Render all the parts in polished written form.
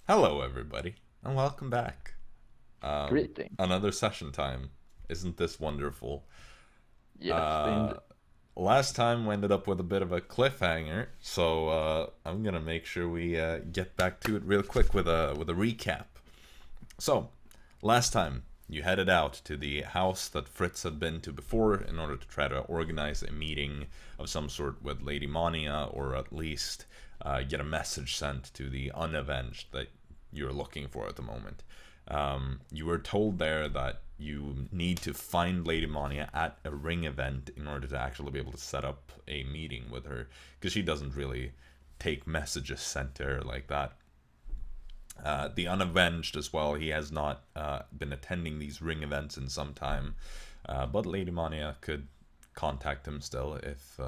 Hello, everybody, and welcome back. Greeting. Another session time. Isn't this wonderful? Yes, Uh, Last time we ended up with a bit of a cliffhanger, so I'm gonna make sure we get back to it real quick with a recap. So, last time you headed out to the house that Fritz had been to before in order to try to organize a meeting of some sort with Lady Mania, or at least get a message sent to the Un-Avenged that you're looking for at the moment. You were told there that you need to find Lady Mania at a ring event in order to actually be able to set up a meeting with her, because she doesn't really take messages sent to her like that. The Un-Avenged as well, he has not been attending these ring events in some time, but Lady Mania could contact him still if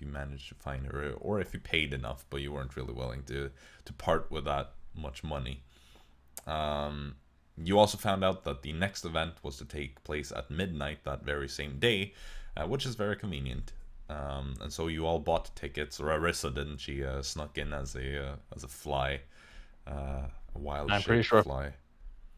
you managed to find her, or if you paid enough but you weren't really willing to part with that much money. You also found out that the next event was to take place at midnight that very same day, which is very convenient. And so you all bought tickets, or Arisa didn't. She snuck in as a fly, a wild I'm pretty shaped sure. fly.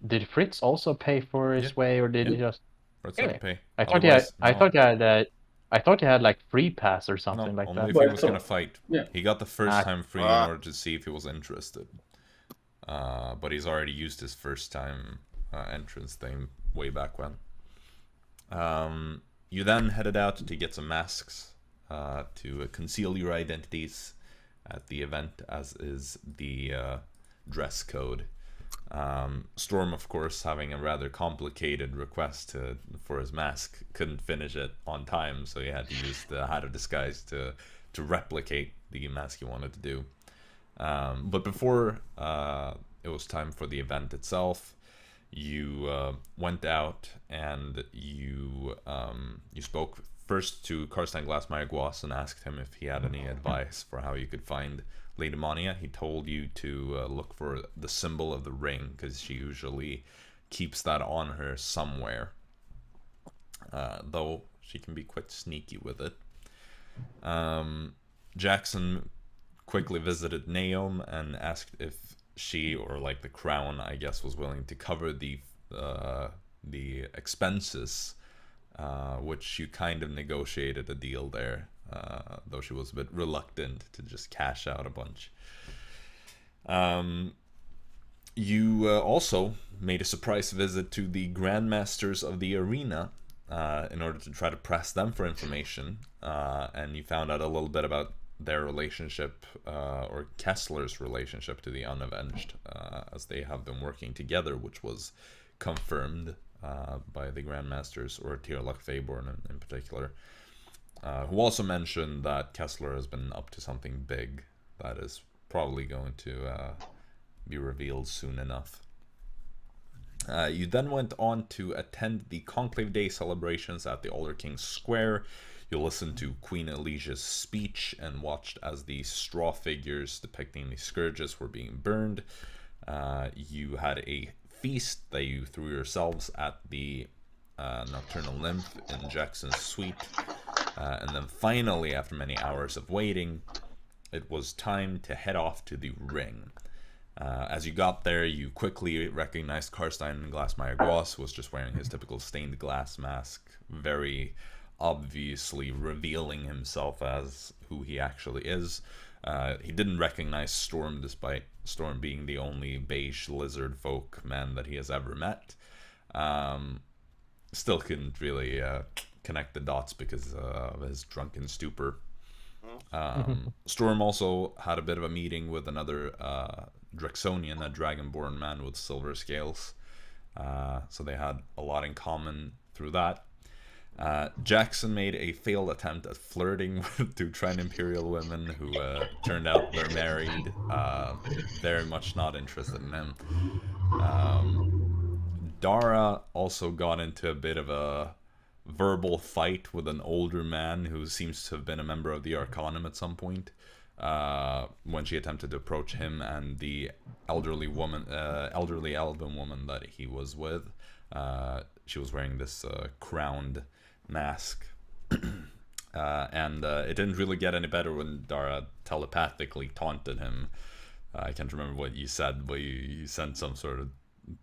Did Fritz also pay for Yeah, his way, or did yeah. he just? Fritz had to Really? pay. I thought he had. Otherwise, I no, thought he had. I thought he had like free pass or no. something like Only that. if he But was gonna so, fight. yeah. He got the first Ah, time free in order to see if he was interested. But he's already used his first time entrance thing way back when. You then headed out to get some masks to conceal your identities at the event, as is the dress code. Storm, of course, having a rather complicated request for his mask, couldn't finish it on time, so he had to use the hat of disguise to replicate the mask he wanted to do. But before it was time for the event itself, you went out and you spoke first to Karstein Glassmeyer and asked him if he had any advice for how you could find Lady Mania. He told you to look for the symbol of the ring, because she usually keeps that on her somewhere, though she can be quite sneaky with it. Jaxson quickly visited Naom and asked if she, or like the crown, I guess, was willing to cover the expenses, which you kind of negotiated a deal there, though she was a bit reluctant to just cash out a bunch. You also made a surprise visit to the Grandmasters of the Arena in order to try to press them for information, and you found out a little bit about their relationship, or Kessler's relationship, to the Un-Avenged, as they have been working together, which was confirmed by the Grandmasters, or Tyrlach Faborn in particular, who also mentioned that Kessler has been up to something big that is probably going to be revealed soon enough. You then went on to attend the Conclave Day celebrations at the Alder King's Square. You listened to Queen Elisia's speech and watched as the straw figures depicting the scourges were being burned. You had a feast that you threw yourselves at the Nocturnal Nymph in Jackson's suite. And then finally, after many hours of waiting, it was time to head off to the ring. As you got there, you quickly recognized Karstein Glassmeyer Goss was just wearing his typical stained glass mask, very obviously revealing himself as who he actually is. He didn't recognize Storm, despite Storm being the only beige Lizardfolk man that he has ever met. Still couldn't really connect the dots because of his drunken stupor. Storm also had a bit of a meeting with another Draxonian, a dragonborn man with silver scales. So they had a lot in common through that. Jaxson made a failed attempt at flirting with two Trine Imperial women who turned out they're married, very much not interested in him. Dara also got into a bit of a verbal fight with an older man who seems to have been a member of the Arcanum at some point, when she attempted to approach him and the elderly elven woman that he was with. She was wearing this crowned mask. And it didn't really get any better when Dara telepathically taunted him I can't remember what you said, but you sent some sort of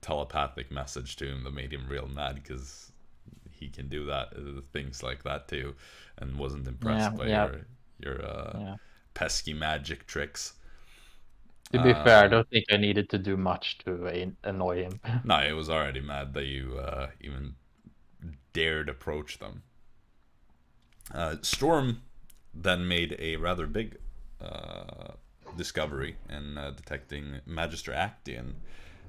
telepathic message to him that made him real mad because he can do that things like that too, and wasn't impressed by your pesky magic tricks. To be fair, I don't think I needed to do much to annoy him. No, it was already mad that you even dared approach them. Storm then made a rather big discovery in detecting Magister Actian,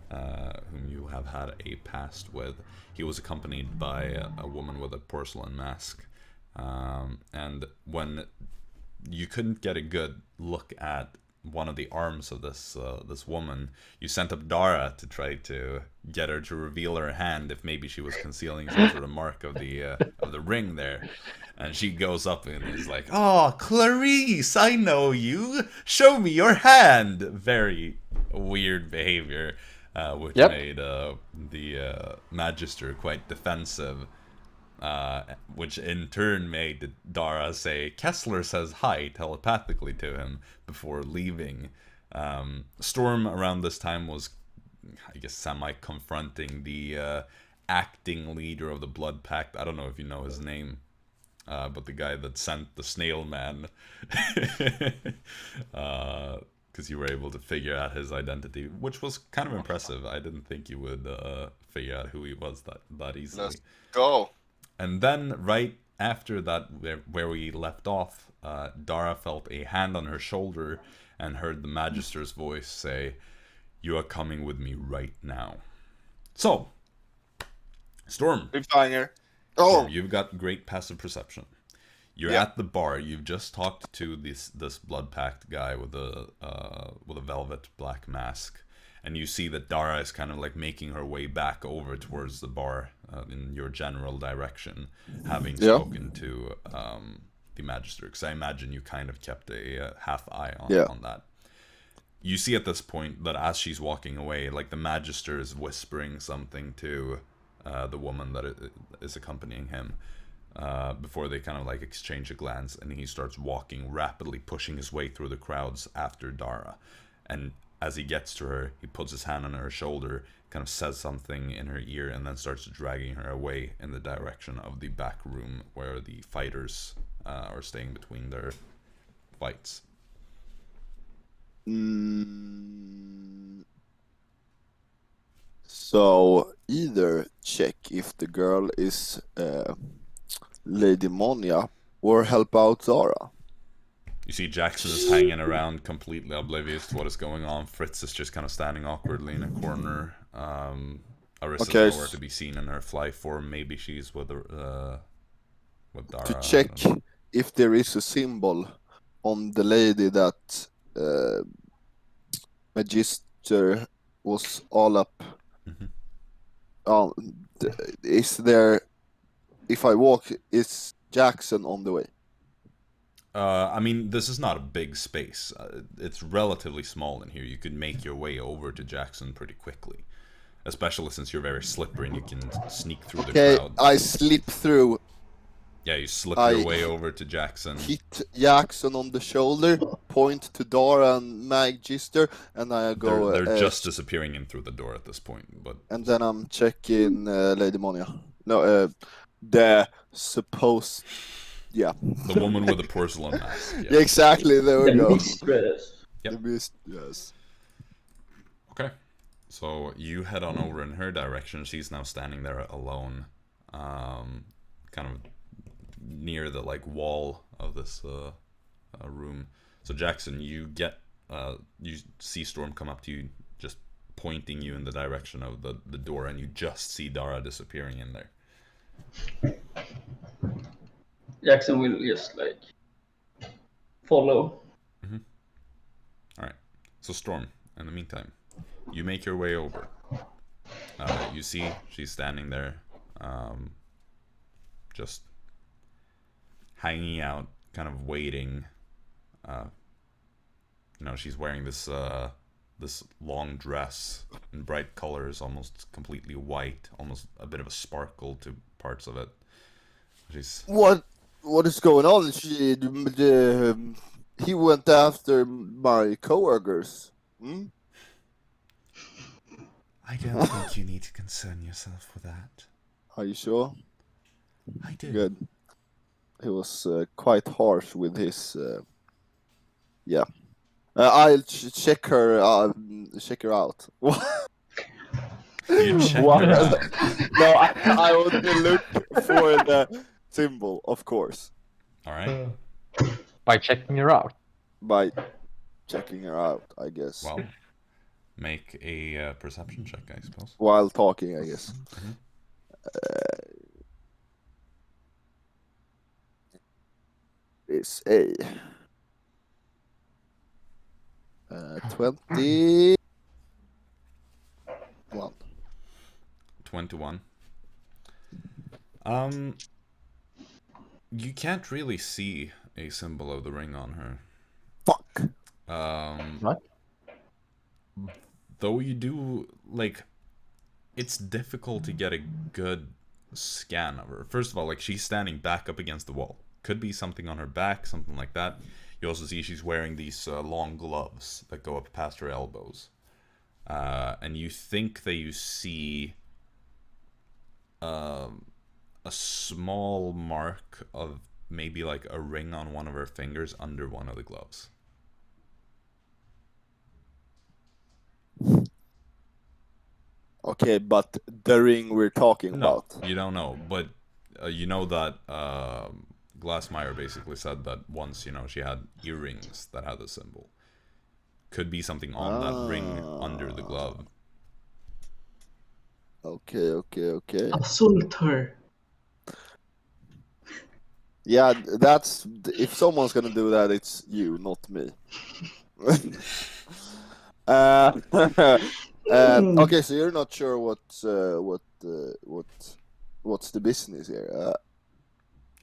whom you have had a past with. He was accompanied by a woman with a porcelain mask, and when you couldn't get a good look at one of the arms of this woman, you sent up Dara to try to get her to reveal her hand if maybe she was concealing some sort of mark of the ring there. And she goes up and is like, "Oh, Clarice, I know you. Show me your hand." Very weird behavior, which made the Magister quite defensive. Which in turn made Dara say, "Kessler says hi" telepathically to him before leaving. Storm around this time was, I guess, semi-confronting the acting leader of the Blood Pact. I don't know if you know his name, but the guy that sent the Snail Man. Because you were able to figure out his identity, which was kind of impressive. I didn't think you would figure out who he was that easily. Let's go. And then, right after that, where we left off, Dara felt a hand on her shoulder and heard the Magister's voice say, "You are coming with me right now." So, Storm. Cliffhanger. Storm, you've got great passive perception. You're at the bar. You've just talked to this Blood Pact guy with a velvet black mask. And you see that Dara is kind of like making her way back over towards the bar in your general direction, having spoken to the Magister. Because I imagine you kind of kept a half eye on that. You see at this point that as she's walking away, like the Magister is whispering something to the woman that is accompanying him before they kind of like exchange a glance, and he starts walking rapidly, pushing his way through the crowds after Dara. And as he gets to her, he puts his hand on her shoulder, kind of says something in her ear, and then starts dragging her away in the direction of the back room where the fighters are staying between their fights. So either check if the girl is Lady Monia or help out Dara. You see Jaxson is hanging around completely oblivious to what is going on. Fritz is just kind of standing awkwardly in a corner. Arisa is nowhere to be seen in her fly form. Maybe she's with Dara. To check if there is a symbol on the lady that Magister was all up. Is there, if I walk, is Jaxson on the way? I mean, this is not a big space. It's relatively small in here. You could make your way over to Jaxson pretty quickly. Especially since you're very slippery and you can sneak through the crowd. I slip through. Yeah, you slip your way over to Jaxson. Hit Jaxson on the shoulder, point to Dara and Magister, and I go... They're just disappearing in through the door at this point, but... And then I'm checking Lady Monia. No, the supposed... Yeah. The woman with the porcelain mask. Yeah, exactly, there we go. Mistress. Yep. Yes. Okay. So you head on over in her direction. She's now standing there alone. Kind of near the like wall of this room. So Jaxson, you see Storm come up to you, just pointing you in the direction of the door, and you just see Dara disappearing in there. Jaxson will just like follow. Alright. So Storm, in the meantime, you make your way over. You see she's standing there, just hanging out, kind of waiting. She's wearing this long dress in bright colors, almost completely white, almost a bit of a sparkle to parts of it. What is going on? He went after my coworkers. Hmm? I don't think you need to concern yourself with that. Are you sure? I do. Good. He was quite harsh with his. Yeah. I'll check her. Check her out. You check What? her out. No, I want to look for the symbol, of course, All right. By checking her out. by checking her out, I guess. Well, make a perception check, I suppose. While talking, I guess. Mhm. Is a 21. 21. You can't really see a symbol of the ring on her. Fuck. What? Though you do, like, it's difficult to get a good scan of her. First of all, like, she's standing back up against the wall. Could be something on her back, something like that. You also see she's wearing these long gloves that go up past her elbows. And you think that you see a small mark of maybe like a ring on one of her fingers under one of the gloves. Okay, but the ring we're talking No, about. you don't know, but you know that Glassmeyer basically said that once, she had earrings that had a symbol. Could be something on that ring under the glove. Okay. Assault her. Yeah, that's if someone's gonna do that, it's you, not me. Okay, so you're not sure what's the business here?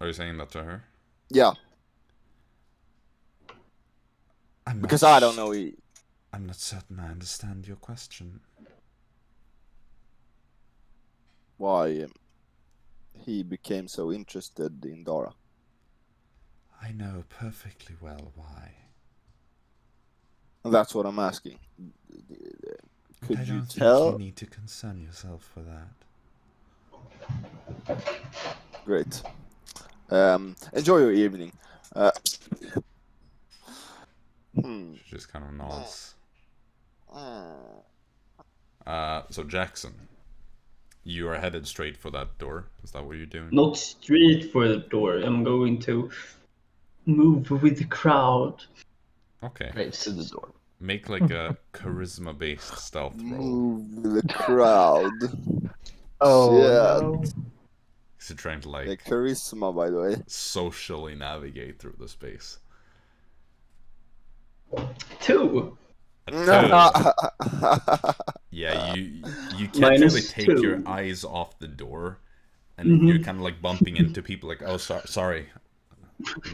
Are you saying that to her? Yeah, I'm because not I don't know. I'm not certain I understand your question. Why he became so interested in Dara. I know perfectly well why. And that's what I'm asking. Could I you don't tell? think you need to concern yourself with that. Great. Enjoy your evening. She just kind of nods. So Jaxson, you are headed straight for that door. Is that what you're doing? Not straight for the door. I'm going to move with the crowd. Okay. Straight to the door. Make like a charisma-based stealth roll. Move with the crowd. Oh Yeah. no. Is it trying to The like charisma, by the way. socially navigate through the space? 2. A 2. Yeah, you can't really Minus take 2. your eyes off the door, and you're kind of like bumping into people like, oh, sorry,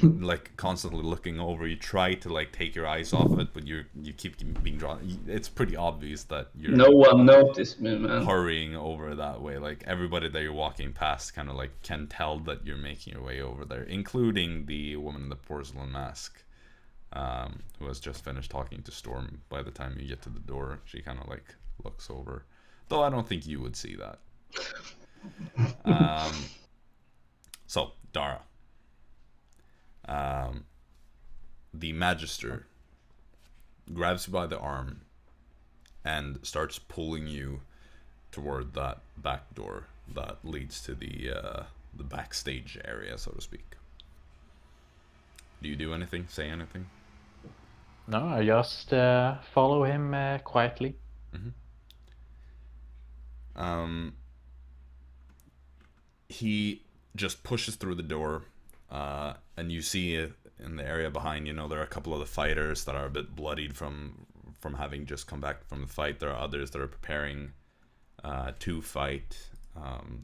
like constantly looking over. You try to like take your eyes off it, but you keep being drawn. It's pretty obvious that you're No one noticed me, man. hurrying over that way. Like everybody that you're walking past kind of like can tell that you're making your way over there, including the woman in the porcelain mask. Who has just finished talking to Storm. By the time you get to the door, she kind of like looks over. Though I don't think you would see that. So, Dara. The Magister grabs you by the arm and starts pulling you toward that back door that leads to the backstage area, so to speak. Do you do anything? Say anything? No, I just follow him quietly. He just pushes through the door, and you see in the area behind, there are a couple of the fighters that are a bit bloodied from having just come back from the fight. There are others that are preparing to fight.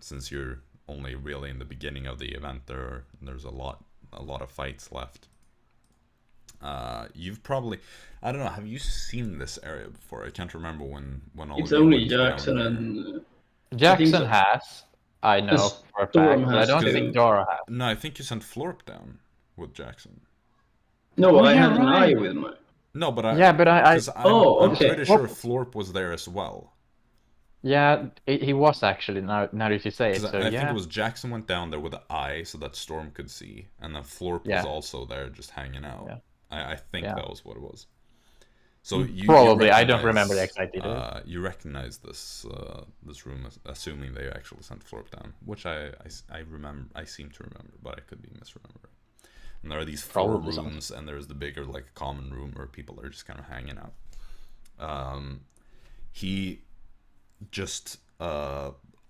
Since you're only really in the beginning of the event, there's a lot of fights left. You've probably, I don't know, have you seen this area before? I can't remember when all It's of you only went down Jaxson here. and... Jaxson so. has. I know for a Storm fact, but I has don't too. think Dara has. No, I think you sent Florp down with Jaxson. No, Oh, I yeah, had an right. eye with my... No, but I... Yeah, but I 'cause Oh, I'm okay. pretty sure Florp was there as well. yeah, he was actually, now that you say it, Because so I think yeah. it was Jaxson went down there with an eye so that Storm could see, and then Florp was Yeah. also there just hanging out. Yeah. I think Yeah. that was what it was. So you Probably, you I don't remember the recognize, exact details. You recognize this room, assuming they actually sent Florp down, which I remember. I seem to remember, but I could be misremembering. And there are these four Probably rooms, and there's the bigger, like, common room where people are just kind of hanging out. He just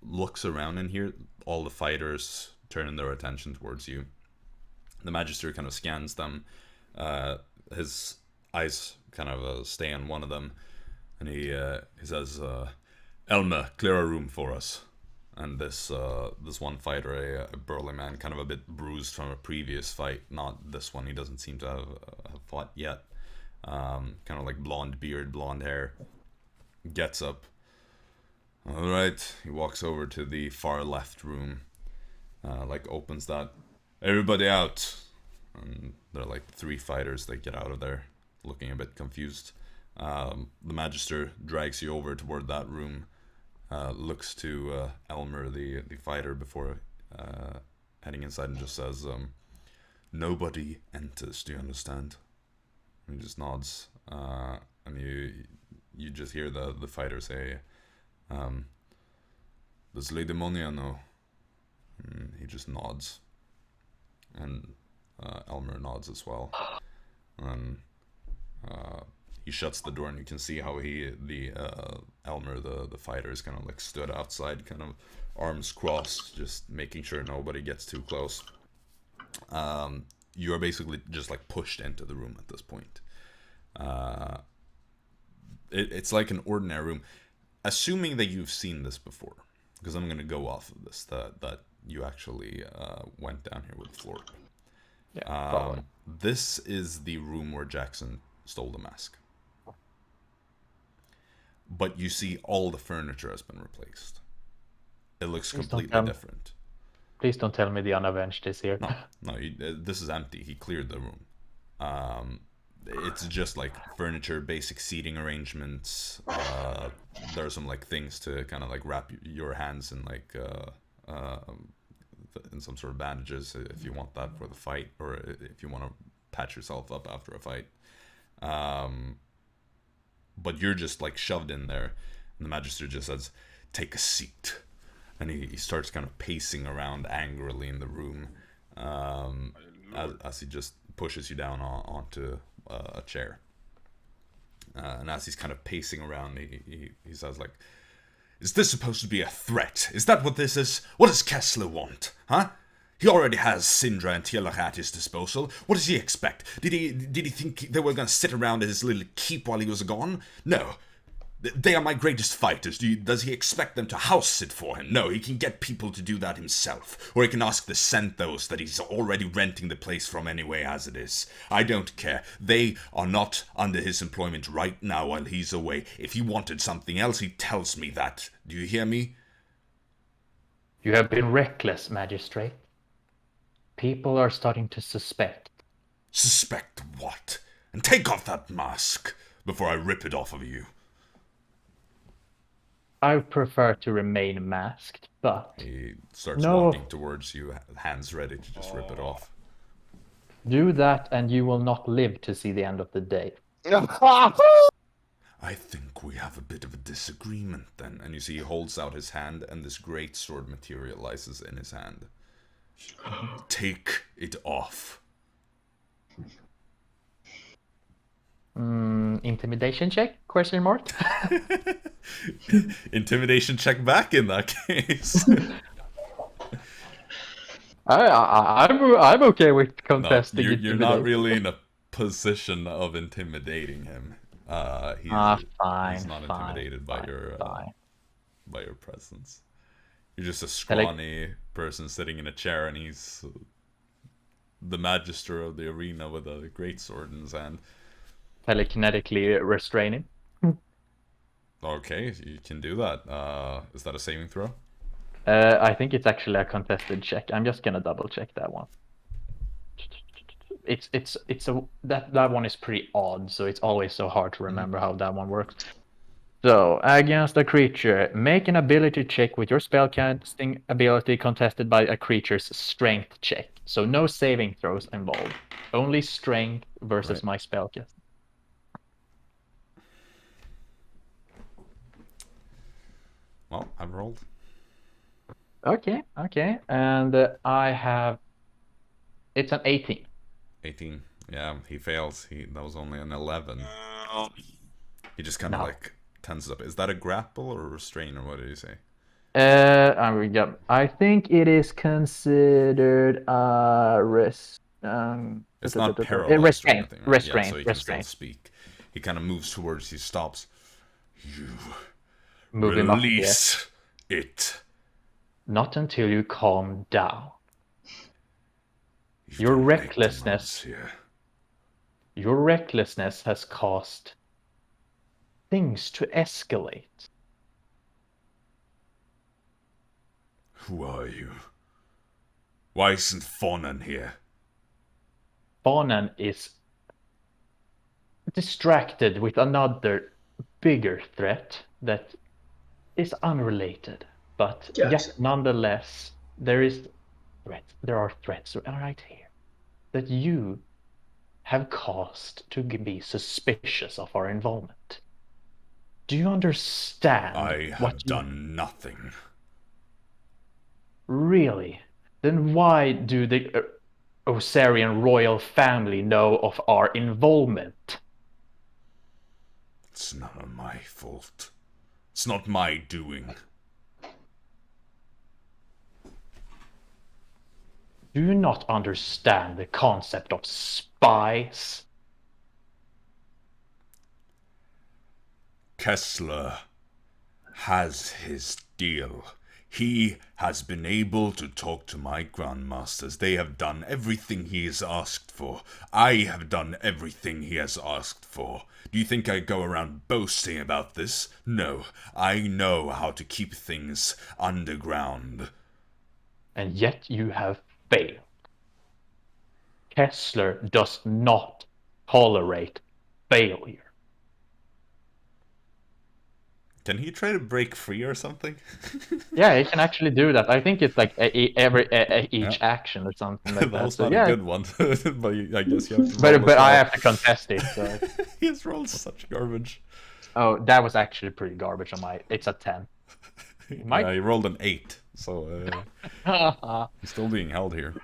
looks around in here. All the fighters turn their attention towards you. The Magister kind of scans them. His eyes kind of stay on one of them, and he says, "Elmer, clear a room for us." And this one fighter, a burly man, kind of a bit bruised from a previous fight, not this one, he doesn't seem to have fought yet, kind of like blonde beard, blonde hair, gets up. Alright, he walks over to the far left room, like opens that. Everybody out! And there are like 3 fighters that get out of there, looking a bit confused. The Magister drags you over toward that room, looks to Elmer, the fighter, before heading inside, and just says, "Nobody enters, do you understand?" And he just nods, and you just hear the fighter say, "Does Lady Monia know?" And he just nods, and Elmer nods as well, and he shuts the door, and you can see how Elmer, the fighter, is kind of like stood outside, kind of arms crossed, just making sure nobody gets too close. You are basically just like pushed into the room at this point. It's like an ordinary room, assuming that you've seen this before, because I'm gonna go off of this that you actually went down here with Florp. Yeah, This is the room where Jaxson stole the mask. But you see all the furniture has been replaced. It looks completely different. Please don't tell me the Un-Avenged is here. No, this is empty. He cleared the room. It's just like furniture, basic seating arrangements. There are some like things to kind of like wrap your hands in, like in some sort of bandages if you want that for the fight, or if you want to patch yourself up after a fight. But you're just like shoved in there, and the Magister just says, "Take a seat," and he starts kind of pacing around angrily in the room, as he just pushes you down onto a chair. And as he's kind of pacing around, he says, like, "Is this supposed to be a threat? Is that what this is? What does Kessler want? Huh? He already has Sindra and Tielach at his disposal. What does he expect? Did he think they were going to sit around at his little keep while he was gone? No. They are my greatest fighters. Does he expect them to house sit for him? No, he can get people to do that himself. Or he can ask the Senthos that he's already renting the place from anyway as it is. I don't care. They are not under his employment right now while he's away. If he wanted something else, he tells me that. Do you hear me?" You have been reckless, Magistrate. People are starting to suspect. "Suspect what? And take off that mask before I rip it off of you." I prefer to remain masked, but He starts walking towards you, hands ready to just rip it off. do that and you will not live to see the end of the day. "I think we have a bit of a disagreement then." And you see he holds out his hand, and this great sword materializes in his hand. "Take it off." Intimidation check? Question mark? Intimidation check back in that case. I'm okay with No, contesting you're not really in a position of intimidating him. He's not intimidated by your presence. You're just a scrawny person sitting in a chair, and he's the Magister of the arena with a greatsword in his hand. Telekinetically restrain him. Okay, you can do that. Is that a saving throw? I think it's actually a contested check. I'm just gonna double check that one. that one is pretty odd, so it's always so hard to remember how that one works. So, against a creature, make an ability check with your spellcasting ability contested by a creature's strength check. So no saving throws involved. Only strength versus my spellcast. Well, I've rolled. Okay. And I have... It's an 18. 18. Yeah, he fails. That was only an 11. He just kind of like tenses up. Is that a grapple or a restrain, or what did he say? I think it is considered it's not paralyzed restraint. or anything, right? Restraint. Yeah, so he can still speak. He kind of moves towards you, stops. You release it. Not until you calm down. Your recklessness has caused things to escalate. Who are you? Why isn't Fawnan here? Fawnan is distracted with another bigger threat that is unrelated. But yet, nonetheless, there are threats right here that you have caused to be suspicious of our involvement. Do you understand? I have done nothing. Really? Then why do the Osarian royal family know of our involvement? It's none of my fault. It's not my doing. Do you not understand the concept of spies? Kessler has his deal. He has been able to talk to my grandmasters. They have done everything he has asked for. I have done everything he has asked for. Do you think I go around boasting about this? No, I know how to keep things underground. And yet you have failed. Kessler does not tolerate failure. Can he try to break free or something? Yeah, he can actually do that. I think it's like each action or something like that. That was not a good one, but I guess you have to roll. But I well. have to contest it. So. He has rolled such garbage. Oh, that was actually pretty garbage on my. It's a 10. Yeah, he rolled an 8, so he's still being held here.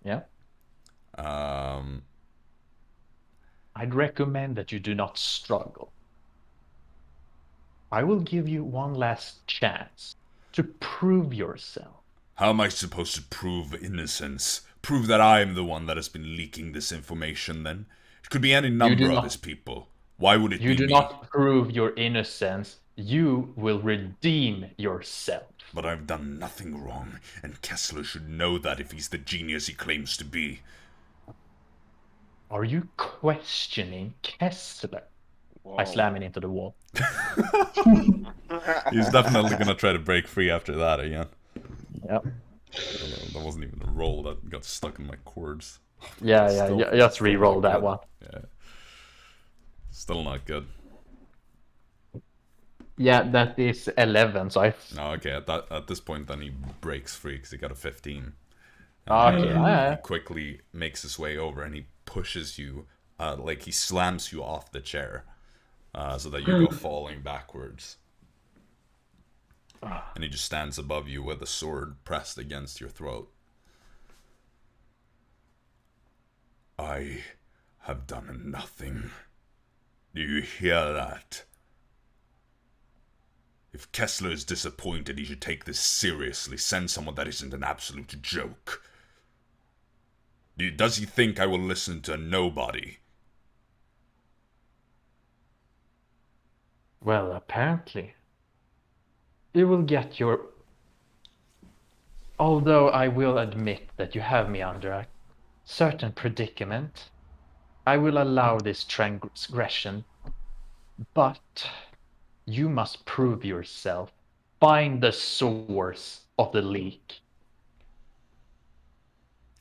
Yeah. I'd recommend that you do not struggle. I will give you one last chance to prove yourself. How am I supposed to prove innocence? Prove that I'm the one that has been leaking this information, then? It could be any number of his people. Why would it be me? You do not prove your innocence. You will redeem yourself. But I've done nothing wrong, and Kessler should know that if he's the genius he claims to be. Are you questioning Kessler? Whoa. I slam it into the wall. He's definitely gonna try to break free after that again. Yep. That wasn't even a roll, that got stuck in my cords. Yeah, just re-roll that one. Yeah. Still not good. Yeah, that is 11, so I... No, okay, at this point then he breaks free because he got a 15. Okay. He quickly makes his way over and he pushes you, like he slams you off the chair, so that you go falling backwards. And he just stands above you with a sword pressed against your throat. I have done nothing. Do you hear that? If Kessler is disappointed, he should take this seriously. Send someone that isn't an absolute joke. Does he think I will listen to nobody? Well, apparently. You will get your... Although I will admit that you have me under a certain predicament, I will allow this transgression, but you must prove yourself. Find the source of the leak.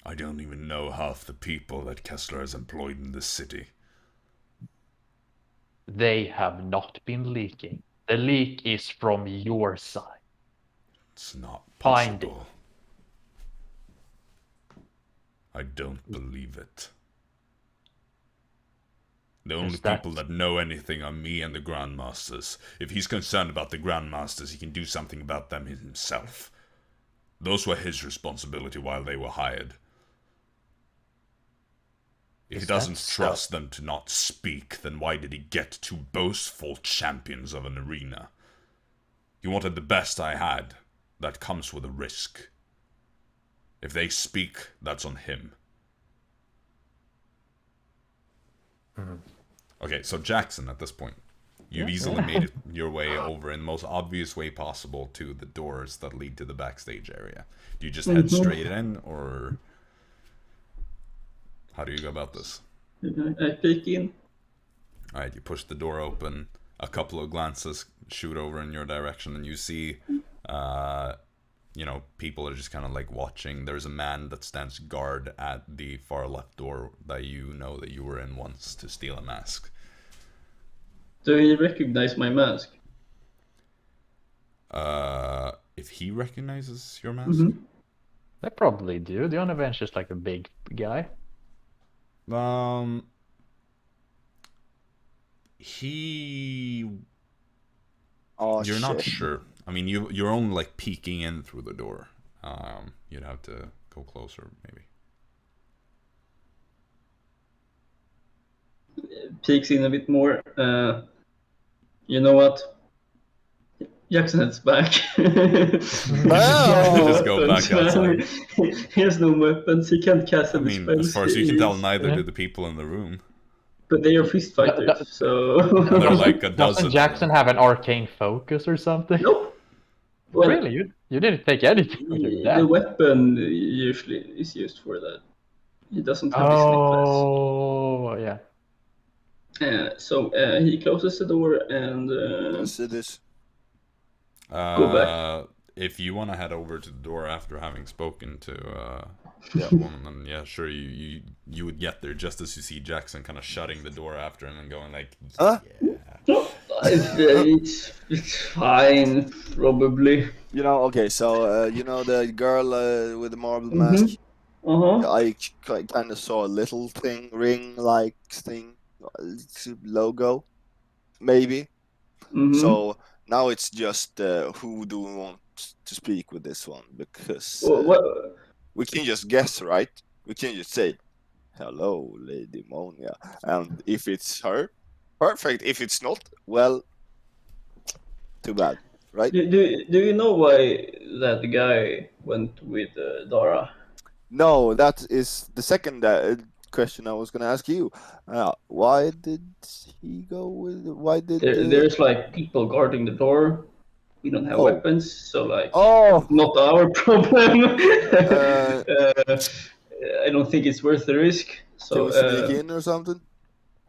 I don't even know half the people that Kessler has employed in this city. They have not been leaking. The leak is from your side. It's not Find possible. I don't believe it. The only people that know anything are me and the Grandmasters. If he's concerned about the Grandmasters, he can do something about them himself. Those were his responsibility while they were hired. If he doesn't trust them to not speak, then why did he get two boastful champions of an arena? He wanted the best I had. That comes with a risk. If they speak, that's on him. Okay, so Jaxson, at this point, you've easily made your way over in the most obvious way possible to the doors that lead to the backstage area. Do you just head straight in, or how do you go about this? I peek in. Alright, you push the door open, a couple of glances shoot over in your direction, and you see, people are just kind of like watching. There's a man that stands guard at the far left door that you know that you were in once to steal a mask. Do he recognize my mask? If he recognizes your mask? They probably do. The Un-Avenged is like a big guy. You're not sure. I mean, you're only like peeking in through the door. You'd have to go closer, maybe. Peeks in a bit more. You know what? Jaxson heads back. Just go back outside. He has no weapons. He can't cast any spells. As far as you can tell, neither did the people in the room. But they are fist fighters, so... They're like a dozen. Doesn't Jaxson have an arcane focus or something? Nope. Well, really? You didn't take anything from that? The weapon usually is used for that. He doesn't have his necklace. Yeah. So he closes the door and... see this. Go back. If you want to head over to the door after having spoken to that woman, then yeah, sure, you would get there just as you see Jaxson kind of shutting the door after him and going like, Huh? No, it's fine, probably. Okay, so, the girl with the marble mask? I kind of saw a little thing, ring-like thing, logo, maybe. So now it's just who do we want to speak with this one, because we can just guess, right? We can just say, hello, Lady Monia, and if it's her, perfect. If it's not, well, too bad, right? Do you know why that guy went with Dara? No, that is the second question I was going to ask you. Why did he go with? Why did there's like people guarding the door? We don't have weapons, so like, not our problem. I don't think it's worth the risk. So can we sneak in or something?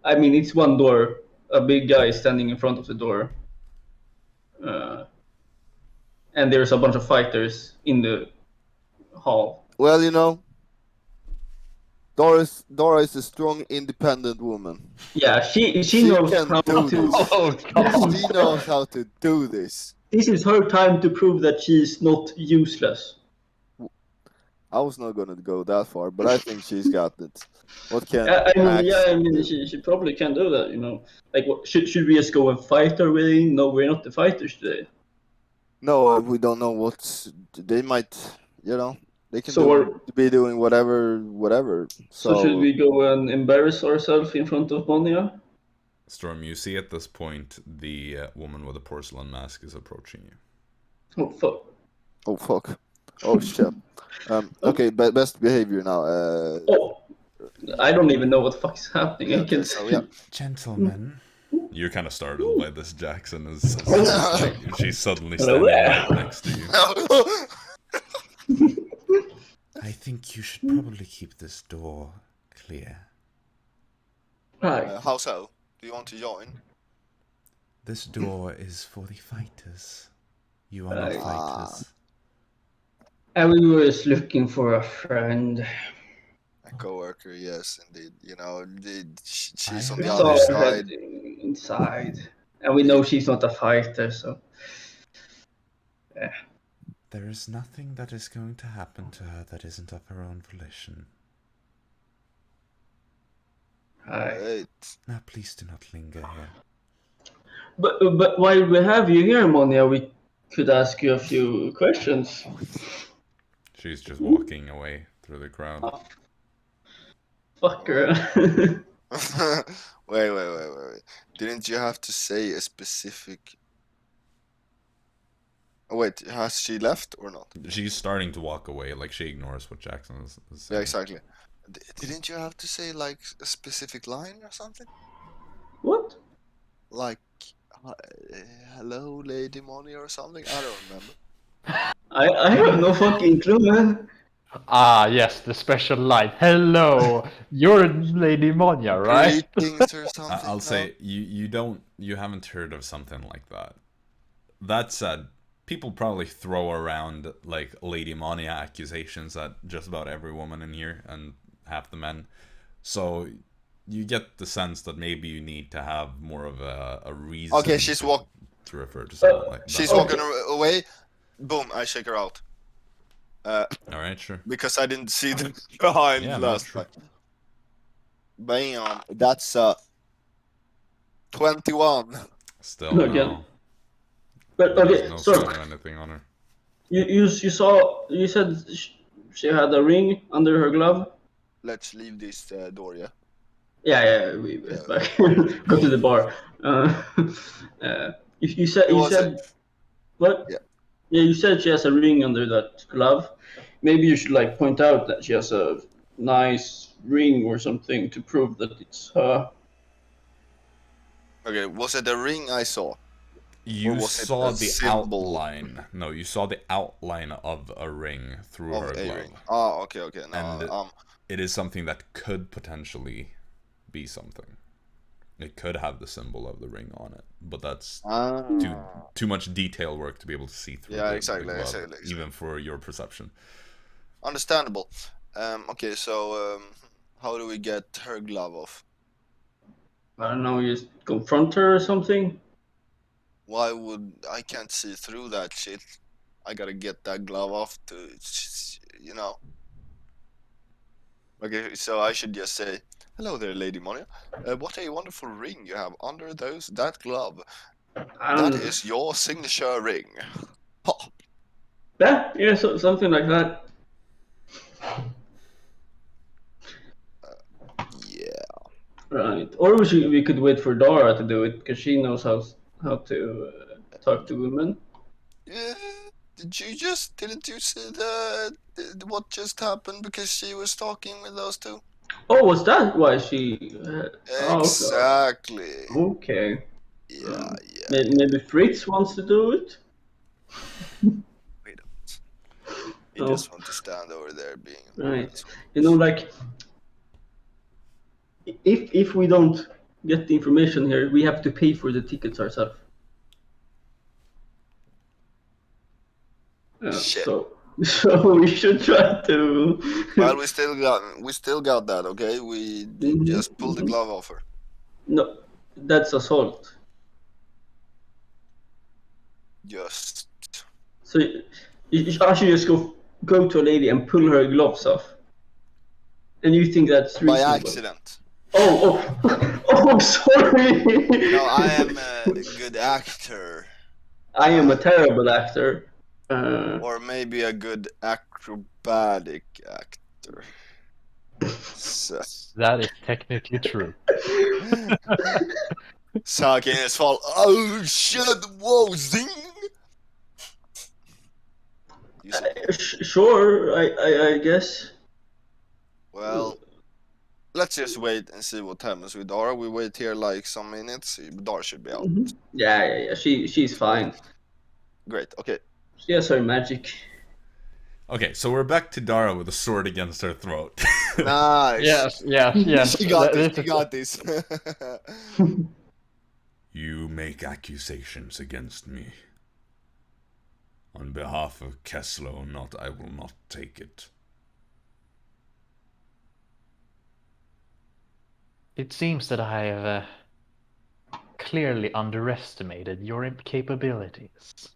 I mean, it's one door. A big guy standing in front of the door, and there's a bunch of fighters in the hall. Well, Dara is a strong, independent woman. Yeah, she knows how to do this. She knows how to do this. This is her time to prove that she's not useless. I was not gonna go that far, but I think she's got it. What can? She probably can do that. Like, should we just go and fight our way in? No, we're not the fighters today. No, we don't know what they might. They can be doing whatever. So should we go and embarrass ourselves in front of Monia? Storm, you see at this point the woman with the porcelain mask is approaching you. Oh fuck! Oh fuck! Oh shit! Okay, best behavior now. I don't even know what the fuck is happening. Gentlemen. You're kind of startled by this, Jaxson. She's suddenly standing right next to you. I think you should probably keep this door clear. Right. How so? Do you want to join? This door is for the fighters. You are not fighters. I was looking for a friend. co-worker, yes, indeed. You know, she's on the It's other all side. inside. And we know she's not a fighter, so... Yeah. There is nothing that is going to happen to her that isn't of her own volition. Right. Now, please do not linger here. But while we have you here, Monia, we could ask you a few questions. She's just walking away through the crowd. Oh. Fuck her. Wait. Didn't you have to say a specific... Oh, wait, has she left or not? She's starting to walk away, like she ignores what Jaxson is saying. Yeah, exactly. Didn't you have to say, like, a specific line or something? What? Like, hello, Lady Monia or something? I don't remember. I have no fucking clue, man. Ah, yes, the special line. Hello, you're Lady Monia, right? Greetings or something? I'll say, you haven't heard of something like that. That said, people probably throw around, like, Lady Monia accusations at just about every woman in here, and half the men. So, you get the sense that maybe you need to have more of a reason Okay, to refer to something like that. She's walking away. Boom, I shake her out. Alright, sure. Because I didn't see them behind last time. Bam, that's 21. Still no. But okay, no so sign or anything on her. You said she had a ring under her glove. Let's leave this door, yeah. Yeah, we back. Go to the bar. You said what? Yeah. Yeah, you said she has a ring under that glove. Maybe you should like point out that she has a nice ring or something to prove that it's her. Okay, was it a ring I saw? You saw the outline. No, you saw the outline of a ring through her glove. Ring. Oh, okay. No, and it is something that could potentially be something. It could have the symbol of the ring on it, but that's too much detail work to be able to see through. Yeah, the exactly. Even for your perception. Understandable. Okay, so how do we get her glove off? I don't know. You just confront her or something. Why would I can't see through that shit? I gotta get that glove off to, you know. Okay, so I should just say, hello there, Lady Monia. What a wonderful ring you have under that glove. That is your signature ring. Ha. Yeah, something like that. Yeah. Right. Or we could wait for Dara to do it because she knows how to talk to women. Yeah. Didn't you see what just happened because she was talking with those two? Oh, was that why she? Exactly. Okay. Yeah. Maybe Fritz wants to do it. Wait a minute. He just wants to stand over there being right. You know, like if we don't get the information here, we have to pay for the tickets ourselves. So we should try to. Well, we still got that. Okay, we just pulled the glove off her. No, that's assault. Just. So I should just go to a lady and pull her gloves off. And you think that's reasonable? By accident. Oh, sorry. No, I am a good actor. I am a terrible actor. Or maybe a good acrobatic actor. So. That is technically true. Sucking his fall. Oh shit! Whoa, zing! Sure, I guess. Well, let's just wait and see what happens with Dara. We wait here like some minutes. Dara should be out. Yeah. She's fine. Great. Okay. She has her magic. Okay, so we're back to Dara with a sword against her throat. Nice. Yes. She got this. You make accusations against me. On behalf of Keslo, I will not take it. It seems that I have clearly underestimated your capabilities.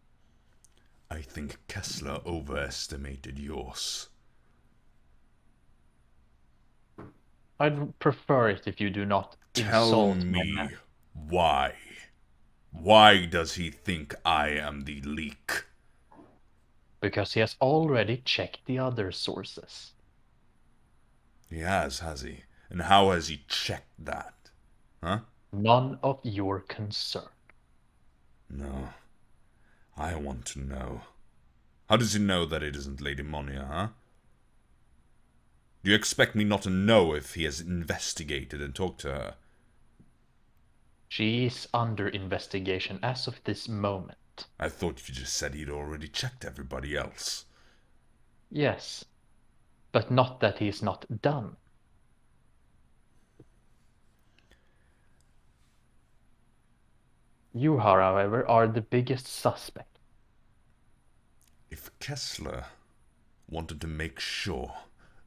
I think Kessler overestimated yours. I'd prefer it if you do not Tell insult my me men. why. Why does he think I am the leak? Because he has already checked the other sources. He has he? And how has he checked that? Huh? None of your concern. No. I want to know. How does he know that it isn't Lady Monia, huh? Do you expect me not to know if he has investigated and talked to her? She is under investigation as of this moment. I thought you just said he'd already checked everybody else. Yes, but not that he is not done. You, however, are the biggest suspect. If Kessler wanted to make sure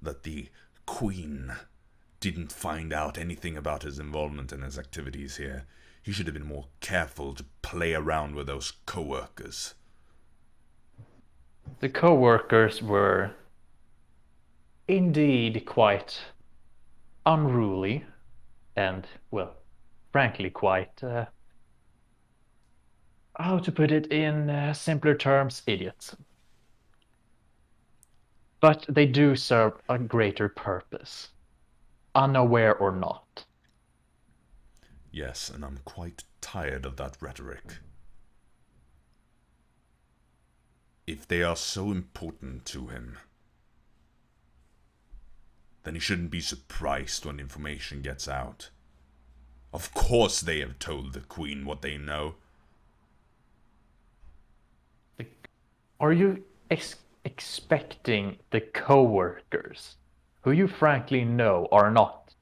that the Queen didn't find out anything about his involvement in his activities here, he should have been more careful to play around with those co-workers. The co-workers were indeed quite unruly and, well, frankly quite, how to put it in simpler terms, idiots. But they do serve a greater purpose, unaware or not. Yes, and I'm quite tired of that rhetoric. If they are so important to him, then he shouldn't be surprised when information gets out. Of course they have told the Queen what they know. Are you expecting the co-workers, who you frankly know are not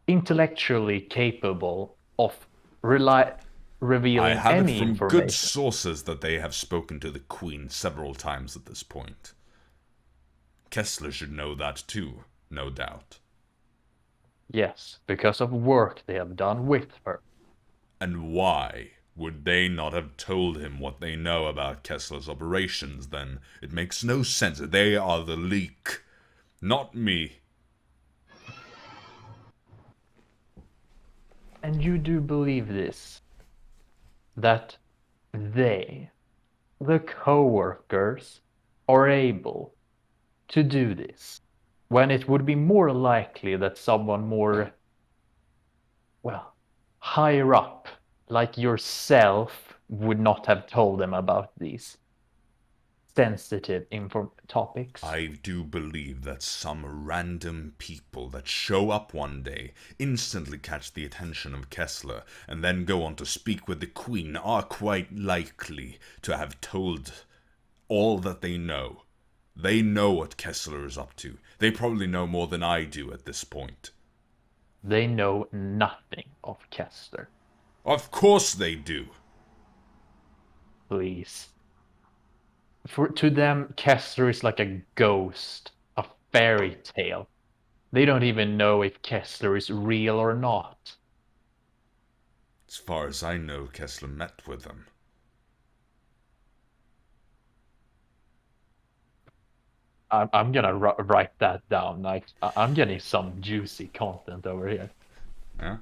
intellectually capable of revealing I have any it from information? good sources that they have spoken to the Queen several times at this point. Kessler should know that too, no doubt. Yes, because of work they have done with her. And why would they not have told him what they know about Kessler's operations then? It makes no sense. They are the leak, not me. And you do believe this? That they, the co-workers, are able to do this, when it would be more likely that someone more, well, higher up, like yourself, would not have told them about these sensitive topics? I do believe that some random people that show up one day, instantly catch the attention of Kessler, and then go on to speak with the Queen are quite likely to have told all that they know. They know what Kessler is up to. They probably know more than I do at this point. They know nothing of Kessler. Of course they do. Please. To them, Kessler is like a ghost, a fairy tale. They don't even know if Kessler is real or not. As far as I know, Kessler met with them. I'm gonna write that down. Like, I'm getting some juicy content over here. Yeah?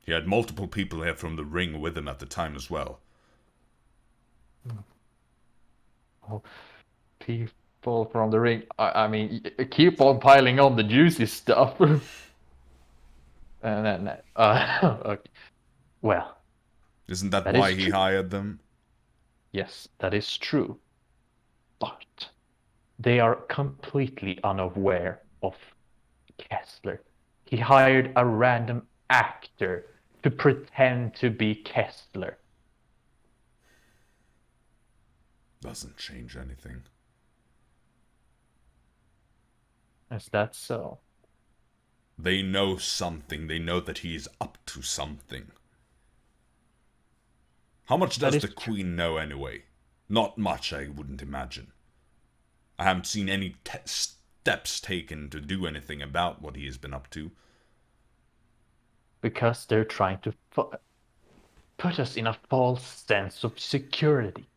He had multiple people here from the ring with him at the time as well. Oh, people from the ring. I mean, keep on piling on the juicy stuff. And then, okay. Well. Isn't that why he hired them? Yes, that is true. But they are completely unaware of Kessler. He hired a random actor to pretend to be Kessler. Doesn't change anything. Is that so? They know something. They know that he is up to something. How much does the Queen know anyway? Not much, I wouldn't imagine. I haven't seen any steps taken to do anything about what he has been up to. Because they're trying to put us in a false sense of security.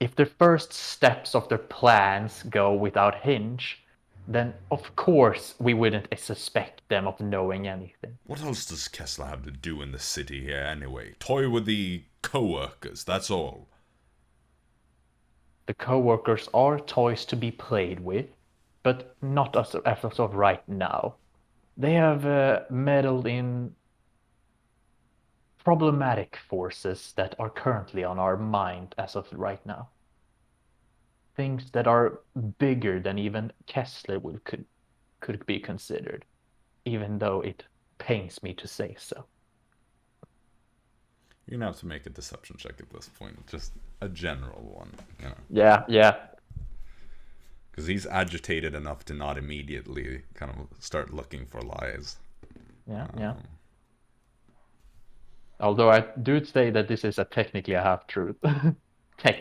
If the first steps of their plans go without hinge, then of course we wouldn't suspect them of knowing anything. What else does Kessler have to do in the city here anyway? Toy with the co-workers, that's all. The co-workers are toys to be played with, but not as of right now. They have meddled in problematic forces that are currently on our mind as of right now. Things that are bigger than even Kessler could be considered, even though it pains me to say so. You're gonna have to make a deception check at this point, just a general one, you know. Yeah. Because he's agitated enough to not immediately kind of start looking for lies. Yeah. Although I do say that this is technically a half-truth.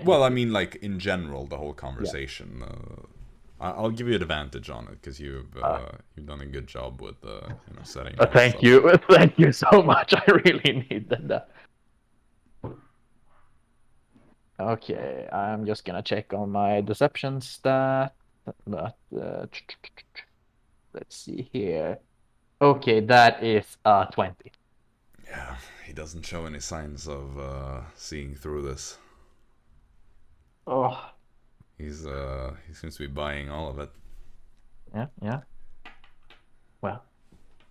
Well, I mean, like, in general, the whole conversation. Yeah. I'll give you an advantage on it, because you've done a good job with setting up. Thank you so much. I really needed that. Okay, I'm just gonna check on my deception stat. But, let's see here. Okay, that is 20. Yeah, he doesn't show any signs of seeing through this. Oh. He seems to be buying all of it. Yeah. Well.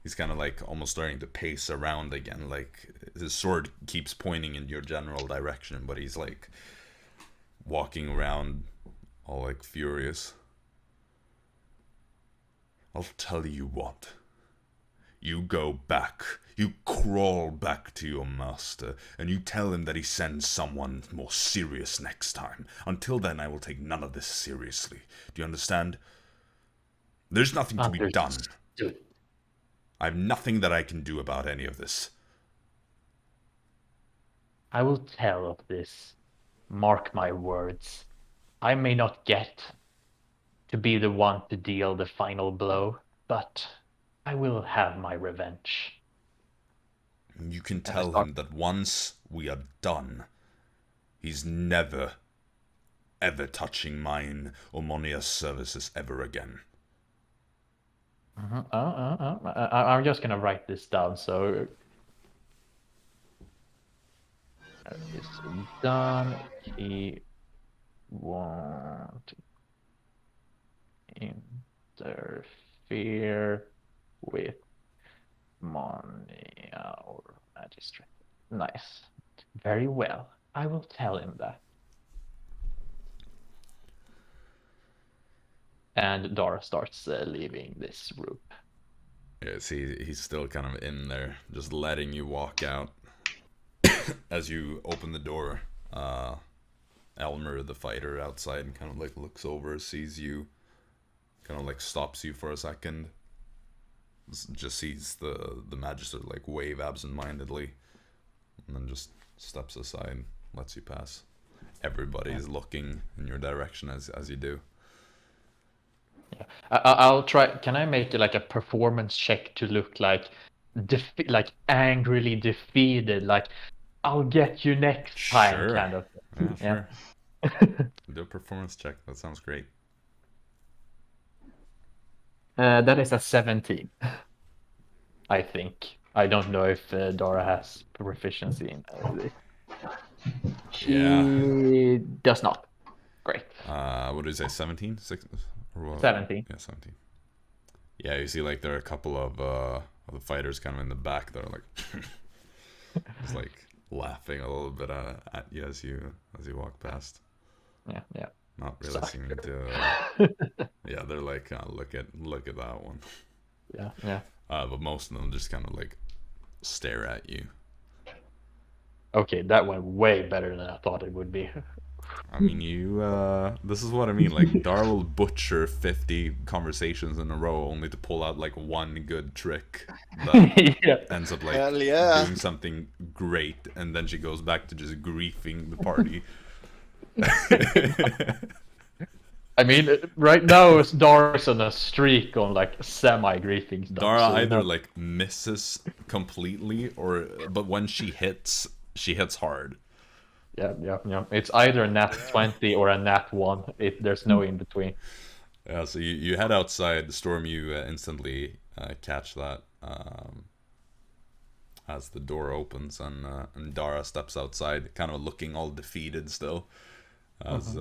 He's kind of like almost starting to pace around again. Like his sword keeps pointing in your general direction, but he's like walking around all like furious. I'll tell you what. You go back. You crawl back to your master, and you tell him that he sends someone more serious next time. Until then, I will take none of this seriously. Do you understand? There's nothing to be done. I have nothing that I can do about any of this. I will tell of this. Mark my words. I may not get to be the one to deal the final blow, but I will have my revenge. You can tell him that once we are done, he's never, ever touching mine or Monia's services ever again. I'm just gonna write this down, so... It's done. He won't interfere with Monia or Magistrate. Nice. Very well. I will tell him that. And Dara starts leaving this group. Yes, he's still kind of in there, just letting you walk out. As you open the door, Elmer, the fighter outside, kind of like looks over, sees you, kind of like stops you for a second. Just sees the magistrate like wave absentmindedly, and then just steps aside, lets you pass. Everybody's looking in your direction as you do. Yeah, I'll try. Can I make like a performance check to look like angrily defeated, like I'll get you next time, sure. Kind of. Yeah, sure. Do a performance check. That sounds great. That is a 17. I think. I don't know if Dara has proficiency in this. She does not. Great. What did you say? 17? 17. Yeah, 17. Yeah, you see, like there are a couple of the fighters kind of in the back that are like, just like laughing a little bit at you as you walk past. Yeah. Not really seeming to. Yeah, they're like, look at that one. Yeah. But most of them just kind of like stare at you. Okay, that went way better than I thought it would be. I mean, this is what I mean. Like, Dara will butcher 50 conversations in a row only to pull out like one good trick that ends up like doing something great, and then she goes back to just griefing the party. I mean, right now Dara's on a streak on like semi-griefing stuff. Dara so either like misses completely, but when she hits hard. Yeah. It's either a nat 20 or a nat 1. There's no in between. Yeah, so you head outside. The storm, you instantly catch that as the door opens, and Dara steps outside, kind of looking all defeated still. As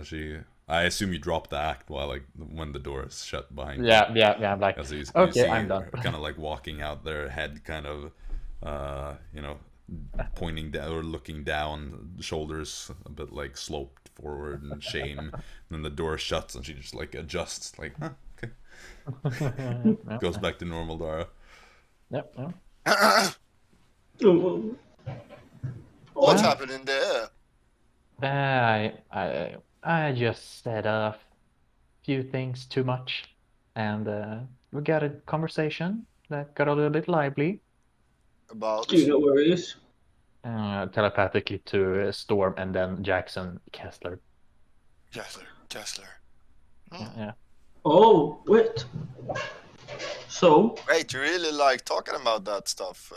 she, I assume you drop the act while when the door is shut behind you. Yeah. I'm like, you okay, see I'm done. Kind of like walking out there, head kind of, pointing down or looking down, shoulders a bit like sloped forward in shame. And then the door shuts and she just like adjusts, like, huh, okay. Goes back to normal Dara. Yep. What's happening there? I just said a few things too much, and we got a conversation that got a little bit lively. About? Do you know where he is? Telepathically to Storm and then Jaxson Kessler. Kessler. Yeah. Oh, wait. So? Wait, you really like talking about that stuff?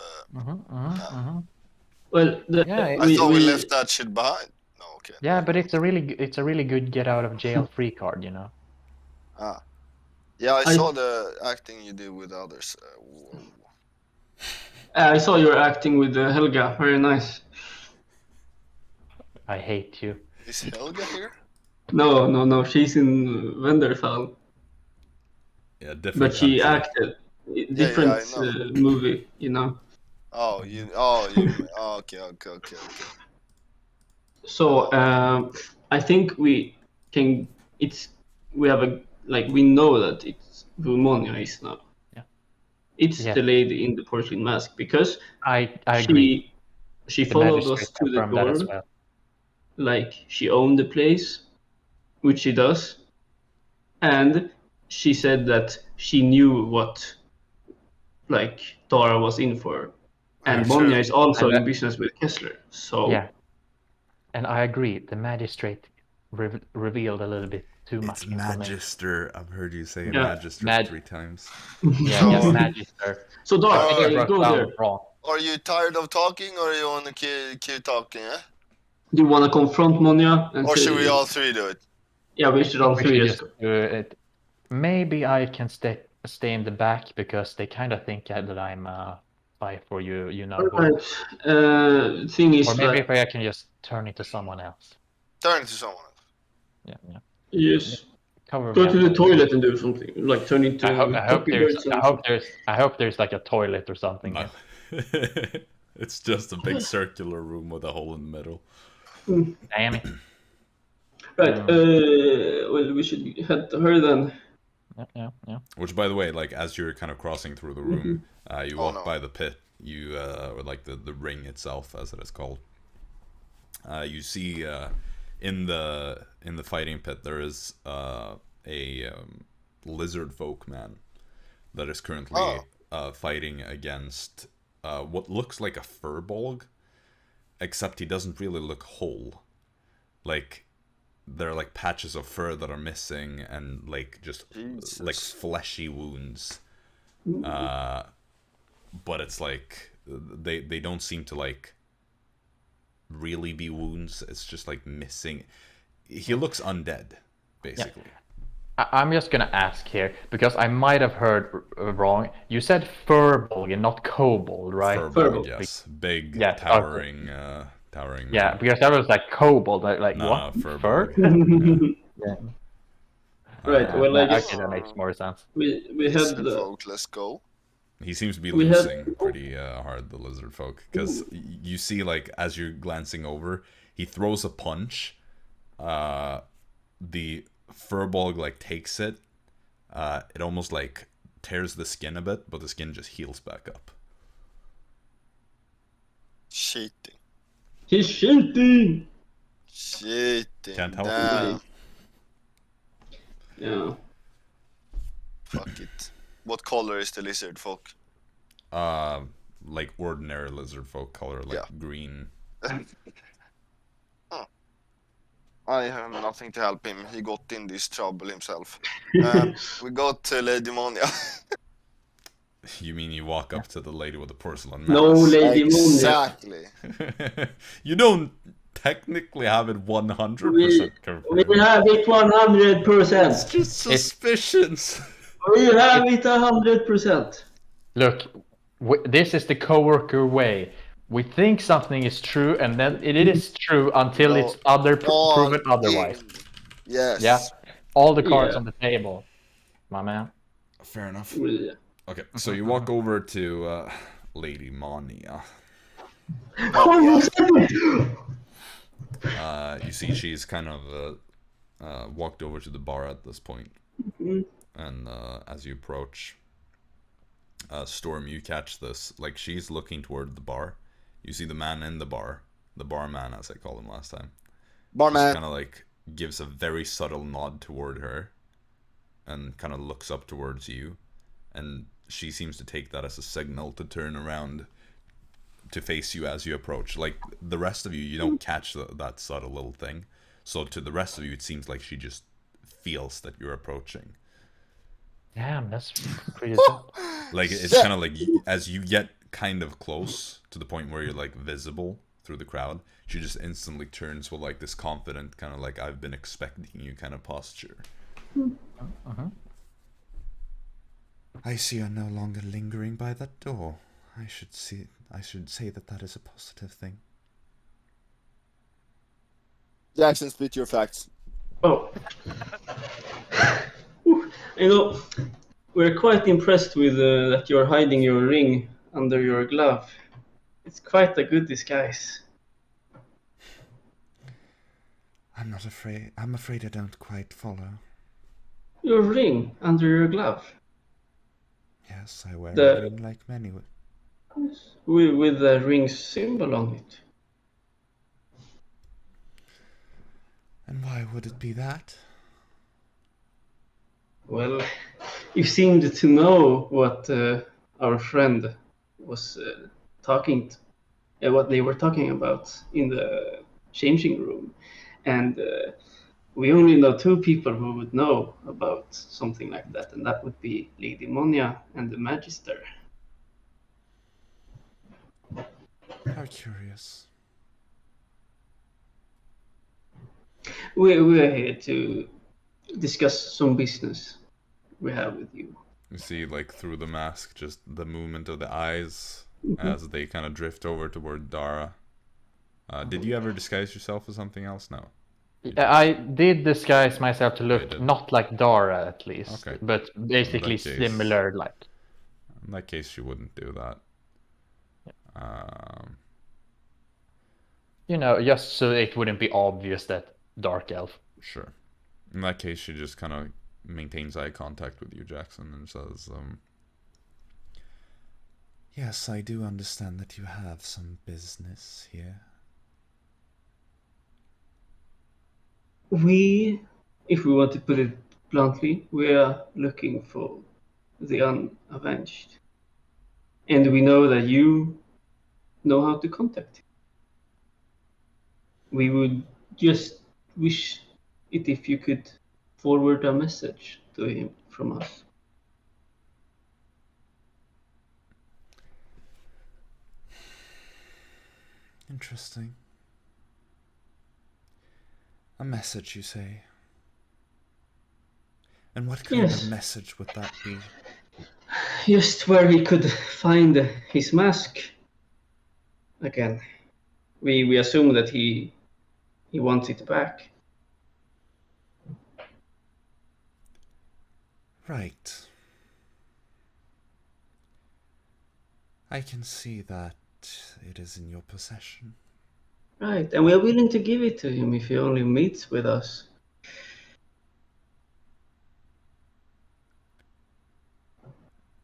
Well, I thought we left that shit behind. No, okay. Yeah, but it's a really good get out of jail free card, you know. Yeah, I saw the acting you did with others. I saw your acting with Helga. Very nice. I hate you. Is Helga here? No. She's in Wenderfall. Yeah, different. But she country. acted different movie, you know. Okay. So I think we know that it's Vumonia is now. Yeah. It's the lady in the porcelain mask because I agree. She followed us to the door. As well. Like she owned the place, which she does, and she said that she knew what like Dara was in for. And Monia is also in business with Kessler, so... Yeah, and I agree. The magistrate revealed a little bit too much information. Magister. I've heard you say Magister 3 times. Yeah, Magister. So Dara, go there. Wrong. Are you tired of talking, or you want to keep talking, eh? Do you want to confront Monia? Or should we all three do it? Yeah, we should all three just do it. Maybe I can stay in the back, because they kind of think that I'm spy for you know. Right. Thing is, or maybe if I can just turn into someone else. Turn into someone else. Yeah. Yes. Go to the toilet and do something, like turn into. I hope there's like a toilet or something. No. It's just a big circular room with a hole in the middle. Damn it. Right. Well, we should head to her then. Yeah. Which, by the way, like as you're kind of crossing through the room, you walk by the pit. You or like the ring itself, as it is called. You see in the fighting pit there is a Lizardfolk man that is currently fighting against what looks like a furbolg, except he doesn't really look whole. Like there are like patches of fur that are missing and like just like fleshy wounds. But it's like they don't seem to like really be wounds. It's just like missing. He looks undead, basically. Yeah. I'm just gonna ask here, because I might have heard wrong. You said furbolg and not kobold, right? Furbolg, yes. Big, towering, towering. Yeah, because that was like kobold. Like what? Fur? Yeah. Right. Well, I guess that makes more sense. We had let's go. He seems to be losing pretty hard, the lizard folk, because you see, like, as you're glancing over, he throws a punch. The furbolg like takes it. It almost like tears the skin a bit, but the skin just heals back up. Cheating. He's cheating. Can't help it. Yeah. Fuck it. What color is the lizard folk? Like ordinary lizard folk color, like green. I have nothing to help him. He got in this trouble himself. We got to Lady Monia. You mean you walk up to the lady with the porcelain mask? No, Lady Monia. Exactly. You don't technically have it 100% confirmed. We have it 100%. It's just suspicions. We have it 100%. Look, this is the coworker way. We think something is true, and then it is true until it's proven otherwise. Yes. Yeah. All the cards on the table, my man. Fair enough. Yeah. Okay, so you walk over to Lady Monia. You see she's kind of walked over to the bar at this point. And as you approach, Storm, you catch this. Like, she's looking toward the bar. You see the man in the bar, the barman, as I called him last time. Barman. Kind of like gives a very subtle nod toward her, and kind of looks up towards you, and she seems to take that as a signal to turn around to face you as you approach. Like, the rest of you, you don't catch that subtle little thing. So to the rest of you, it seems like she just feels that you're approaching. Damn, that's pretty tough. Like, it's kind of like, as you get kind of close to the point where you're, like, visible through the crowd, she just instantly turns with, like, this confident kind of like, I've been expecting you kind of posture. I see you're no longer lingering by that door. I should say that is a positive thing. Jaxson, spit your facts. Oh. You know, we're quite impressed with that you're hiding your ring under your glove. It's quite a good disguise. I'm not afraid. I'm afraid I don't quite follow. Your ring under your glove? Yes, I wear a ring like many would. With the ring symbol on it. And why would it be that? Well, you seemed to know what our friend was what they were talking about in the changing room. And we only know two people who would know about something like that, and that would be Lady Monia and the Magister. How curious. We're here to discuss some business we have with you. You see, like, through the mask, just the movement of the eyes as they kind of drift over toward Dara. Did you ever disguise yourself as something else? No. I did disguise myself to look not like Dara, at least, okay. But basically similar, like. In that case, she wouldn't do that. You know, just so it wouldn't be obvious that Dark Elf. Sure. In that case, she just kind of maintains eye contact with you, Jaxson, and says, yes, I do understand that you have some business here. If we want to put it bluntly, we are looking for the Un-Avenged. And we know that you know how to contact him. We would just wish it if you could forward a message to him from us. Interesting. A message, you say? And what kind of message would that be? Just where he could find his mask again. We assume that he wants it back. Right. I can see that it is in your possession. Right, and we are willing to give it to him if he only meets with us.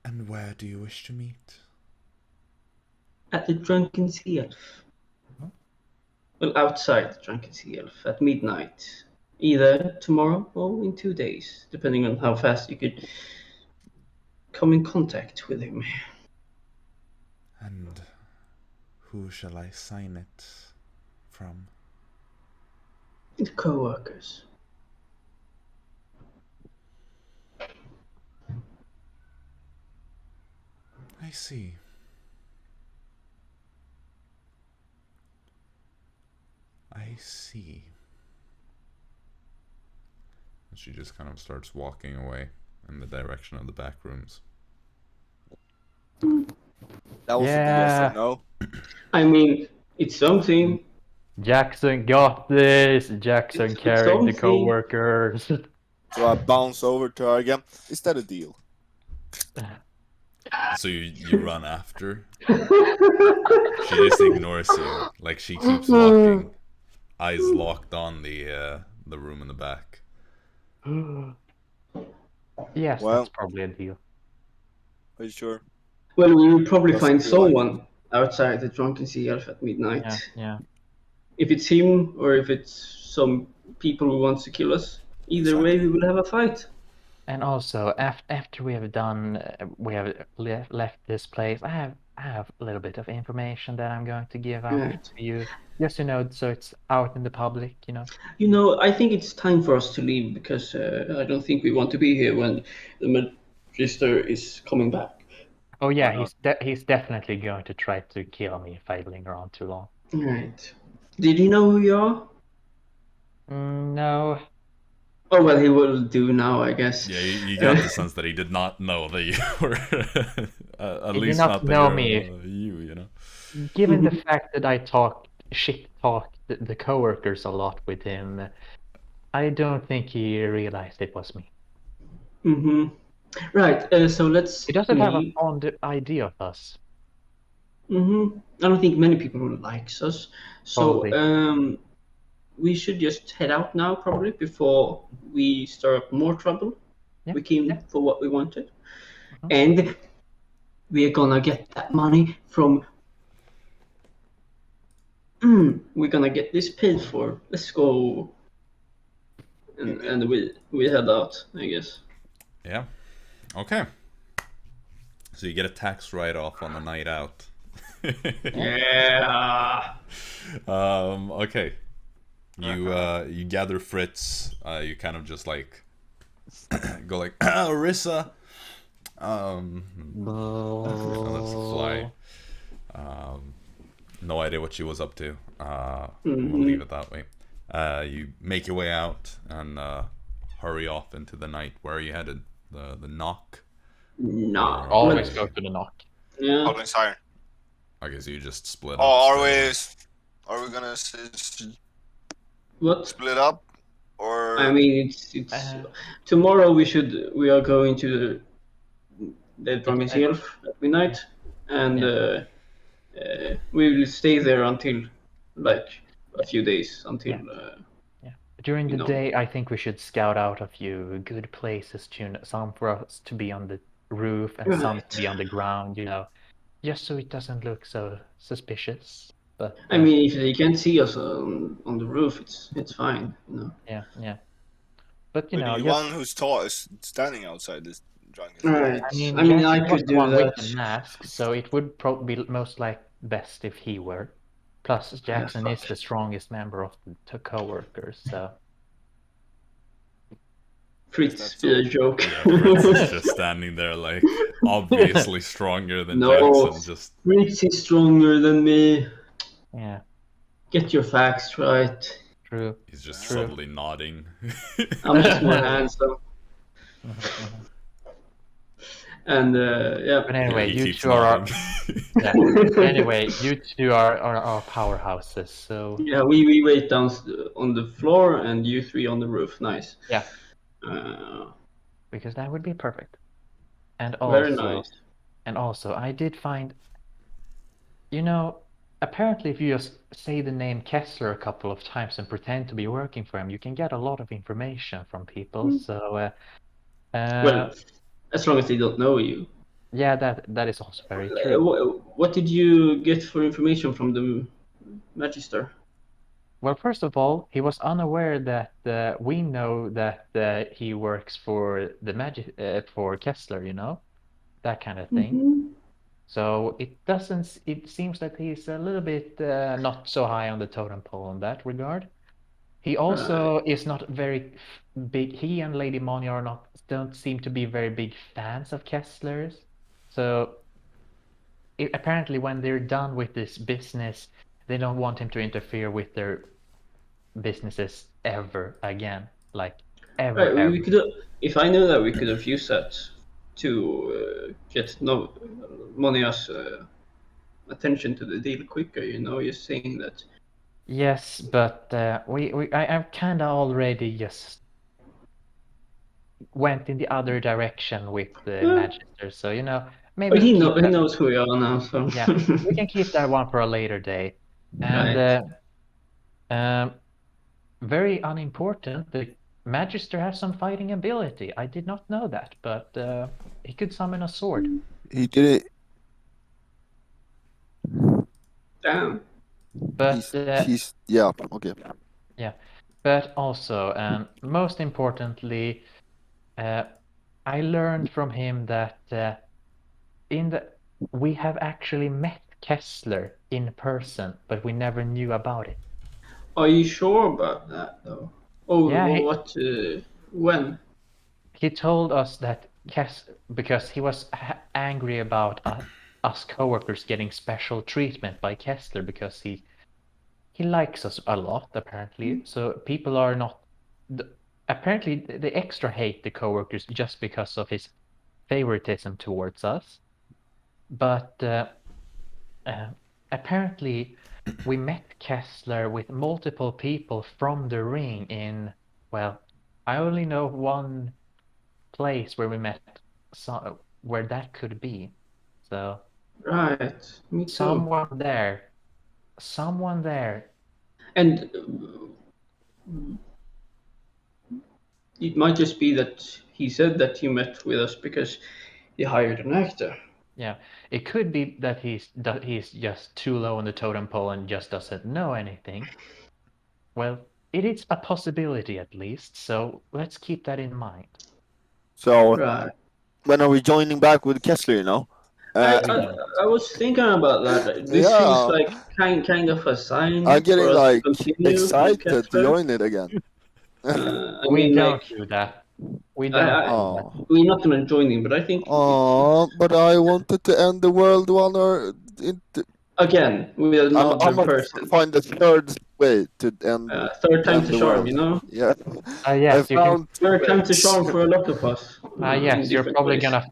And where do you wish to meet? At the Drunken Sea Elf. Huh? Well, outside the Drunken Sea Elf at midnight. Either tomorrow or in 2 days, depending on how fast you could come in contact with him. And who shall I sign it from? The co-workers. I see. I see. And she just kind of starts walking away in the direction of the back rooms. That was a yes or no. I mean, it's something. Jaxson got this. Jaxson carrying the co-workers. So I bounce over to her again. Is that a deal? So you run after. She just ignores you. Like she keeps walking, eyes locked on the room in the back. Yes, Well, that's probably a deal. Are you sure? Well, we will probably find someone outside the Drunken Sea Elf at midnight. Yeah. If it's him or if it's some people who wants to kill us, either way we will have a fight. And also, after we have left this place, I have a little bit of information that I'm going to give out to you, just so it's out in the public, I think it's time for us to leave because I don't think we want to be here when the Magister is coming back. Oh yeah, he's definitely going to try to kill me if I linger on too long. Right. Did you know who you are? No. Oh well, he will do now, I guess. Yeah, you got the sense that he did not know that you were. At he least did not know that me. you know. Given the fact that I shit talked the coworkers a lot with him, I don't think he realized it was me. Mm-hmm. Right. So let's. He doesn't have a fond idea of us. Mm-hmm. I don't think many people likes us. So we should just head out now, probably before we stir up more trouble. Yeah. We came for what we wanted, and we are gonna get that money from. We're gonna get this paid for. Let's go. And we head out, I guess. Yeah. Okay. So you get a tax write-off on the night out. Yeah. Okay. You gather Fritz. You kind of just like go like Arisa. That's a fly. No idea what she was up to. We'll leave it that way. You make your way out and hurry off into the night. Where are you headed? The knock? No. Always go to the knock. Yeah. Goblin siren. Okay, so you just split up. Oh, are we gonna what? split up? Or I mean, it's tomorrow. We are going to the Drunken Sea Elf at midnight, and we will stay there until like a few days until. During the day, I think we should scout out a few good places. Some for us to be on the roof and some to be on the ground. Just so it doesn't look so suspicious. But I mean, if they can't see us on the roof, it's fine. Yeah. But the one who's tall is standing outside this drunken. Right. I mean, I could do that. With a mask, so it would probably be most best if he were. Plus, Jaxson is the strongest member of the co-workers, so. Fritz, be a joke. Yeah, Fritz is just standing there, like obviously stronger than Jaxson. Just Fritz is stronger than me. Yeah. Get your facts right. True. He's just subtly nodding. I'm just more handsome. And But anyway, you two are. Anyway, you two are our powerhouses. So. Yeah, we wait down on the floor, and you three on the roof. Nice. Yeah. Because that would be perfect. And also, very nice. And also, I did find. Apparently, if you just say the name Kessler a couple of times and pretend to be working for him, you can get a lot of information from people. So. Well, as long as they don't know you. Yeah, that is also very true. What did you get for information from the Magister? Well, first of all, he was unaware that we know that he works for the for Kessler, that kind of thing. Mm-hmm. So it seems that he's a little bit not so high on the totem pole in that regard. He also is not very big. He and Lady Monia don't seem to be very big fans of Kessler's. So apparently, when they're done with this business, they don't want him to interfere with their businesses ever again. Like ever. Right, ever. we could. If I knew that, we could have used that to get Monia's attention to the deal quicker. You're saying that. Yes, but I'm kind of already just went in the other direction with the Magister, so maybe he knows who we are now, so yeah, we can keep that one for a later day. And very unimportant, the Magister has some fighting ability. I did not know that, but he could summon a sword. He did it. Damn. But he's yeah, okay. Yeah, but also, most importantly, I learned from him that we have actually met Kessler in person, but we never knew about it. Are you sure about that, though? Oh, yeah, what? When? He told us that because he was angry about us coworkers getting special treatment by Kessler because he likes us a lot, apparently. So people are not... Apparently, they extra hate the coworkers just because of his favoritism towards us. But apparently, we met Kessler with multiple people from the ring in... Well, I only know one place where we met, where that could be. So... Right, me too. Someone there. And it might just be that he said that he met with us because he hired an actor. Yeah, it could be that he's just too low on the totem pole and just doesn't know anything. Well, it is a possibility at least, so let's keep that in mind. So, right. When are we joining back with Kessler, I was thinking about that. This feels like kind of a sign. I'm getting for us to excited to join it again. We don't do that. We don't. We're not gonna join him, but I think. But I wanted to end the world again with another person. Find the third way to end. Third time to charm, Yeah. Yes, third time to charm for a lot of us. Yes, you're probably gonna.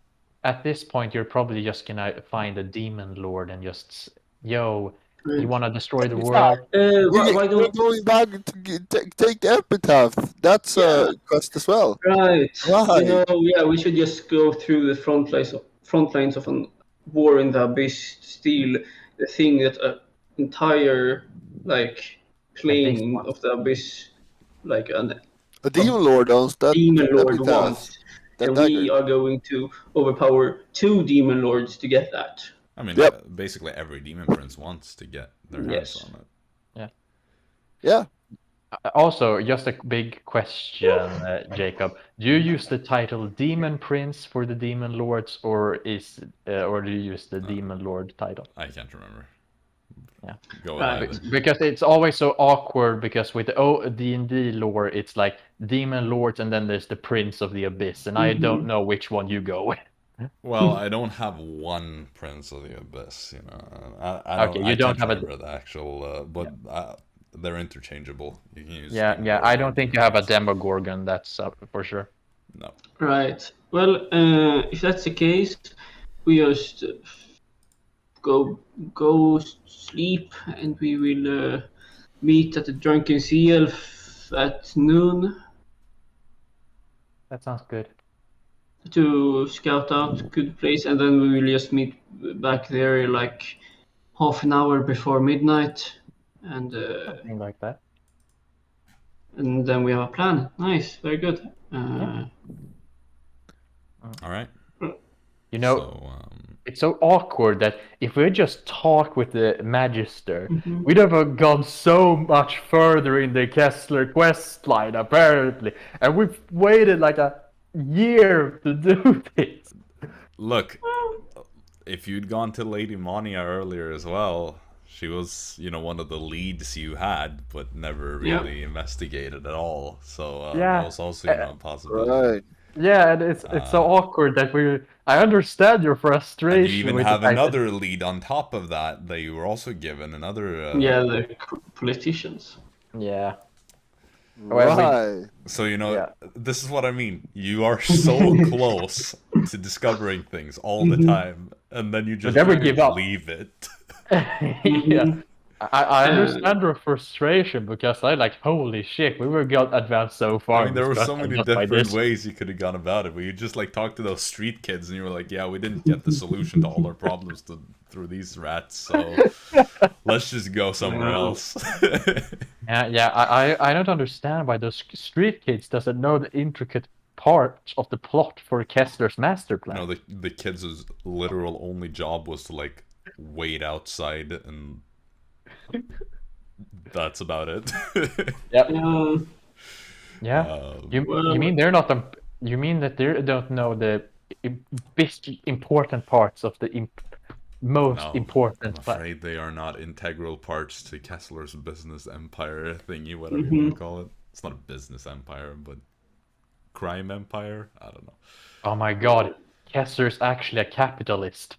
At this point, you're probably just gonna find a demon lord and just, you wanna destroy the world? Why don't we're going back to take the epitaph? That's a quest as well. Right. We should just go through the front lines of a war in the abyss, steal the thing that entire plane of the abyss, a demon lord owns that. Demon lord wants. And we are going to overpower 2 demon lords to get that. I mean, basically every demon prince wants to get their hands on it. Yeah. Yeah. Also, just a big question, Jacob. Do you use the title Demon Prince for the Demon Lords, or do you use the Demon Lord title? I can't remember. Yeah. Go ahead. Because it's always so awkward, because with the D&D lore, it's like Demon Lords and then there's the Prince of the Abyss, and I don't know which one you go with. Well, I don't have one Prince of the Abyss, I don't have the actual, but they're interchangeable. You can use I don't think you have a Demogorgon, that's for sure. No. Right. Well, if that's the case, we just go sleep, and we will meet at the Drunken Sea Elf at noon. That sounds good. To scout out a good place, and then we will just meet back there half an hour before midnight, and something like that. And then we have a plan. Nice, very good. All right. It's so awkward that if we just talk with the Magister, we'd have gone so much further in the Kessler quest line, apparently. And we've waited a year to do this. Look, if you'd gone to Lady Monia earlier as well, She was, one of the leads you had, but never really investigated at all. So that was also, a possibility. Right. Yeah, and it's so awkward that I understand your frustration. And you even have another lead on top of that you were also given another. The politicians. Yeah. Right. So this is what I mean. You are so close to discovering things all the time, and then you just never give up. Leave it. Yeah. I understand your frustration because holy shit, we got advanced so far. I mean, there were so many different ways you could have gone about it, but you just talked to those street kids and you were like, yeah, we didn't get the solution to all our problems through these rats, so let's just go somewhere else. I don't understand why those street kids doesn't know the intricate parts of the plot for Kessler's master plan. No, the kids' literal only job was to wait outside and that's about it. Yep. You mean they're not? You mean that they don't know the important parts of the most important? I'm afraid they are not integral parts to Kessler's business empire thingy, whatever you want to call it. It's not a business empire, but crime empire. I don't know. Oh my God, Kessler's actually a capitalist.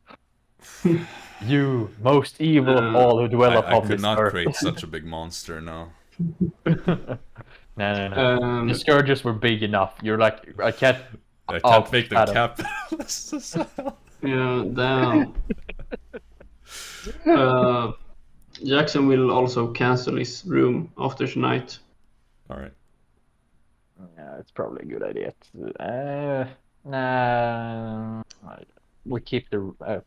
You most evil of all who dwell upon this earth. I could not create such a big monster, no. No. The scourges were big enough. You're like, I can't make them capitalists as well. Yeah, damn. Jaxson will also cancel his room after tonight. Alright. Yeah, it's probably a good idea. We keep the...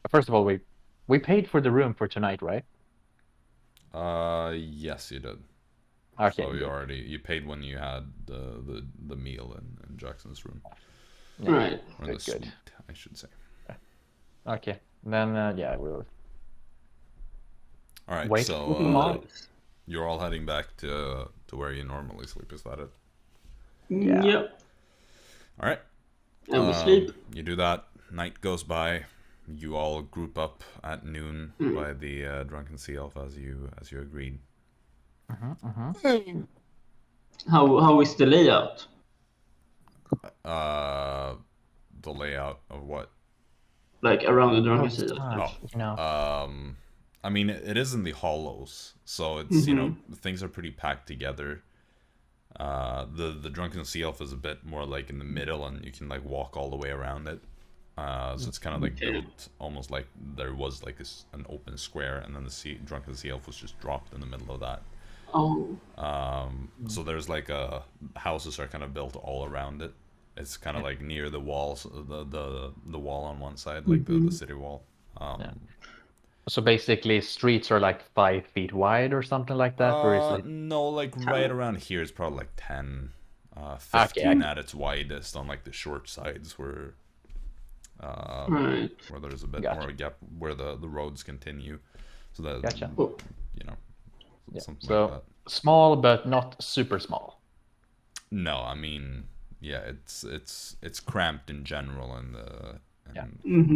First of all, we paid for the room for tonight, right? Yes, you did. Okay. So you paid when you had the meal in Jackson's room. Yeah. Right. Or the suite, I should say. Okay. Then we'll. All right. So you're all heading back to where you normally sleep. Is that it? Yeah. Yep. All right. And we sleep. You do that. Night goes by. You all group up at noon by the Drunken Sea Elf as you agreed. How is the layout? The layout of what? Around the Drunken Sea Elf. I mean, it is in the hollows, so it's things are pretty packed together. The Drunken Sea Elf is a bit more in the middle, and you can walk all the way around it. So it's kind of built almost like there was an open square, and then the Drunken Sea Elf was just dropped in the middle of that. Oh. So there's houses are kind of built all around it. It's kind of near the walls, the wall on one side, the city wall. So basically, streets are 5 feet wide or something like that, or is it? No, right around here is probably 10, 15 at its widest on the short sides where there's a bit more gap where the roads continue, so that something like that. Small but not super small. No, I mean, it's cramped in general in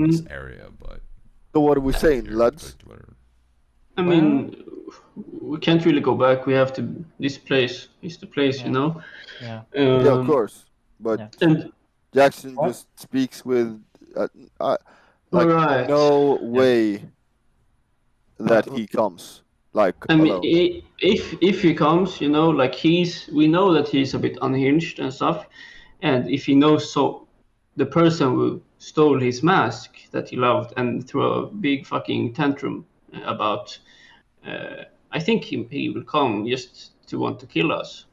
this area, but. So what are we saying, lads? I mean, we can't really go back. We have to. This place is the place, Yeah. Of course, but Jaxson just speaks with. No way that he comes. I mean, if he comes, we know that he's a bit unhinged and stuff, and if he knows the person who stole his mask that he loved and threw a big fucking tantrum about, I think he will come just to want to kill us.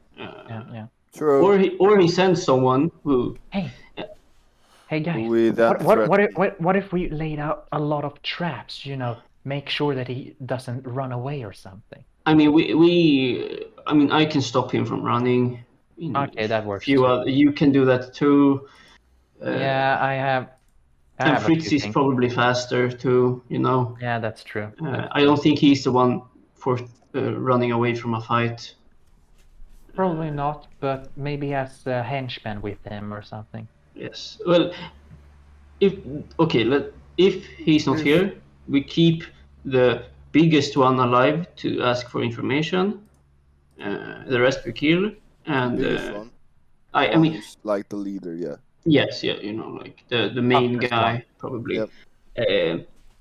True. Or he sends someone who. Hey guys, what if we laid out a lot of traps, make sure that he doesn't run away or something? I mean, I can stop him from running. Okay, that works. You can do that too. I have. And Fritz is probably faster too, Yeah, that's true. I don't think he's the one for running away from a fight. Probably not, but maybe he has a henchman with him or something. Yes. Well, if he's not here, we keep the biggest one alive to ask for information. The rest we kill, and biggest one. I mean, who's like the leader, yeah. Yes, yeah, you know, like the main guy one. probably. Yep.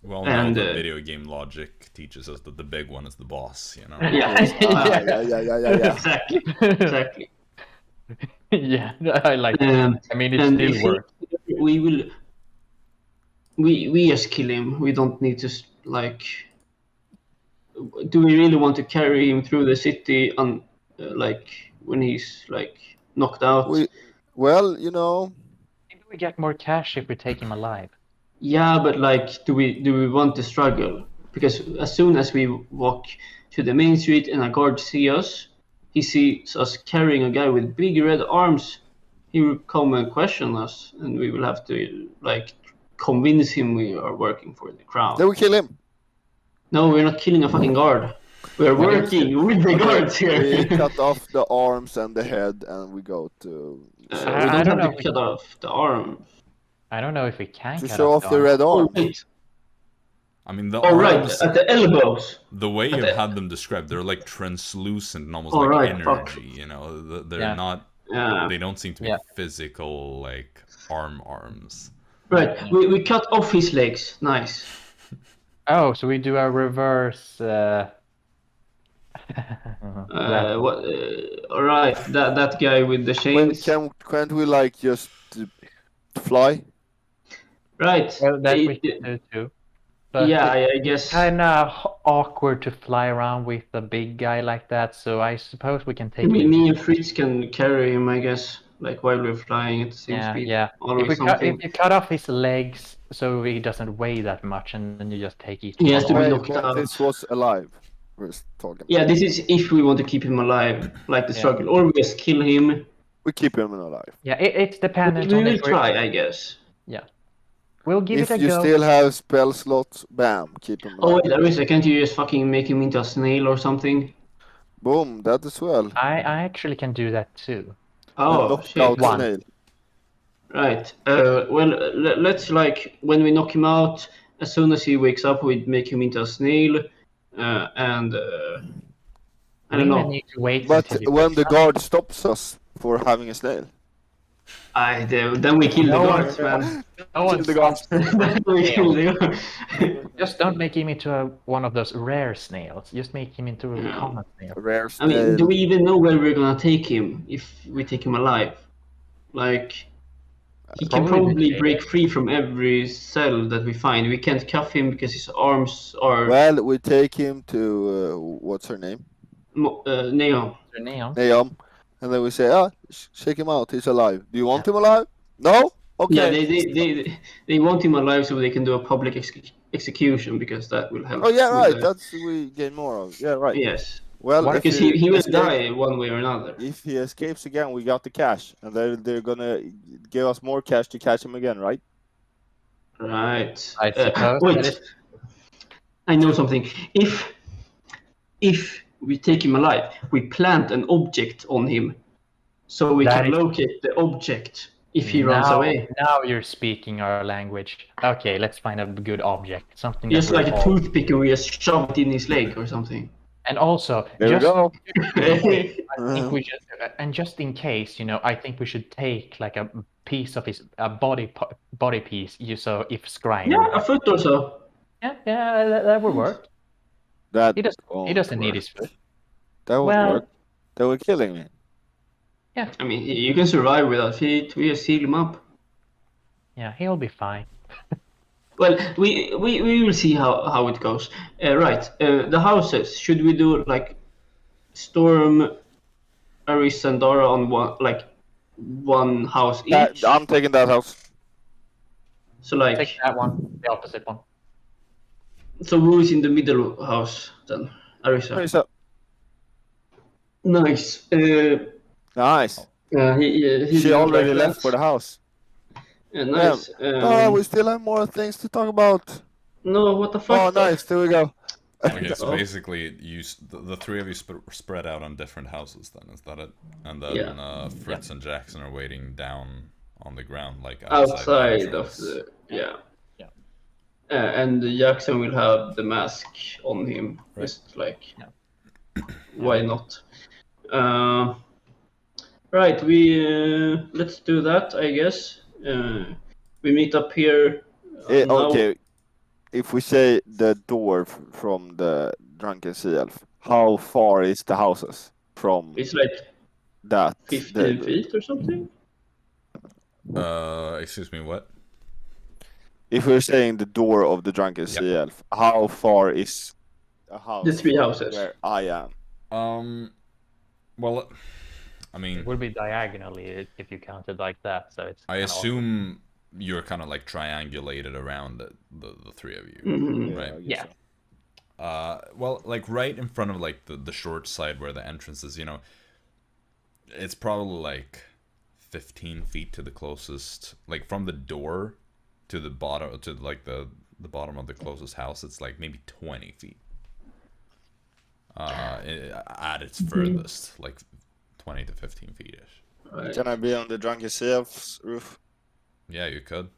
We all know that video game logic teaches us that the big one is the boss, you know? Yeah. Yeah. Exactly. Yeah, I like that. I mean, it still works. We just kill him. We don't need to, like... Do we really want to carry him through the city like, when he's, like, knocked out? Well, you know... Maybe we get more cash if we take him alive. Yeah, but like, do we want to struggle? Because as soon as we walk to the main street and a guard sees us, he sees us carrying a guy with big red arms, he will come and question us, and we will have to like convince him we are working for the crown. Then we kill him. No, we're not killing a fucking guard. We're working with the guards here. We cut off the arms and the head, and we go to. We don't have to cut off the arm. I don't know if we can to cut show off the red arm. I mean, the arms, at the elbows. The way you had them described, they're like translucent and almost energy. You know, they're not. They don't seem to be physical, like arms. Right. We cut off his legs. Nice. Oh, so we do a reverse. All right. That guy with the chains. Can't we like just fly? Right. Well, that we can do too. But yeah, I guess. Kind of awkward to fly around with a big guy like that, so I suppose we can take. Me and Fritz can carry him, I guess, like while we're flying at the same speed. Yeah. If you cut off his legs so he doesn't weigh that much, and then you just take each. He has to be knocked out. This was alive. We're talking. Yeah, this is if we want to keep him alive, like the struggle, or we just kill him. We keep him alive. Yeah, it's dependent on. We will try, I guess. Yeah. We'll give it a go. If you still have spell slots, bam, keep him alive. Oh wait, Arisa, can't you just fucking make him into a snail or something? Boom, that as well. I actually can do that too. Oh, shit. Snail. Right. Well, let's like, when we knock him out, as soon as he wakes up, we make him into a snail, and I don't know. Need to wait but when the guard stops us for having a snail. Then we kill the guards, man. Kill the guards. We kill the guards. Just don't make him into one of those rare snails. Just make him into a common snail. Rare snail. I mean, do we even know where we're gonna take him if we take him alive? Like, he can probably break free from every cell that we find. We can't cuff him because his arms are... Well, we take him to... what's her name? Neon. Neon. And then we say, shake him out, he's alive. Do you want him alive? No? Okay. Yeah, they want him alive so they can do a public execution, because that will help. Oh, yeah, right. That's we gain more of. Yeah, right. Yes. Well, because he will die one way or another. If he escapes again, we got the cash. And they're gonna give us more cash to catch him again, right? Right. I suppose. Wait. I know something. If we take him alive, we plant an object on him, so we can locate the object if he runs away. Now you're speaking our language. Okay, let's find a good object. Something just like a toothpick, and we just shove it in his leg or something. And also, there we go. I think we should, and just in case, I think we should take like a piece of his body piece. So if scrying. Yeah, a foot or so. Yeah, that would work. He doesn't need his foot. That would work. They were killing me. Yeah. I mean, you can survive without feet. We just seal him up. Yeah, he'll be fine. Well, we will see how it goes. Right. The houses. Should we do like Storm, Arisa, and Dara on one house each? I'm taking that house. So like. Take that one. The opposite one. So who is in the middle house then? Arisa. Nice. Nice. She already left for the house. Yeah, nice. We still have more things to talk about. No, what the fuck? Oh, nice. There we go. Okay, so basically, the three of you spread out on different houses. Then is that it? And then Fritz and Jaxson are waiting down on the ground, like outside of the And Jaxson will have the mask on him. Right. Just like, why not? Right, let's do that, I guess. We meet up here. Okay, if we say the door from the drunken sea elf, how far is the houses from? It's like that 15 feet or something. Excuse me, what? If we're saying the door of the drunken sea elf, how far is a house? The 3 houses where I am. Well, I mean, it would be diagonally if you count it like that. So it's. I assume you're kind of like triangulated around the 3 of you, right? Yeah. Well, like right in front of like the short side where the entrance is, you know, it's probably like 15 feet to the closest, like from the door to the bottom, to like the bottom of the closest house. It's like maybe 20 feet. At its furthest, like 20 to 15 feet-ish. Right. Can I be on the drunken sea elf's roof? Yeah, you could.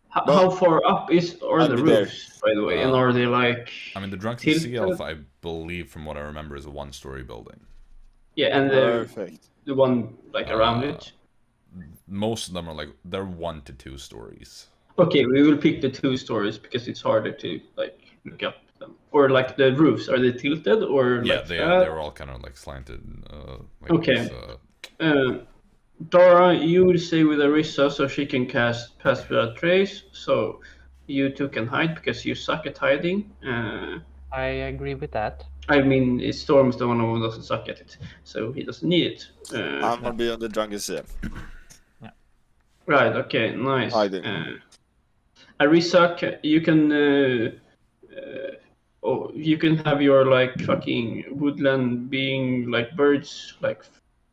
How far up are the roofs, by the way? And are they like... I mean, the drunken sea elf, I believe, from what I remember, is a 1-story building. Yeah, and the one like around it? Most of them are like, they're 1 to 2 stories. Okay, we will pick the 2 stories because it's harder to like look up them. Or like the roofs, are they tilted or yeah, like they're all kind of like slanted. Like okay. Dara, you will stay with Arisa so she can cast Pass Without Trace. So you 2 can hide because you suck at hiding. I agree with that. I mean, Storm's the one who doesn't suck at it, so he doesn't need it. I'm gonna be on the drunken sea elf. Yeah. Right. Okay. Nice. Hiding. Arisa, you can. You can have your like fucking woodland being like birds, like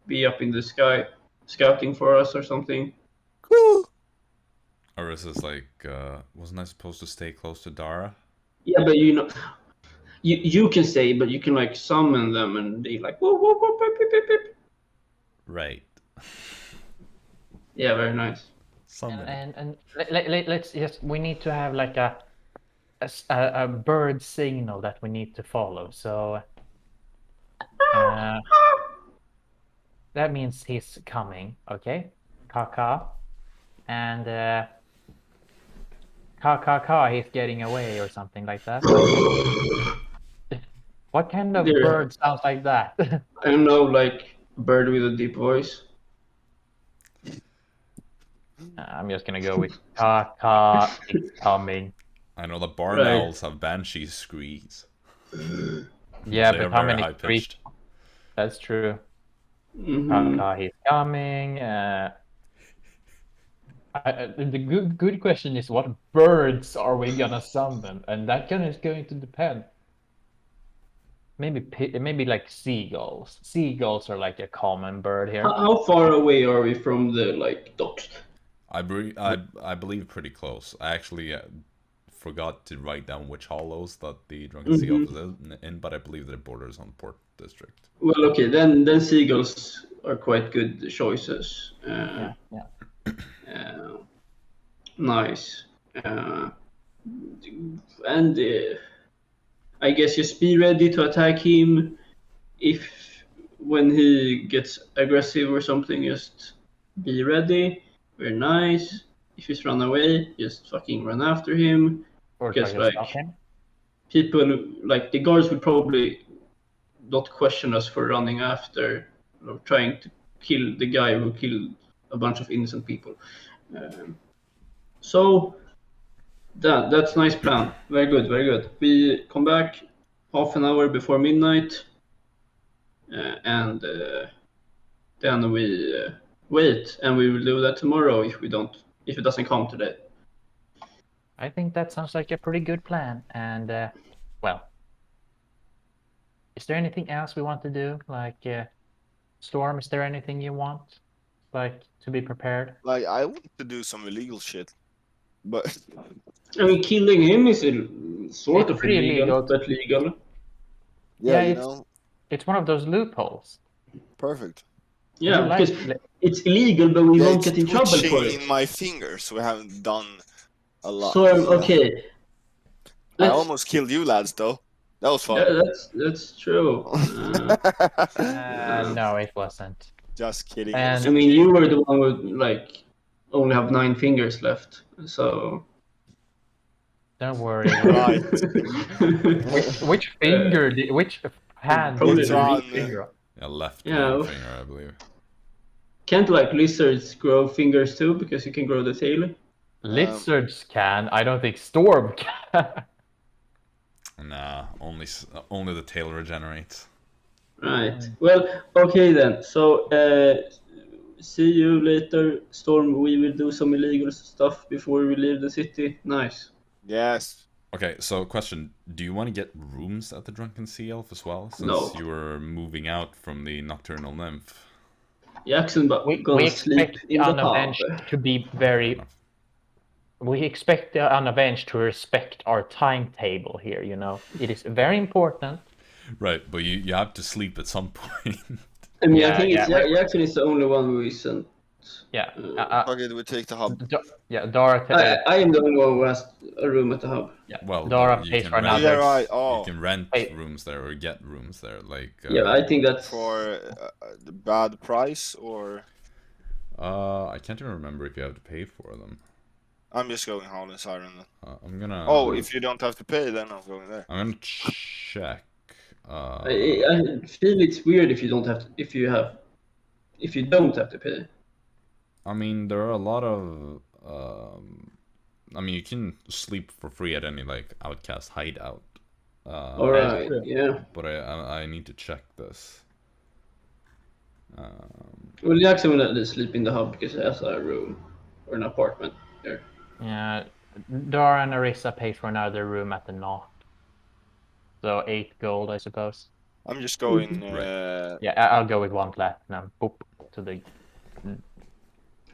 be up in the sky, scouting for us or something. Cool. Arisa's like, wasn't I supposed to stay close to Dara? Yeah, but you know, you can say, but you can like summon them and they like whoop, whoop, whoop, beep, beep, beep, beep. Right. Yeah, very nice. And let's we need to have like a bird signal that we need to follow. So that means he's coming. Okay, Kaka, and Kaka, he's getting away or something like that. What kind of bird sounds like that? I don't know, like a bird with a deep voice. I'm just gonna go with Kaka is coming. I know the barn owls have banshee screes. Yeah, but how many screes? That's true. Kaka, he's coming. The good question is, what birds are we gonna summon? And that is going to depend. Maybe like seagulls. Seagulls are like a common bird here. How far away are we from the like docks? I believe pretty close. I actually forgot to write down which hollows that the drunken sea elf is in, but I believe that it borders on Port District. Well, okay, then seagulls are quite good choices. Yeah. Nice. And I guess just be ready to attack him when he gets aggressive or something. Just be ready. Very nice. If he's run away, just fucking run after him. Or because try to stop him. People like the guards would probably not question us for running after or trying to kill the guy who killed a bunch of innocent people. So that's a nice plan. Very good, very good. We come back half an hour before midnight, and then we wait, and we will do that tomorrow if it doesn't come today. I think that sounds like a pretty good plan. And well, is there anything else we want to do? Like Storm, is there anything you want, like, to be prepared? Like, I want to do some illegal shit, but I mean, killing him is sort of illegal, but legal. Yeah, it's one of those loopholes. Perfect. Yeah, because it's illegal, but we won't get in trouble for it. In my fingers, we haven't done a lot. So okay, I almost killed you lads, though. That was fun. Yeah, that's true. No, it wasn't. Just kidding. And I mean, you were the one who like only have 9 fingers left, so. Don't worry. Right. Which finger? Which hand? Probably did the you right finger? Yeah, left Yeah. finger, I believe. Can't like lizards grow fingers too because you can grow the tail? Lizards can. I don't think Storm can. Nah, only the tail regenerates. Right. Well, okay then. So, see you later, Storm. We will do some illegal stuff before we leave the city. Nice. Yes. Okay, so question: do you want to get rooms at the Drunken Sea Elf as well, since No. you were moving out from the Nocturnal Nymph? Jaxson, but we gonna sleep expect in the the pub. Unavenged to be very. We expect the Unavenged to respect our timetable here. You know, it is very important. Right, but you have to sleep at some point. I mean, Yeah, I think yeah, Jaxson is the only one who isn't. Yeah. Okay, we take the hub. Dara. I am the only one who has a room at the hub. Yeah. Well, Dara you pays can for rent, another. Yeah, right. Oh. You can rent Hey. rooms there or get rooms there, like. Yeah, I think that's For the bad price, or I can't even remember if you have to pay for them. I'm just going Howling Siren then. I'm gonna. Oh, if you don't have to pay, then I'm going there. I'm gonna check. I feel it's weird if you don't have to, if you don't have to pay. I mean, there are a lot of. I mean, you can sleep for free at any like outcast hideout. All right, yeah. But I need to check this. Well, Jaxson will at least sleep in the hub because he has a room or an apartment there. Yeah, Dara and Arisa pay for another room at the Knot. So 8 gold, I suppose. I'm just going. Yeah, I'll go with 1 platinum. Boop to the.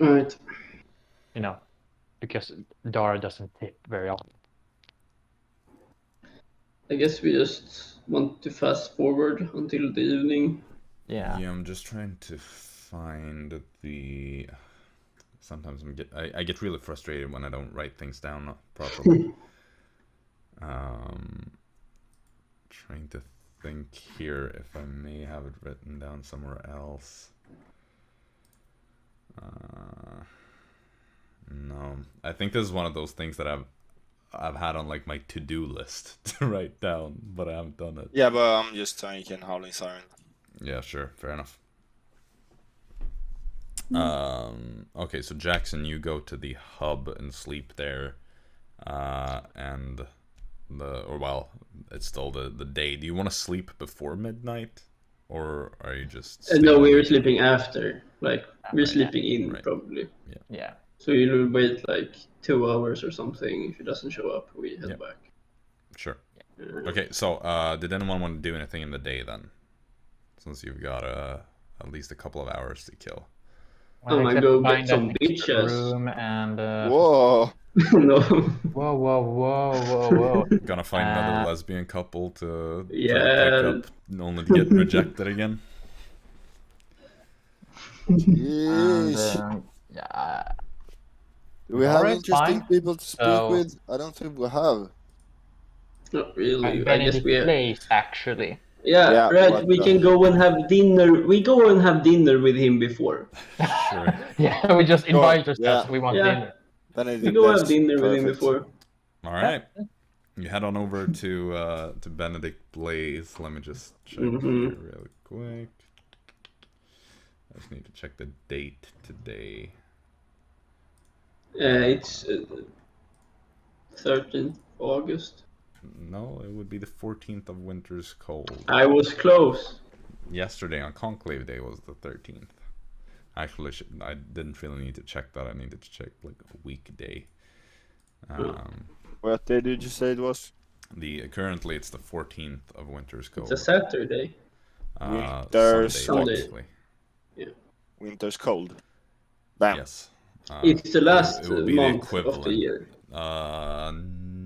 All right. You know, because Dara doesn't tip very often. I guess we just want to fast forward until the evening. Yeah. Yeah, I'm just trying to find the. Sometimes I get really frustrated when I don't write things down properly. Trying to think here if I may have it written down somewhere else. No, I think this is one of those things that I've had on like my to-do list to write down, but I haven't done it. Yeah, but I'm just taking Howling Siren. Yeah, sure, fair enough. Okay, so Jaxson, you go to the hub and sleep there, and it's still the day. Do you want to sleep before midnight, or are you just? No, we were sleeping after. Like we're sleeping in probably. Yeah. So you'll wait like 2 hours or something. If he doesn't show up, we head back. Sure. Okay, so did anyone want to do anything in the day then? Since you've got at least a couple of hours to kill. I'm gonna go get some bitches. Room and, Whoa. No. Whoa. Gonna find another lesbian couple to pick up, only to get rejected again. And, yeah. Do we have Alright, interesting fine. people to speak with? I don't think we have. Not really. I guess we place actually. Yeah, right. We can go and have dinner. We go and have dinner with him before. Sure. Yeah, we just invite ourselves. We want dinner. We go have dinner with him before. All right. You head on over to Benedict Blaze. Let me just check here really quick. I just need to check the date today. It's 13th August. No, it would be the 14th of Winter's Cold. I was close. Yesterday on Conclave Day was the 13th. Actually, I didn't really need to check that. I needed to check like a weekday. What day did you say it was? Currently it's the 14th of Winter's Cold. It's a Saturday. Sunday. Yeah. Winter's Cold. Bam. Yes. It's the last it would be month the of the year.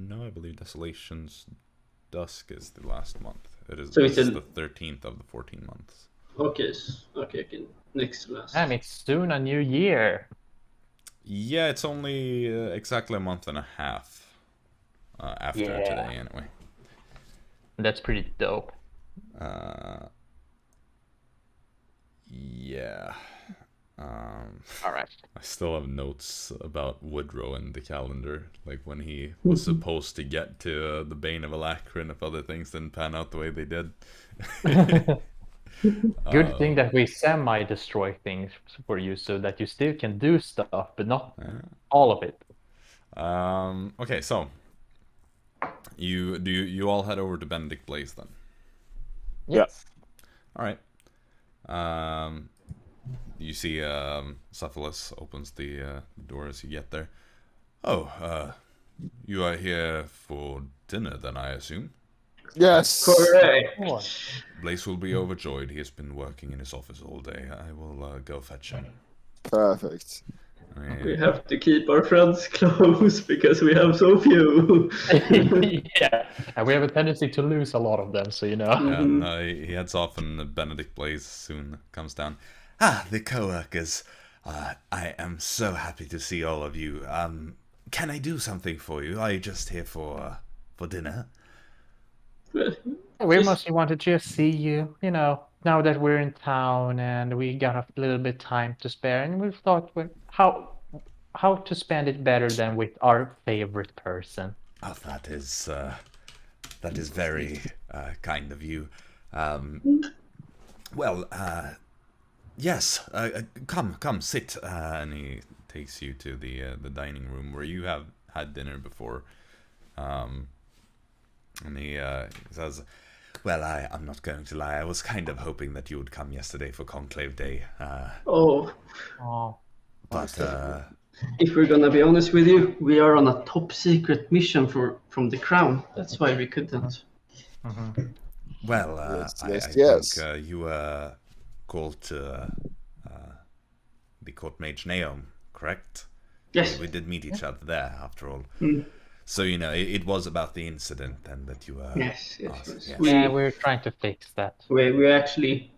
No, I believe Desolation's Dusk is the last month. It's the 13th of the 14 months. Okay, next last. Damn, it's soon a new year. Yeah, it's only exactly a month and a half after today, anyway. That's pretty dope. Yeah. All right. I still have notes about Woodrow in the calendar, like when he was supposed to get to the Bane of Alacrin if other things didn't pan out the way they did. Good thing that we semi-destroy things for you so that you still can do stuff, but not all of it. Okay, so you all head over to Benedict Blaze then? Yeah. All right. You see Cephalus opens the door as you get there. Oh, you are here for dinner then, I assume? Yes. Correct. Blaze will be overjoyed. He has been working in his office all day. I will go fetch him. Perfect. We have to keep our friends close because we have so few. Yeah, and we have a tendency to lose a lot of them, so you know. And he heads off, and Benedict Blaze soon comes down. The co-workers. I am so happy to see all of you. Can I do something for you? Are you just here for dinner? We mostly wanted to just see you, you know, now that we're in town and we got a little bit time to spare, and we thought how to spend it better than with our favorite person. Oh, that is very kind of you. Yes. Come, sit. And he takes you to the dining room where you have had dinner before. And he says, "Well, I'm not going to lie. I was kind of hoping that you would come yesterday for Conclave Day. But if we're gonna be honest with you, we are on a top secret mission from the Crown. That's why we couldn't." Well, I think you were called to the Court Mage Naom, correct? Yes. We did meet each other there, after all. So, you know, it was about the incident then that you were... Yes. Yeah, we're trying to fix that. We're actually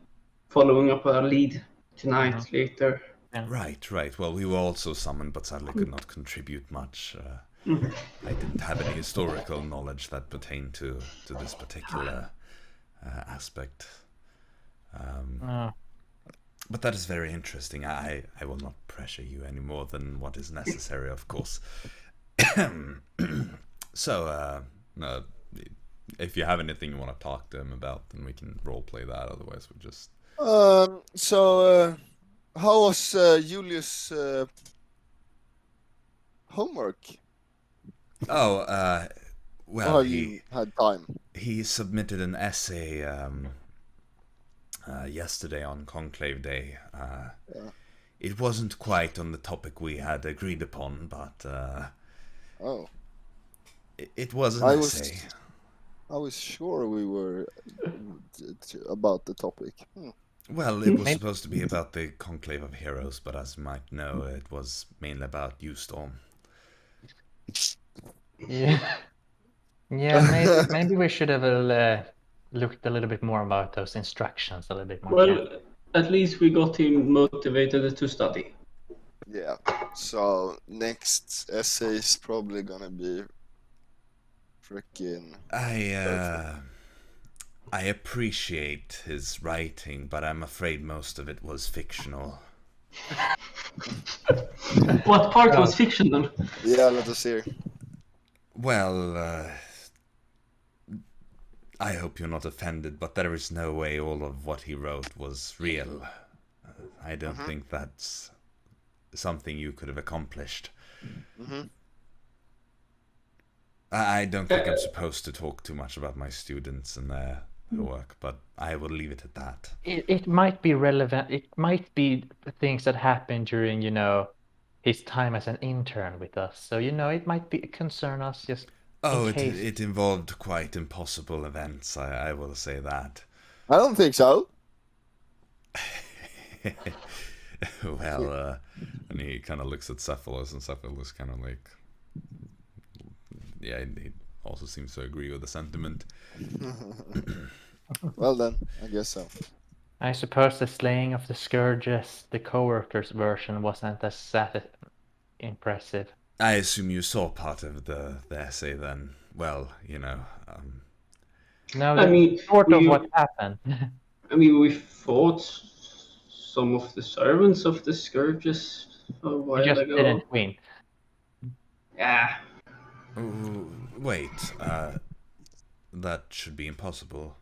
following up our lead tonight, later. Yeah. Right. Well, we were also summoned, but sadly could not contribute much. I didn't have any historical knowledge that pertained to this particular aspect. But that is very interesting. I will not pressure you any more than what is necessary, of course. So, if you have anything you want to talk to him about, then we can roleplay that. Otherwise, we just... How was Julius' homework? Oh, well, he had time. He submitted an essay yesterday on Conclave Day. It wasn't quite on the topic we had agreed upon, but it was an essay. I was sure we were about the topic. Well, it was supposed to be about the Conclave of Heroes, but as you might know, it was mainly about you, Storm. Yeah, maybe we should have looked a little bit more about those instructions a little bit more. Well, at least we got him motivated to study. Yeah, so next essay is probably gonna be freaking... I appreciate his writing, but I'm afraid most of it was fictional. What part was fictional? Yeah, let us hear. Well, I hope you're not offended, but there is no way all of what he wrote was real. I don't think that's something you could have accomplished. I don't think I'm supposed to talk too much about my students and their work, but I will leave it at that. It might be relevant. It might be things that happened during, you know, his time as an intern with us. So, you know, it might concern us just it involved quite impossible events, I will say that. I don't think so. Well, and he kind of looks at Cephalus, and Cephalus kind of like... Yeah, he also seems to agree with the sentiment. Well then, I guess so. I suppose the slaying of the Scourges, the co-workers version, wasn't as impressive. I assume you saw part of the essay then. well, you know. No, I mean, sort of what happened. I mean, we fought some of the servants of the Scourges a while You just ago. didn't win. Yeah. Wait, that should be impossible.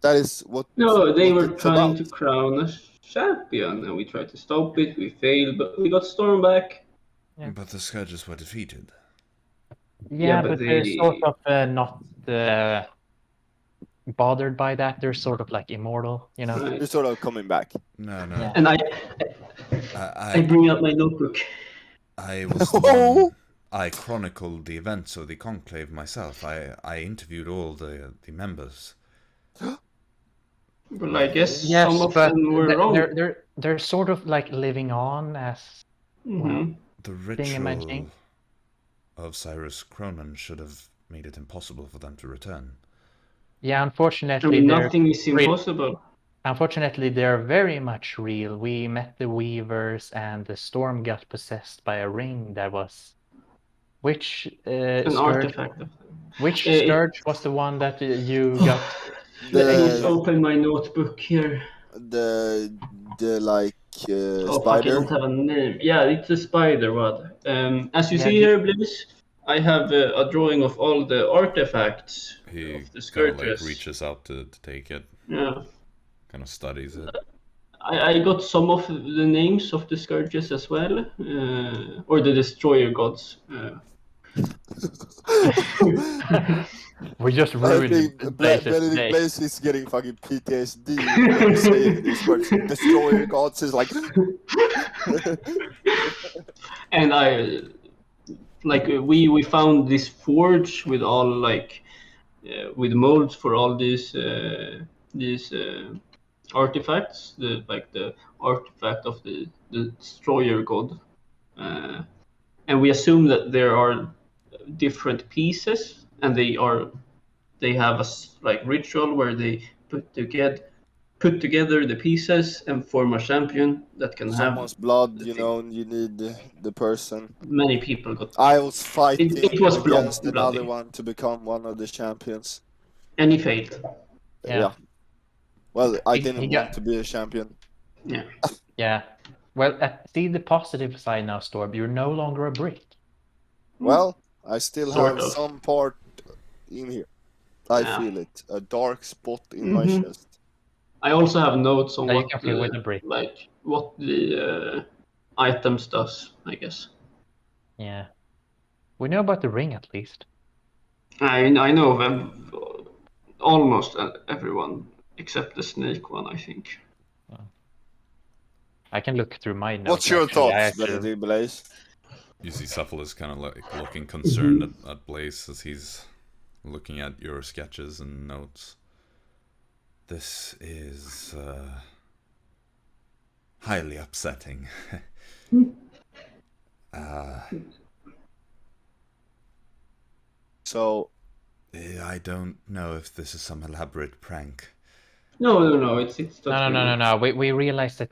That is what. No, they what were it's trying about. to crown a champion, and we tried to stop it. We failed, but we got Stormback. Yeah. But the Scourges were defeated. Yeah, but they're sort of not bothered by that. They're sort of like immortal, you know. Right. They're sort of coming back. No. Yeah. And I bring out my notebook. I was the one. I chronicled the events of the conclave myself. I interviewed all the members. Well, I guess Yes, some of but them were wrong. they're sort of like living on as well. The Being ritual of Cyrus Cronin should have made it impossible for them to return. Yeah, I unfortunately, mean, nothing is impossible. Unfortunately, they're very much real. We met the Weavers, and the storm got possessed by a ring that was. Which An Scourge? artifact of them. Which Scourge was the one that you got? Let me just open my notebook here. The Fuck, I spider. don't have a name. Yeah, it's a spider one. As you see here, Bliss, I have a drawing of all the artifacts He of the kind of Scourges. like reaches out to take it. Yeah. Kind of studies it. I got some of the names of the Scourges as well, or the Destroyer Gods. We just ruined the Benedict Blaze is getting fucking PTSD. Saying these words. Destroyer gods is like. And we found this forge with all with molds for all these artifacts, the artifact of the Destroyer God, and we assume that there are different pieces, and they have a ritual where they put together the pieces and form a champion that can someone's blood, you know, and you need the person. Many people got. I was fighting it was against another one to become one of the champions. And he failed. Yeah. Well, I didn't want to be a champion. Yeah. Yeah. Well, see the positive side now, Storm. You're no longer a brick. Well, I still have some part in here. I feel it. A dark spot in my chest. I also have notes on what the items does, I guess. Yeah. We know about the ring at least. I know of almost everyone except the snake one, I think. I can look through my notes. What's your thoughts, Benedict Blaze? You see Cephalus kind of like looking concerned at Blaze as he's looking at your sketches and notes. This is highly upsetting. So, I don't know if this is some elaborate prank. No. It's No. We realized that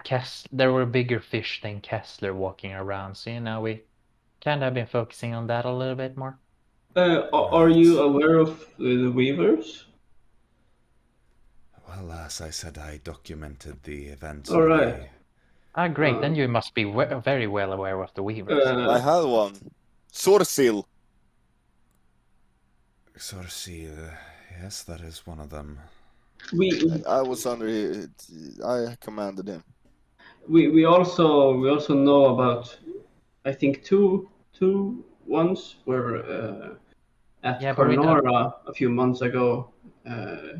there were bigger fish than Kessler walking around, so we kind of have been focusing on that a little bit more. Are you aware of the Weavers? Well, as I said, I documented the events. All right. Great. Then you must be very well aware of the Weavers. I have one. Sorsil. Sorsil, yes, that is one of them. I was under it. I commanded him. We also know about, I think two ones were at Karnara a few months ago,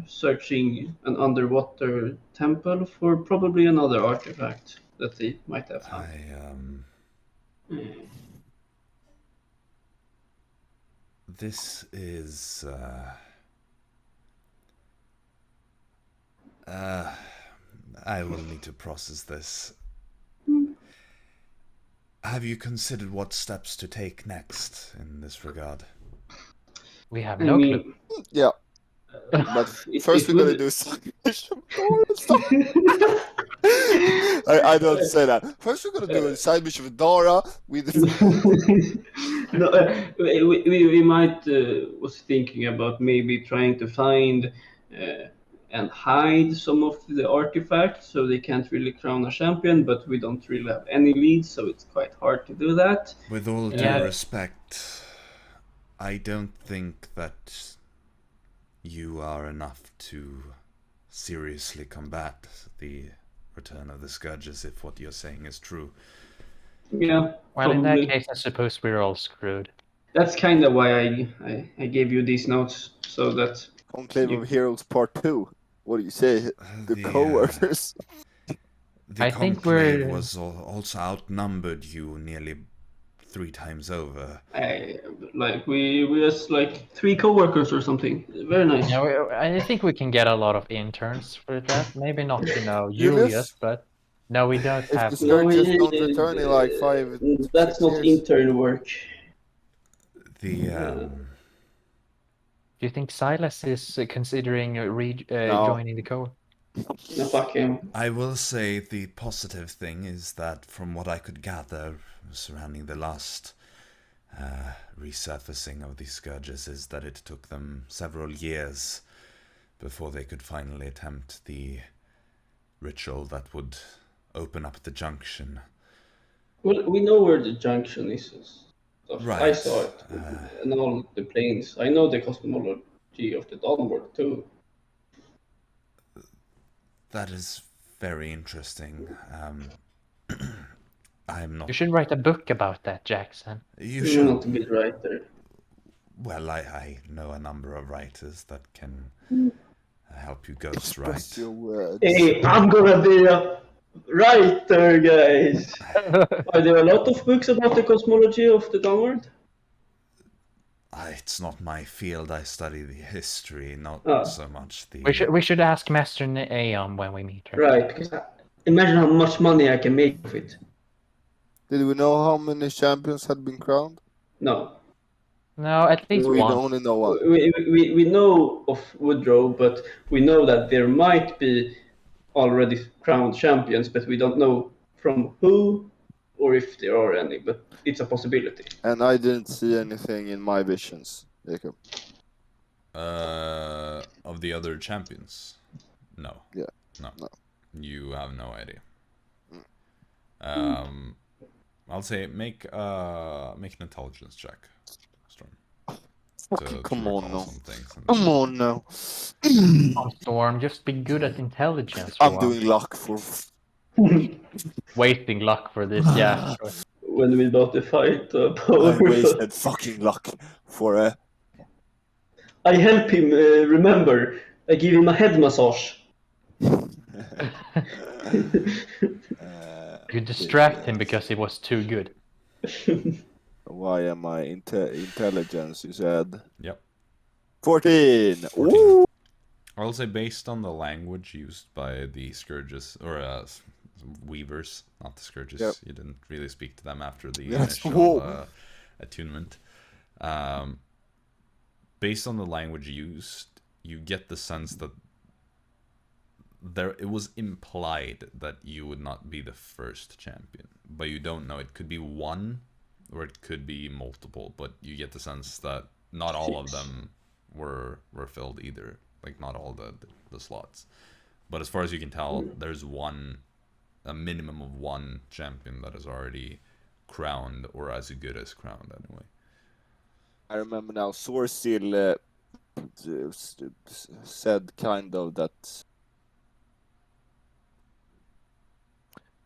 searching an underwater temple for probably another artifact that they might have found. This is I will need to process this. Have you considered what steps to take next in this regard? We have no clue. Yeah. But first we're gonna do some stuff. I don't say that. First we're gonna do a side mission with Dara with No, we might was thinking about maybe trying to find and hide some of the artifacts so they can't really crown a champion, but we don't really have any leads, so it's quite hard to do that. With all due respect, I don't think that you are enough to seriously combat the return of the Scourges if what you're saying is true. Yeah. Well, in that case, I suppose we're all screwed. That's kind of why I gave you these notes, so that... Conclave of Heroes Part 2. What do you say? The co-workers. The Conclave was also outnumbered you nearly 3 times over. We was like 3 co-workers or something. Very nice. Yeah, I think we can get a lot of interns for that. Maybe not, Julius, but no, we don't have. If the Scourges don't return in like 5. That's not years. intern work. Do you think Silas is considering joining the co? No, fuck him. I will say the positive thing is that from what I could gather surrounding the last resurfacing of these Scourges is that it took them several years before they could finally attempt the ritual that would open up the junction. Well, we know where the junction is. Right. I saw it. And all the planes. I know the cosmology of the Dawnworld too. That is very interesting. I'm not... You should write a book about that, Jaxson. You're not a good writer. Well, I know a number of writers that can help you ghostwrite. Your words. Hey, I'm gonna be a writer, guys. Are there a lot of books about the cosmology of the Dawnworld? It's not my field. I study the history, not so much the... We should ask Master Aeon when we meet her. Right, because imagine how much money I can make with it. Did we know how many champions had been crowned? No. No, at least we one. only know one. We know of Woodrow, but we know that there might be already crowned champions, but we don't know from who or if there are any, but it's a possibility. And I didn't see anything in my visions, Jacob. Of the other champions? No. Yeah. No. You have no idea. I'll say make an intelligence check, Storm. Come on now. Storm, just be good at intelligence. I'm doing luck for... Wasting luck for this, yeah. Sure. When we about to fight I wasted fucking luck for I help him remember. I give him a head massage. You distract him because he was too good. Why am I intelligence, you said? Yep. 14! 14. Woo! I'll say based on the language used by the Scourges, or Weavers, not the Scourges. Yep. You didn't really speak to them after the initial attunement. Based on the language used, you get the sense that it was implied that you would not be the first champion, but you don't know. It could be one, or it could be multiple, but you get the sense that not all of them were filled either. Like, not all the slots. But as far as you can tell, there's a minimum of one champion that is already crowned, or as good as crowned anyway. I remember now, Sorsil said kind of that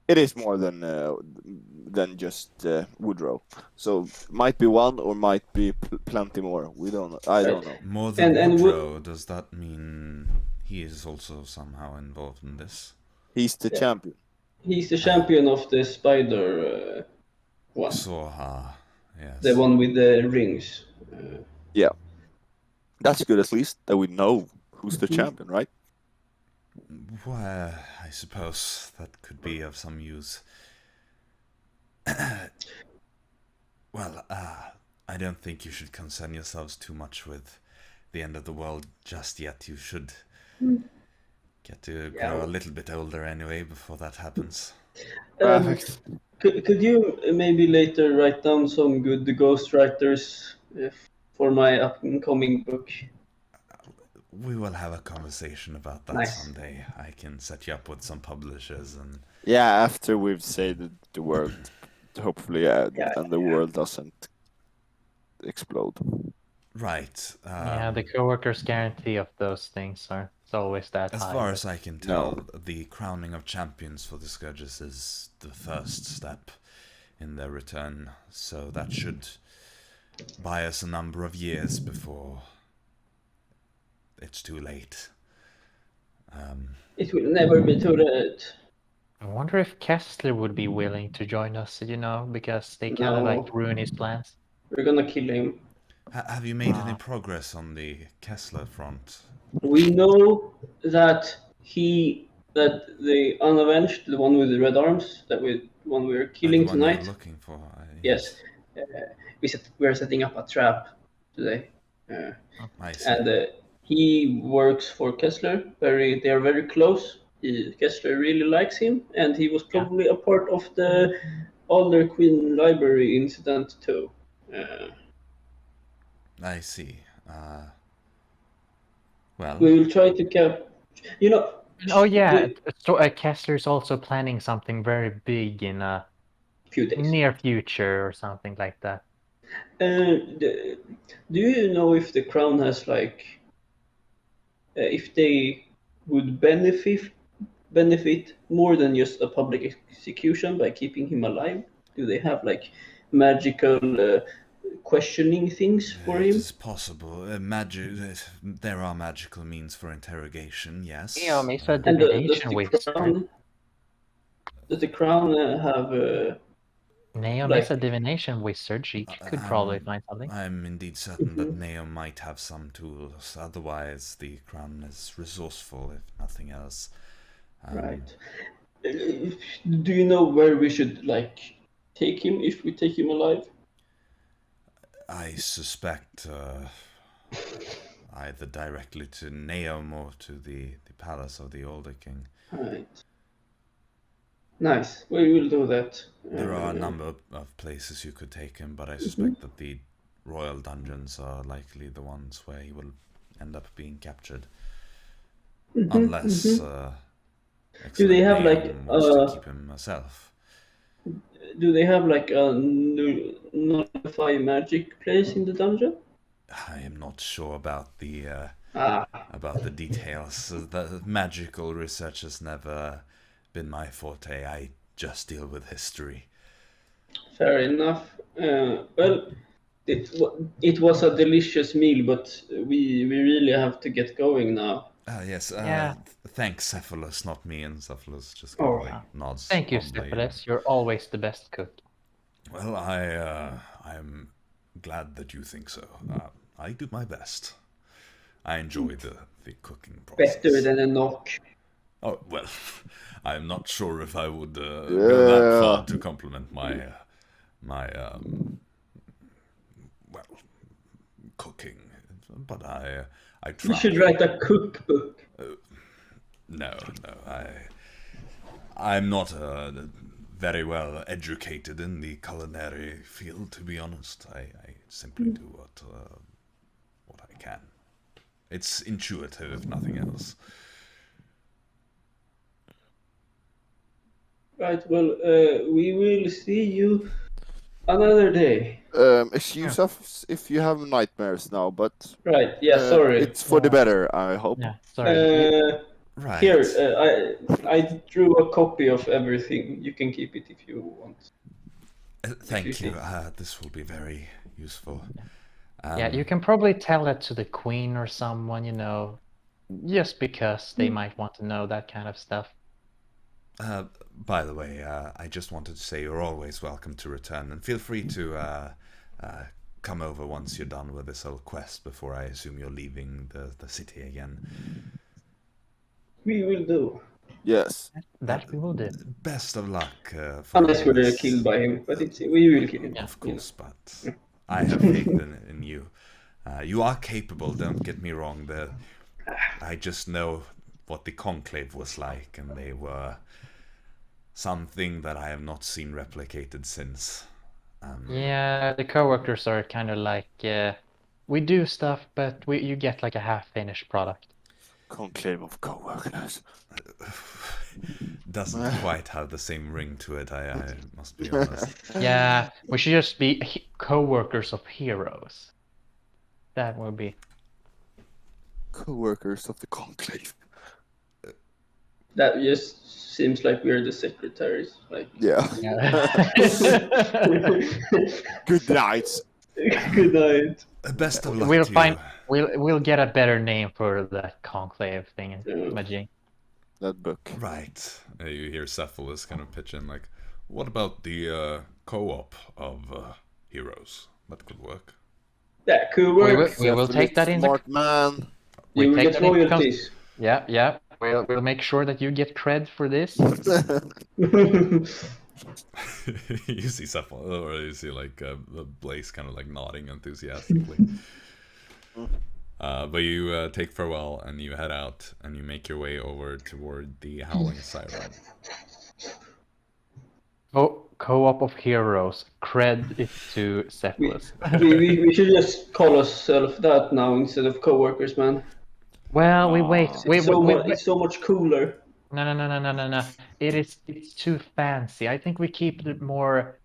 it is more than just Woodrow. So might be one or might be plenty more. We don't know. I don't know. More than Woodrow, does that mean he is also somehow involved in this? He's the champion. He's the champion of the spider one. Soha, yes. The one with the rings. Yeah. That's good, at least, that we know who's the champion, right? Well, I suppose that could be of some use. Well, I don't think you should concern yourselves too much with the end of the world just yet. You should get to grow a little bit older anyway before that happens. Could you maybe later write down some good ghostwriters for my upcoming book? We will have a conversation about that someday. I can set you up with some publishers and... Yeah, after we've saved the world, hopefully, and the world doesn't explode. Right. Yeah, the coworkers' guarantee of those things it's always that high. As far as I can tell, the crowning of champions for the Scourges is the first step in their return, so that should buy us a number of years before it's too late. It will never be too late. I wonder if Kessler would be willing to join us, because they kind of like ruin his plans. We're gonna kill him. Have you made any progress on the Kessler front? We know that the Un-Avenged, the one with the red arms, one we're killing tonight. You're looking for. Yes. We're setting up a trap today. I see. And he works for Kessler. They are very close. Kessler really likes him, and he was probably a part of the Alder Queen Library incident too. I see. Well, we will try to Oh yeah, so Kessler's also planning something very big in a few days. Near future or something like that. Do you know if the crown has if they would benefit more than just a public execution by keeping him alive? Do they have magical questioning things for him? It's possible. There are magical means for interrogation, yes. Yeah, misadivination wizard. Does the crown have Neom is a divination wizard. She could probably find something. I'm indeed certain that Neom might have some tools. Otherwise, the crown is resourceful, if nothing else. Right. Do you know where we should take him if we take him alive? I suspect either directly to Neom or to the palace of the Older King. Right. Nice. We will do that. There are a number of places you could take him, but I suspect that the royal dungeons are likely the ones where he will end up being captured. Unless do they have wants to keep him herself. Do they have a nullify magic place in the dungeon? I am not sure about the details. The magical research has never been my forte. I just deal with history. Fair enough. Well, it was a delicious meal, but we really have to get going now. Yes. Thanks, Cephalus, not me. And Cephalus just nods. Thank you, Cephalus. You're always the best cook. Well, I'm glad that you think so. I do my best. I enjoy the cooking process. Better than a knock. Oh, well, I'm not sure if I would go that far to compliment my cooking, but I try. You should write a cookbook. No, I'm not very well educated in the culinary field, to be honest. I simply do what I can. It's intuitive, if nothing else. Right, well, we will see you another day. Excuse us if you have nightmares now, but... Right, sorry. It's for the better, I hope. Yeah, sorry. Right. Here, I drew a copy of everything. You can keep it if you want. Thank you. This will be very useful. You can probably tell that to the queen or someone, just because they might want to know that kind of stuff. By the way, I just wanted to say you're always welcome to return, and feel free to come over once you're done with this whole quest before I assume you're leaving the city again. We will do. Yes. That we will do. Best of luck. Unless we're killed by him, but we will kill him. Of course, but I have faith in you. You are capable, don't get me wrong. I just know what the conclave was like, and they were something that I have not seen replicated since. Yeah, the coworkers are kind of like, we do stuff, but you get like a half-finished product. Conclave of coworkers. Doesn't quite have the same ring to it, I must be honest. Yeah, we should just be co-workers of heroes. That would be... Co-workers of the conclave. That just seems like we're the secretaries. Like Yeah. Good night. Good night. Best of luck to you. We'll get a better name for that conclave thing, Majin. That book. Right. You hear Cephalus kind of pitch in like, what about the co-op of heroes? That could work. That could work. We will take that in. Smart man. You will get royalties. Yeah. We'll make sure that you get cred for this. You see Cephalus, or you see like Blaze kind of like nodding enthusiastically. But you take farewell and you head out and you make your way over toward the Howling Siren. Co-op of heroes. Cred it to Cephalus. we should just call ourselves that now instead of co-workers, man. Well, we wait. It's so much cooler. No. It's too fancy. I think we keep the more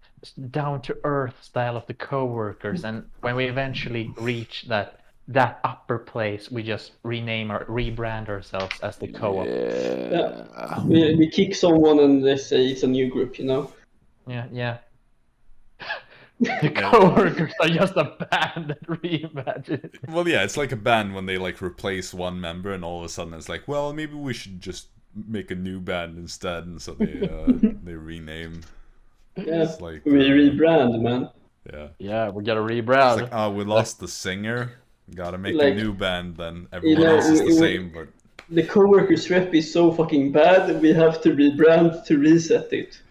down-to-earth style of the co-workers, and when we eventually reach that upper place, we just rename or rebrand ourselves as the co-op. Yeah. We kick someone and they say it's a new group, you know? Yeah. The co-workers are just a band that reimagine. Well, yeah, it's like a band when they like replace one member and all of a sudden it's like, well, maybe we should just make a new band instead, and so they rename. Yeah, it's like, we rebrand, man. Yeah, we gotta rebrand. It's like, we lost the singer, gotta make a new band, then everyone else is the same, but... The co-workers rep is so fucking bad, we have to rebrand to reset it.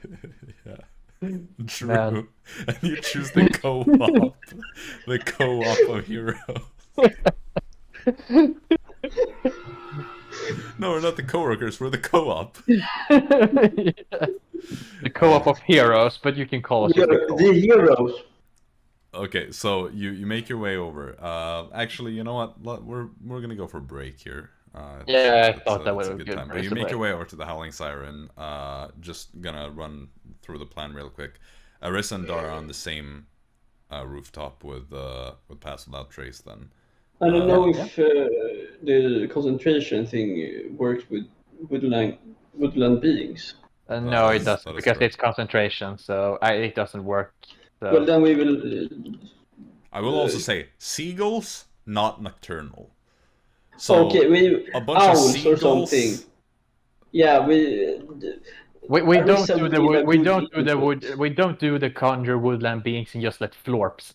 True. Man. And you choose the co-op. The co-op of heroes. No, we're not the co-workers, we're the co-op. The co-op of heroes, but you can call us the heroes. Okay, so you make your way over. Actually, you know what? We're gonna go for a break here. I thought that was a good time. But you make your way over to the Howling Siren. Just gonna run through the plan real quick. Arisa and Dara on the same rooftop with Pass Without Trace. Then I don't know if the concentration thing works with woodland beings. No, it doesn't, because it's concentration, so it doesn't work. So. Well, then we will. I will also say seagulls, not nocturnal. So okay, a bunch owls of seagulls, or something. Yeah, we don't do the conjure woodland beings and just let florps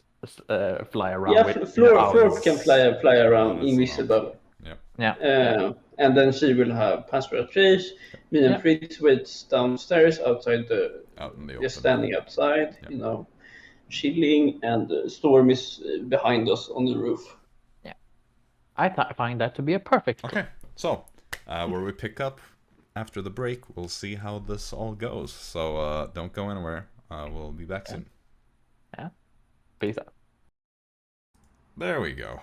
fly around. Yeah, florp can fly around invisible. Yeah. And then she will have Pass Without Trace. Me and Fritz waits downstairs outside just standing outside, you know, chilling, and the storm is behind us on the roof. Yeah, I find that to be a perfect. Okay, so where we pick up after the break, we'll see how this all goes. So don't go anywhere. We'll be back soon. Yeah, peace out. There we go.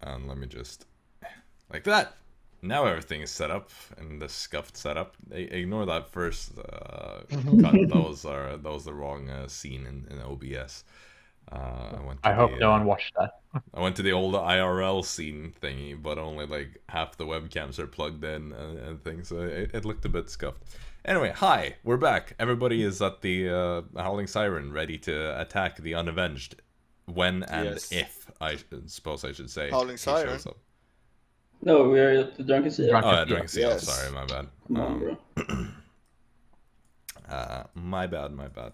And let me just like that. Now everything is set up in the scuffed setup. Ignore that first cut. That was the wrong scene in OBS. I hope no one watched that. I went to the old IRL scene thingy, but only like half the webcams are plugged in and things, so it looked a bit scuffed. Anyway, hi, we're back. Everybody is at the Howling Siren, ready to attack the Un-Avenged. When and if, I suppose I should say. Howling Siren? No, we're at the Drunken Seal. Drunken Seal, yes. Sorry, my bad. My bad.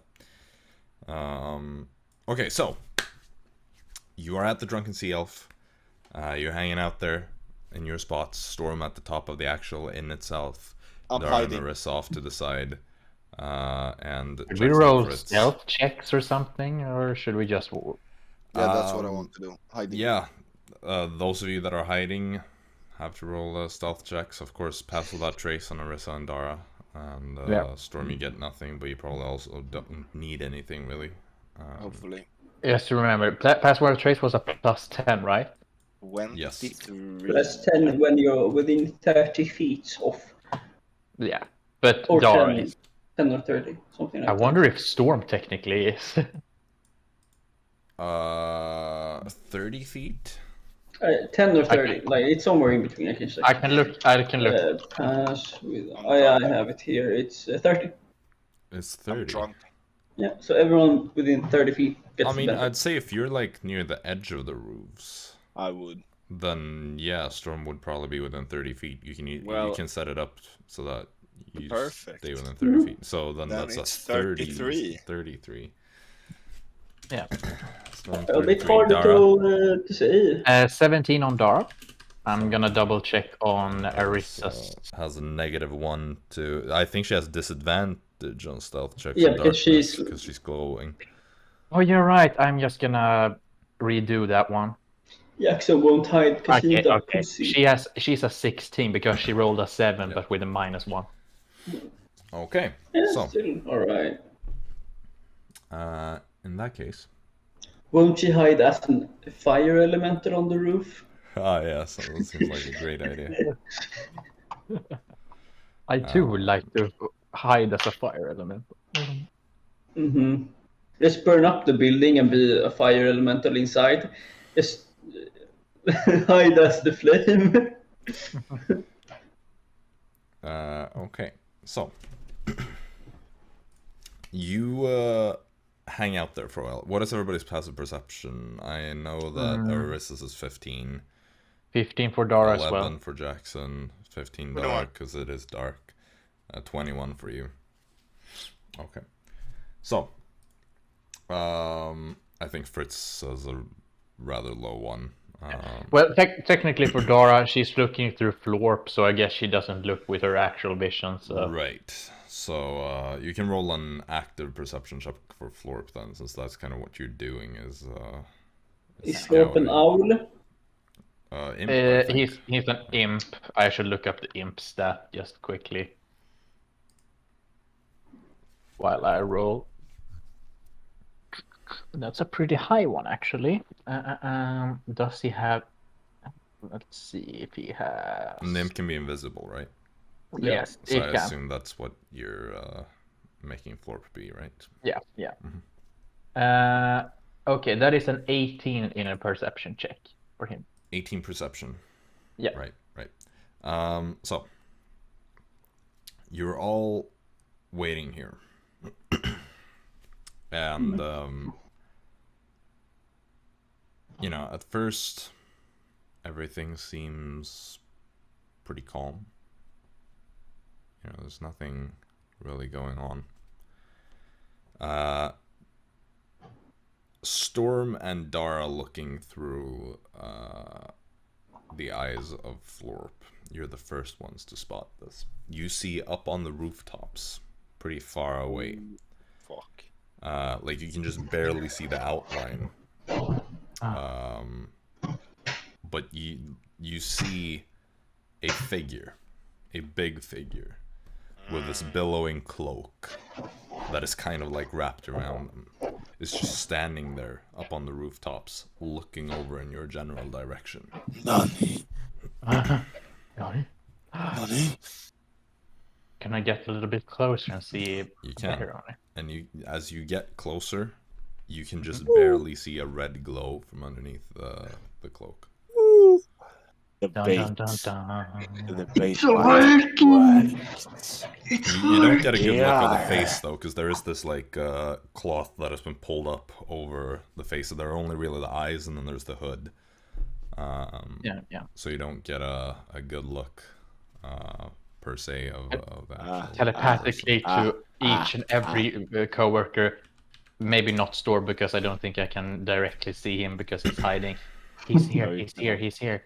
Okay, so you are at the Drunken Sea Elf. You're hanging out there in your spots. Storm at the top of the actual inn itself. Dara and Arisa off to the side. And should we roll stealth checks or something, or should we just? Yeah, that's what I want to do. Hiding. Yeah, those of you that are hiding have to roll stealth checks. Of course, Pass Without Trace on Arisa and Dara. And Storm, you get nothing, but you probably also don't need anything really. Hopefully. Yes, remember, password trace was a +10, right? Yes. +10 when you're within 30 feet of. Yeah, but Or Dara 10, is. 10 or 30, something like I wonder if Storm technically is. 30 feet? 10 or 30, like it's somewhere in between. I can check. I can look. Pass with. Oh yeah, I have it here. It's 30. It's 30. I'm drunk. Yeah, so everyone within 30 feet gets. I mean, the benefit. I'd say if you're like near the edge of the roofs, I would. then yeah, Storm would probably be within 30 feet. You can set it up so that you stay within 30 feet. So then that's a 33. 33. Yeah. A bit hard to say. 17 on Dara. I'm gonna double check on Arisa. Has a -1 to. I think she has disadvantage on stealth checks. Yeah, because she's glowing. Oh, you're right. I'm just gonna redo that one. Jaxson won't hide because he's a pussy. She's a 16 because she rolled a 7, but with a -1. Okay. Yeah, so still all right. In that case. Won't she hide as a fire elemental on the roof? Ah, yes, that seems like a great idea. I too would like to hide as a fire elemental. Mm-hmm. Just burn up the building and be a fire elemental inside. Just hide as the flame. Okay, so you hang out there for a while. What is everybody's passive perception? I know that Arisa's is 15. 15 for Dara as well. 11 for Jaxson. 15 Dara because it is dark. 21 for you. Okay. So, I think Fritz has a rather low one. Well, technically for Dara, she's looking through Florp, so I guess she doesn't look with her actual vision. So. Right. So you can roll an active perception check for Florp then, since that's kind of what you're doing. Is Florp an owl? Imp, he's an imp. I should look up the imp stat just quickly while I roll. That's a pretty high one, actually. Does he have? Let's see if he has. An imp can be invisible, right? Yes, so it I can. assume that's what you're making Florp be, right? Yeah, yeah. Mm-hmm. Okay, that is an 18 in a perception check for him. 18 perception. Yeah. Right. So you're all waiting here, and you know, at first everything seems pretty calm. You know, there's nothing really going on. Storm and Dara looking through the eyes of Florp. You're the first ones to spot this. You see up on the rooftops, pretty far away. Fuck. Like you can just barely see the outline. But you see a figure, a big figure, with this billowing cloak that is kind of like wrapped around them. It's just standing there up on the rooftops, looking over in your general direction. Nani? Nani? Nani? Can I get a little bit closer and see you can. better on it? And as you get closer, you can just barely see a red glow from underneath the cloak. The bait. The bait. You don't get a good look at the face though, because there is this like cloth that has been pulled up over the face. So there are only really the eyes, and then there's the hood. Yeah. So you don't get a good look per se of that. Telepathically to each and every coworker. Maybe not Storm, because I don't think I can directly see him because he's hiding. He's here. He's here.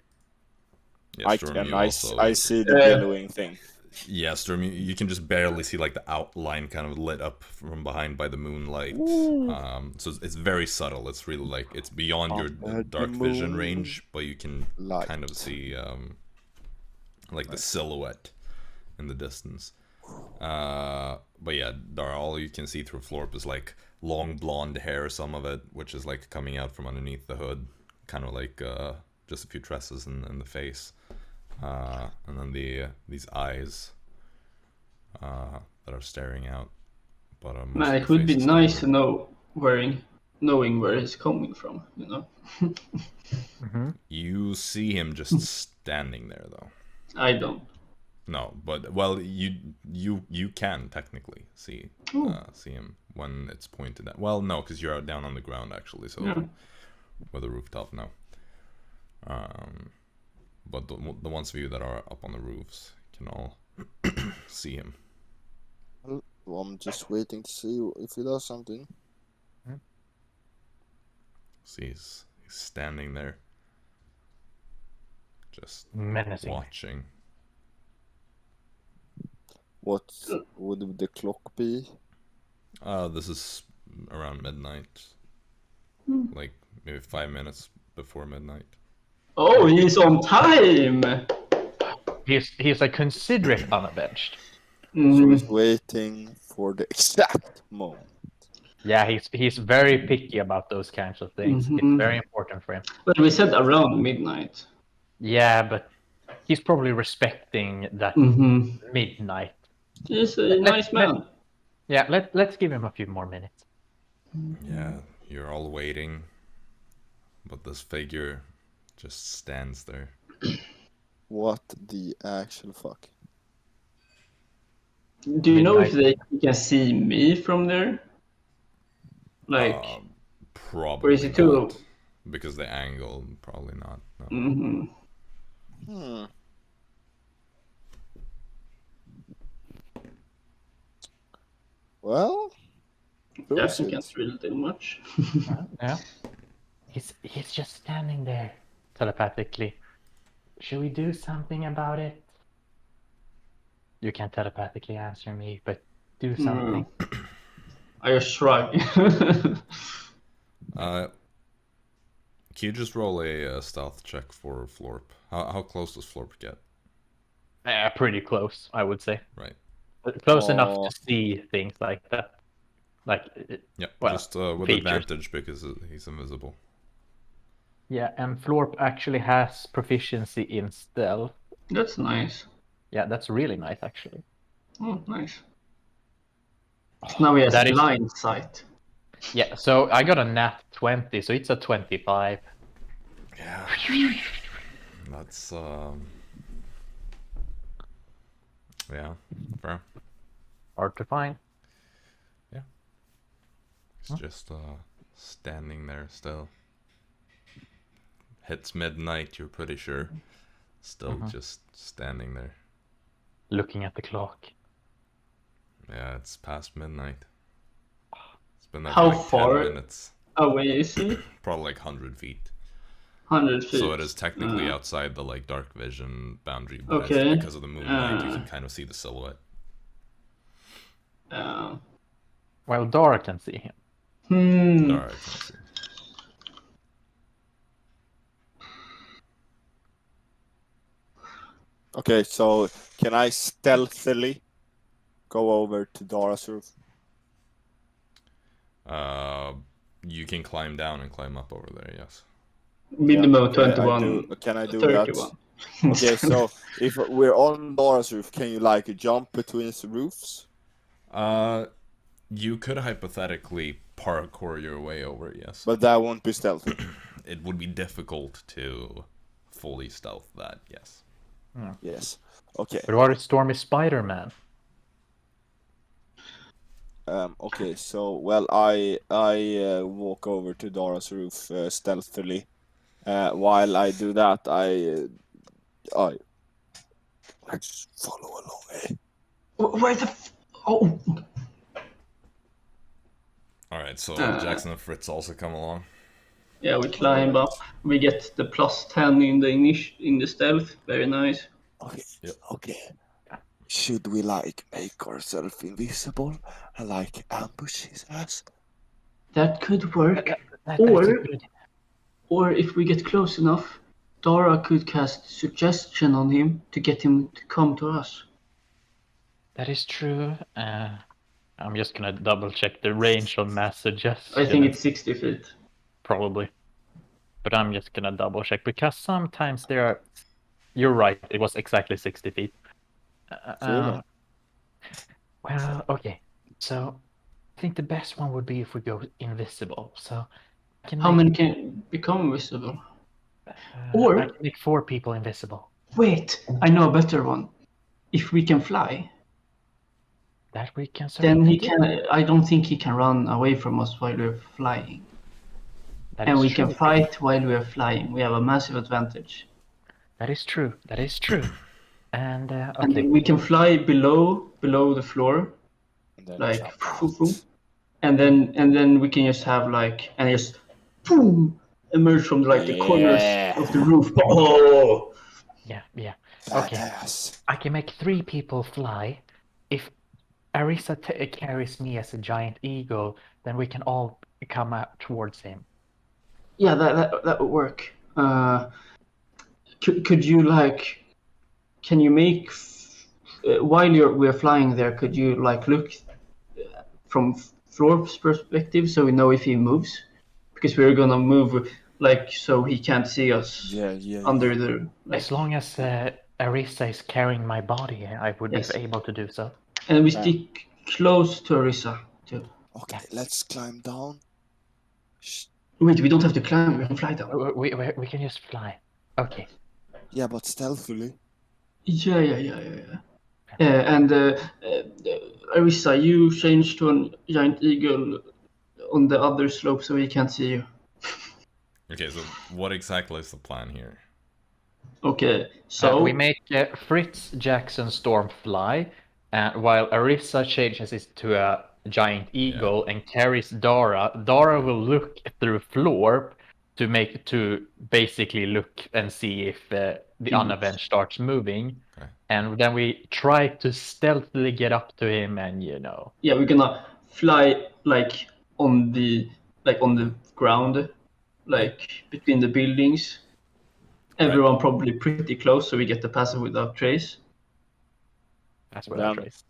Yeah, Storm, I see the billowing thing. Yeah, Storm, you can just barely see like the outline kind of lit up from behind by the moonlight. So it's very subtle. It's really like it's beyond your dark vision range, but you can kind of see like the silhouette in the distance. But yeah, Dara, all you can see through Florp is like long blonde hair, some of it, which is like coming out from underneath the hood, kind of like just a few tresses in the face, and then these eyes that are staring out. But man, it would be nice to know knowing where he's coming from, you know. You see him just standing there, though. I don't. No, but well, you can technically see him when it's pointed at. Well, no, because you're down on the ground actually, so with the rooftop, no. But the ones of you that are up on the roofs can all see him. Well, I'm just waiting to see if he does something. See, he's standing there, just menacing, watching. What would the clock be? This is around midnight. Like maybe 5 minutes before midnight. Oh, he's on time! He's a considerate Un-Avenged. So he's waiting for the exact moment. Yeah, he's very picky about those kinds of things. It's very important for him. But we said around midnight. Yeah, but he's probably respecting that midnight. He's a nice man. Let's give him a few more minutes. Yeah, you're all waiting, but this figure just stands there. What the actual fuck? Do you know if they can see me from there? Like, probably or is it too? Because the angle, probably not. No. Well, Jaxson can't really do much. Yeah, he's just standing there telepathically. Should we do something about it? You can't telepathically answer me, but do something. I just shrug. Can you just roll a stealth check for Florp? How close does Florp get? Pretty close, I would say. Right. Close enough to see things like that. Like, just with features. Advantage because he's invisible. Yeah, and Florp actually has proficiency in stealth. That's nice. Yeah, that's really nice, actually. Oh, nice. Now he has blind sight. Yeah, so I got a nat 20, so it's a 25. Yeah. That's, yeah, fair. Hard to find. Yeah. He's just, standing there still. Hits midnight, you're pretty sure. Still just standing there. Looking at the clock. Yeah, it's past midnight. It's been there for like far 10 minutes. Away is he? Probably like 100 feet. 100 feet. So it is technically outside the like dark vision boundary, but okay. Because of the moonlight, you can kind of see the silhouette. Well, Dara can see him. Dara can see. Okay, so can I stealthily go over to Dara's roof? You can climb down and climb up over there, yes. Minimum 21. Can I do 31. that? Okay, so if we're on Dara's roof, can you like jump between the roofs? You could hypothetically parkour your way over, yes. But that won't be stealthy. It would be difficult to fully stealth that, yes. Yes. Okay. But what if Stormy Spider-Man? Okay, so well, I walk over to Dara's roof stealthily. While I do that, I just follow along. Where the? Oh. All right, so Jaxson and Fritz also come along. Yeah, we climb up. We get the +10 in the stealth. Very nice. Okay. Yep. Okay. Should we like make ourselves invisible and like ambush his ass? That could work. Or if we get close enough, Dara could cast suggestion on him to get him to come to us. That is true. I'm just gonna double check the range on mass suggestion. I think it's 60 feet. Probably. But I'm just gonna double check because sometimes there are. You're right. It was exactly 60 feet. Well, okay. So I think the best one would be if we go invisible. So how many can become visible? Or I can make 4 people invisible. Wait, I know a better one. If we can fly, that we can. Then he can. I don't think he can run away from us while we're flying. And we can fight while we're flying. We have a massive advantage. That is true. That is true. And okay. And we can fly below the floor, like and then we can just have like and just boom emerge from like the corners of the roof. Oh. Yeah. Okay. I can make 3 people fly. If Arisa carries me as a giant eagle, then we can all come out towards him. Yeah, that would work. Could you like? Can you make while we're flying there? Could you like look from Florp's perspective so we know if he moves? Because we're gonna move like so he can't see us. Under the. Like... As long as Arisa is carrying my body, I would be able to do so. And we stick close to Arisa too. Okay, let's climb down. Wait, we don't have to climb. We can fly down. We can just fly. Okay. Yeah, but stealthily. Yeah. And Arisa, you change to a giant eagle on the other slope so he can't see you. Okay, so what exactly is the plan here? Okay, so we make Fritz, Jaxson, Storm fly, while Arisa changes it to a giant eagle and carries Dara. Dara will look through floor to basically look and see if the Un-Avenged starts moving, and then we try to stealthily get up to him, and Yeah, we're gonna fly like on the ground, like between the buildings. Everyone probably pretty close, so we get the passive without trace. Passive without trace.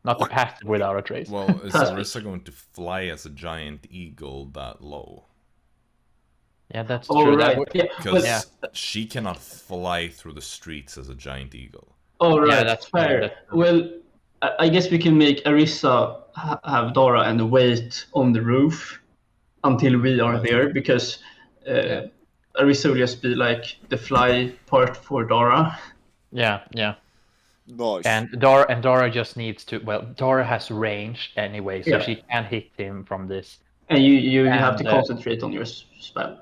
Not the passive without a trace. Well, is Arisa going to fly as a giant eagle that low? Yeah, that's true. Right. Because she cannot fly through the streets as a giant eagle. Oh, right. Yeah, that's fair. Well, I guess we can make Arisa have Dara and wait on the roof until we are there, because Arisa will just be like the fly part for Dara. Yeah. Nice. And Dara just needs to. Well, Dara has range anyway, so she can hit him from this. And you have to concentrate on your spell.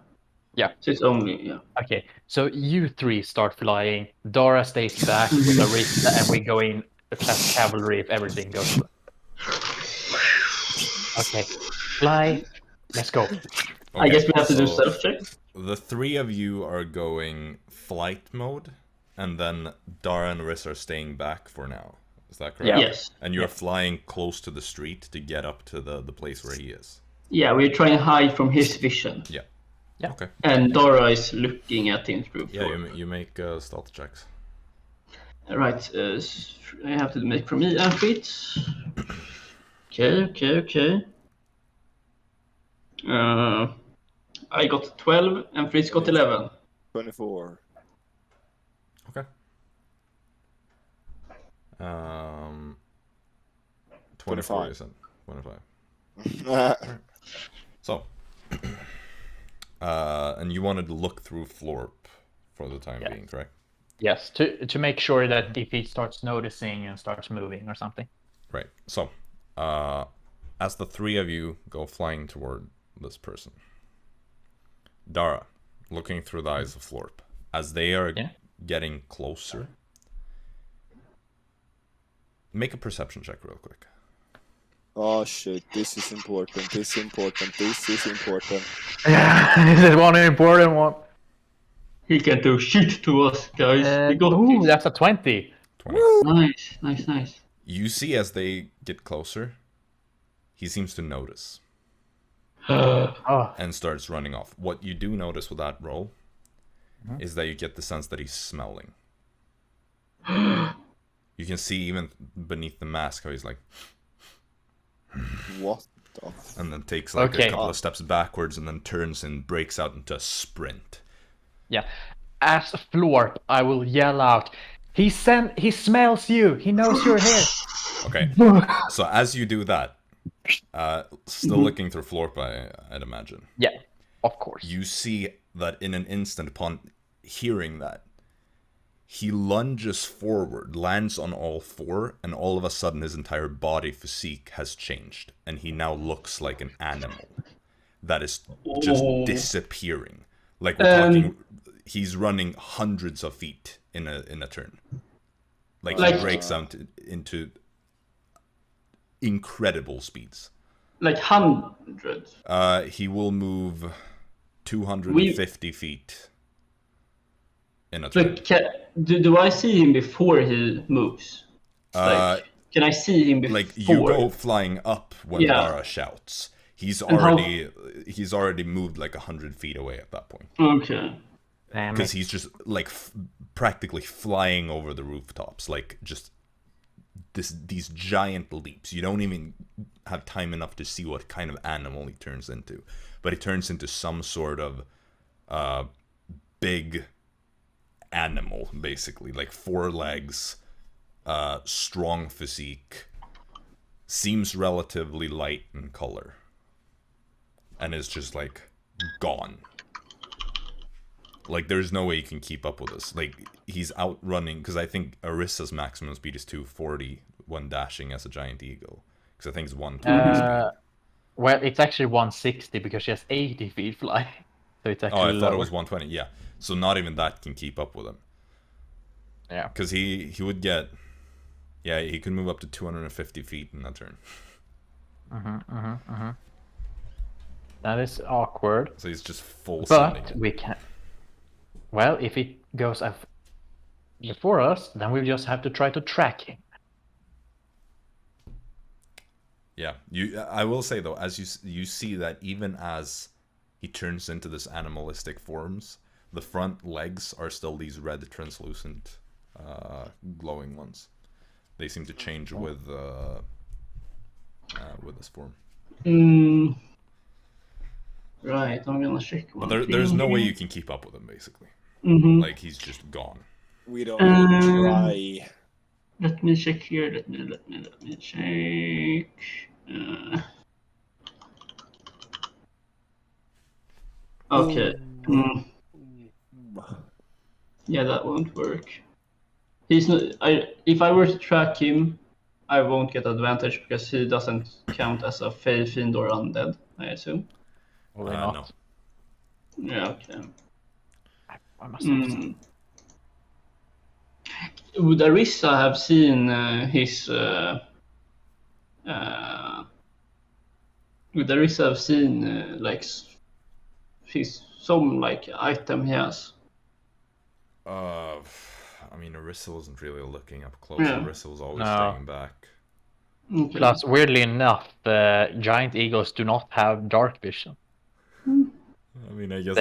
Yeah. So it's only Okay, so you 3 start flying. Dara stays back with Arisa, and we go in class cavalry if everything goes well. Okay, fly. Let's go. Okay, I guess we have to do stealth check. The 3 of you are going flight mode, and then Dara and Arisa are staying back for now. Is that correct? Yeah. Yes. And you're flying close to the street to get up to the place where he is. Yeah, we're trying to hide from his vision. Yeah. Okay. And Dara is looking at him through. Yeah, you make stealth checks. Right, I have to make for me and Fritz. Okay. I got 12 and Fritz got 11. 24. Okay. 24, you said. 25. So, and you wanted to look through Florp for the time being, correct? Yes, to make sure that if he starts noticing and starts moving or something. Right. So, as the 3 of you go flying toward this person, Dara, looking through the eyes of Florp, as they are getting closer, make a perception check real quick. Oh shit, this is important. Yeah, this is one important one. He can do shit to us, guys. We got this. That's a 20. 20. Nice. You see as they get closer, he seems to notice. And starts running off. What you do notice with that roll is that you get the sense that he's smelling. You can see even beneath the mask how he's like... What? And then takes like a couple of steps backwards and then turns and breaks out into a sprint. Yeah. As Florp, I will yell out, he smells you! He knows you're here! Okay. So as you do that, still looking through Florp, I'd imagine. Yeah, of course. You see that in an instant upon hearing that, he lunges forward, lands on all four, and all of a sudden his entire body physique has changed. And he now looks like an animal that is just disappearing. Like we're talking, he's running hundreds of feet in a turn. Like he breaks out into incredible speeds. Like hundreds? He will move 250 feet in a turn. Do I see him before he moves? Can I see him before? Like you go flying up when Dara shouts. He's already moved like 100 feet away at that point. Okay. Because he's just like practically flying over the rooftops, like just these giant leaps. You don't even have time enough to see what kind of animal he turns into, but he turns into some sort of big animal, basically, like 4 legs, strong physique, seems relatively light in color, and is just like gone. Like there's no way you can keep up with this. Like he's outrunning, because I think Arisa's maximum speed is 240 when dashing as a giant eagle, because I think it's 120 speed. Well, it's actually 160 because she has 80 feet fly. So it's actually I thought it was 120. Yeah, so not even that can keep up with him. Yeah, because he would get, he could move up to 250 feet in that turn. That is awkward. So he's just full. But we can. Well, if it goes before us, then we'll just have to try to track him. Yeah, I will say though, as you see that even as he turns into this animalistic forms, the front legs are still these red, translucent, glowing ones. They seem to change with this form. Right, I'm gonna check. But there's no way you can keep up with him, basically. Like he's just gone. We don't even try. Let me check here. Let me check. Okay. Yeah, that won't work. He's not. If I were to track him, I won't get advantage because he doesn't count as a Fey, Fiend, or Undead, I assume. Probably not. No. Yeah. Okay. I must have Would Arisa have seen his? Would Arisa have seen like his some like item he has? I mean, Arisa wasn't really looking up close. Yeah. Arisa was always staying back. Okay. Plus, weirdly enough, giant eagles do not have dark vision. I mean, I guess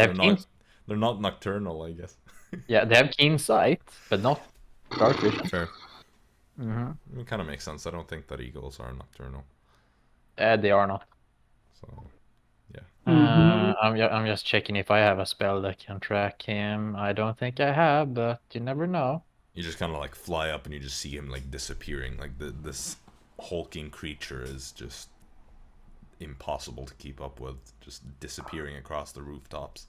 they're not nocturnal, I guess. Yeah, they have keen sight, but not dark vision. Fair. It kind of makes sense. I don't think that eagles are nocturnal. They are not. So, yeah. I'm just checking if I have a spell that can track him. I don't think I have, but you never know. You just kind of like fly up and you just see him like disappearing. Like this hulking creature is just impossible to keep up with, just disappearing across the rooftops.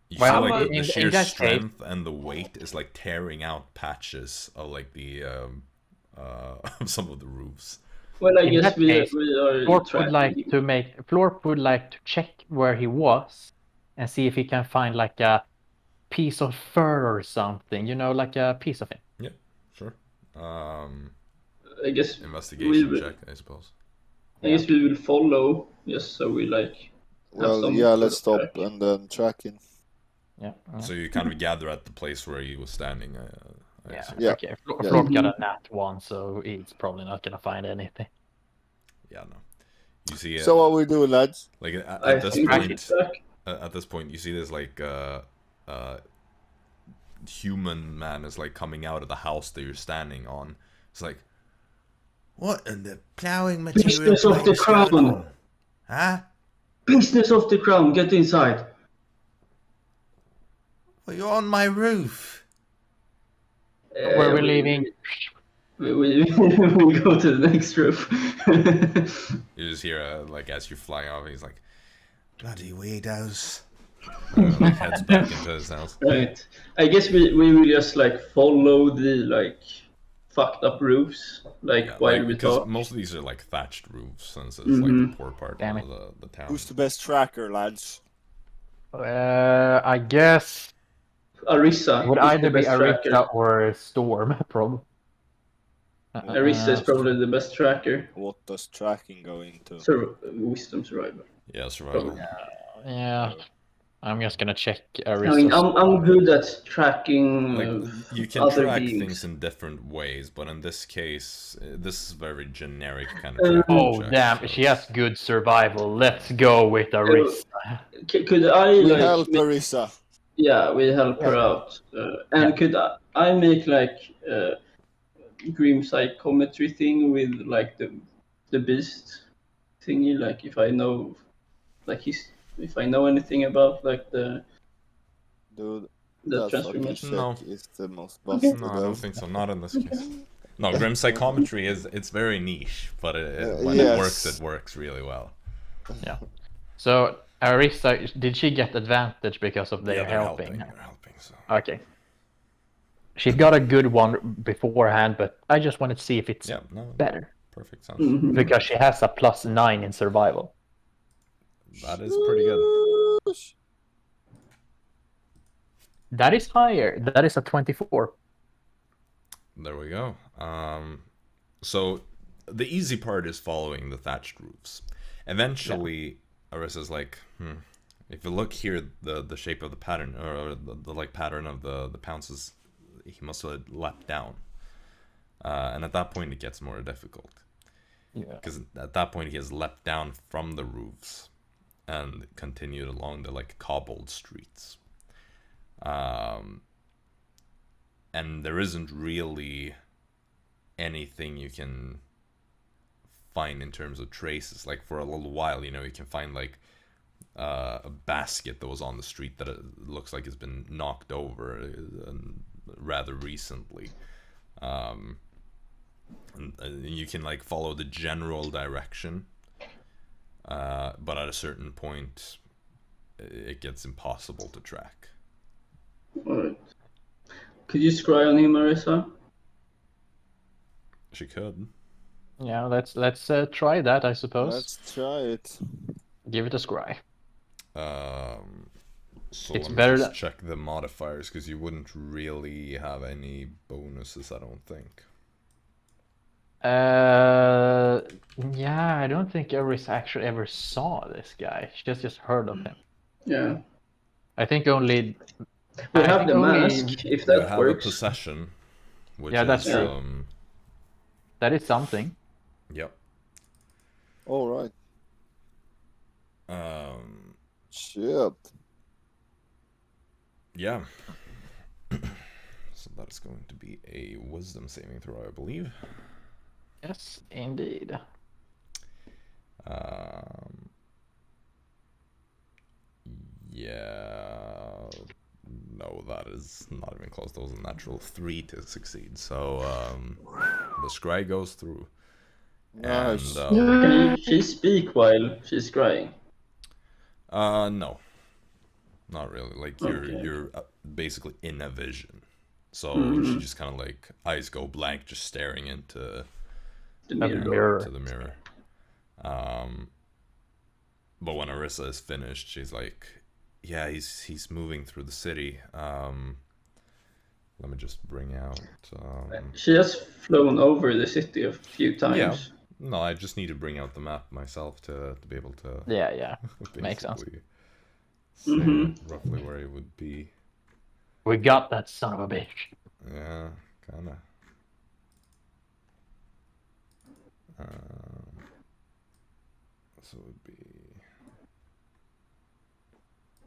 You see like the sheer strength and the weight is like tearing out patches of like the some of the roofs. Well, I guess we are Florp would like to check where he was and see if he can find like a piece of fur or something, like a piece of him. Yeah, sure. I guess investigation check, I suppose. I guess we will follow, just so we like. Well, yeah, let's stop and then track him. Yeah. So you kind of gather at the place where he was standing. Yeah. Okay. Florp got a nat 1, so he's probably not gonna find anything. Yeah, no. You see. So what we doing, lads? Like at this point, you see this like human man is like coming out of the house that you're standing on. It's like, what in the plowing material? Business of the crown. Huh? Business of the crown. Get inside. Well, you're on my roof. Where we're leaving. We go to the next roof. You just hear, like, as you're flying off, he's like, bloody weirdos. Like, heads back into his house. Right. I guess we will just, like, follow the, like, fucked up roofs. Like, while we talk. Most of these are, like, thatched roofs, since it's, like, the poor part of the town. Who's the best tracker, lads? I guess... Arisa. It would either be Arisa or Storm, probably. Arisa is probably the best tracker. What does tracking go into? Wisdom survival. Yeah, survival. Yeah. I'm just gonna check Arisa. I mean, I'm good at tracking like, you can other track beings. things in different ways, but in this case, this is very generic kind of Oh, check, damn. so. She has good survival. Let's go with Arisa. Could I, like... help Arisa. Yeah, we help her out. Could I make, like, grim psychometry thing with, like, the beast thingy? Like, if I know, like, if I know anything about, like, the transformation. No, is the most busted. No, I don't think so. Not in this case. No, grim psychometry it's very niche, but when it works really well. Yeah. So Arisa, did she get advantage because of their helping? They're helping. So. Okay. She got a good one beforehand, but I just wanted to see if it's better. Perfect sense. Mm-hmm. Because she has a +9 in survival. That is pretty good. That is higher. That is a 24. There we go. So the easy part is following the thatched roofs. Eventually, Arisa's like, if you look here, the shape of the pattern, or the like pattern of the pounces, he must have leapt down. And at that point, it gets more difficult. Yeah. Because at that point, he has leapt down from the roofs and continued along the like cobbled streets. And there isn't really anything you can find in terms of traces. Like, for a little while, you can find like a basket that was on the street that it looks like has been knocked over rather recently. And you can like follow the general direction, but at a certain point it gets impossible to track. Alright. Could you scry on him, Arisa? She could. Yeah, let's try that, I suppose. Let's try it. Give it a scry. So it's let me better just check the modifiers, because you wouldn't really have any bonuses, I don't think. Yeah, I don't think Arisa actually ever saw this guy. She just heard of him. Yeah. I think only... We have the mask, if that you have works. a possession, which that's is, true. That is something. Yep. All right. Shit. Yeah. So that's going to be a wisdom saving throw, I believe. Yes, indeed. Yeah. No, that is not even close. That was a natural 3 to succeed. So the scry goes through. Nice. And, Can she speak while she's scrying? no. Not really. Like, you're basically in a vision. So she just kind of like, eyes go blank, just staring into the mirror. To the mirror. But when Arisa is finished, she's like, yeah, he's moving through the city. Let me just bring out... She has flown over the city a few times. Yeah. No, I just need to bring out the map myself to be able to... Yeah. Makes sense. Say roughly where it would be. We got that son of a bitch. Yeah, kinda. So it would be...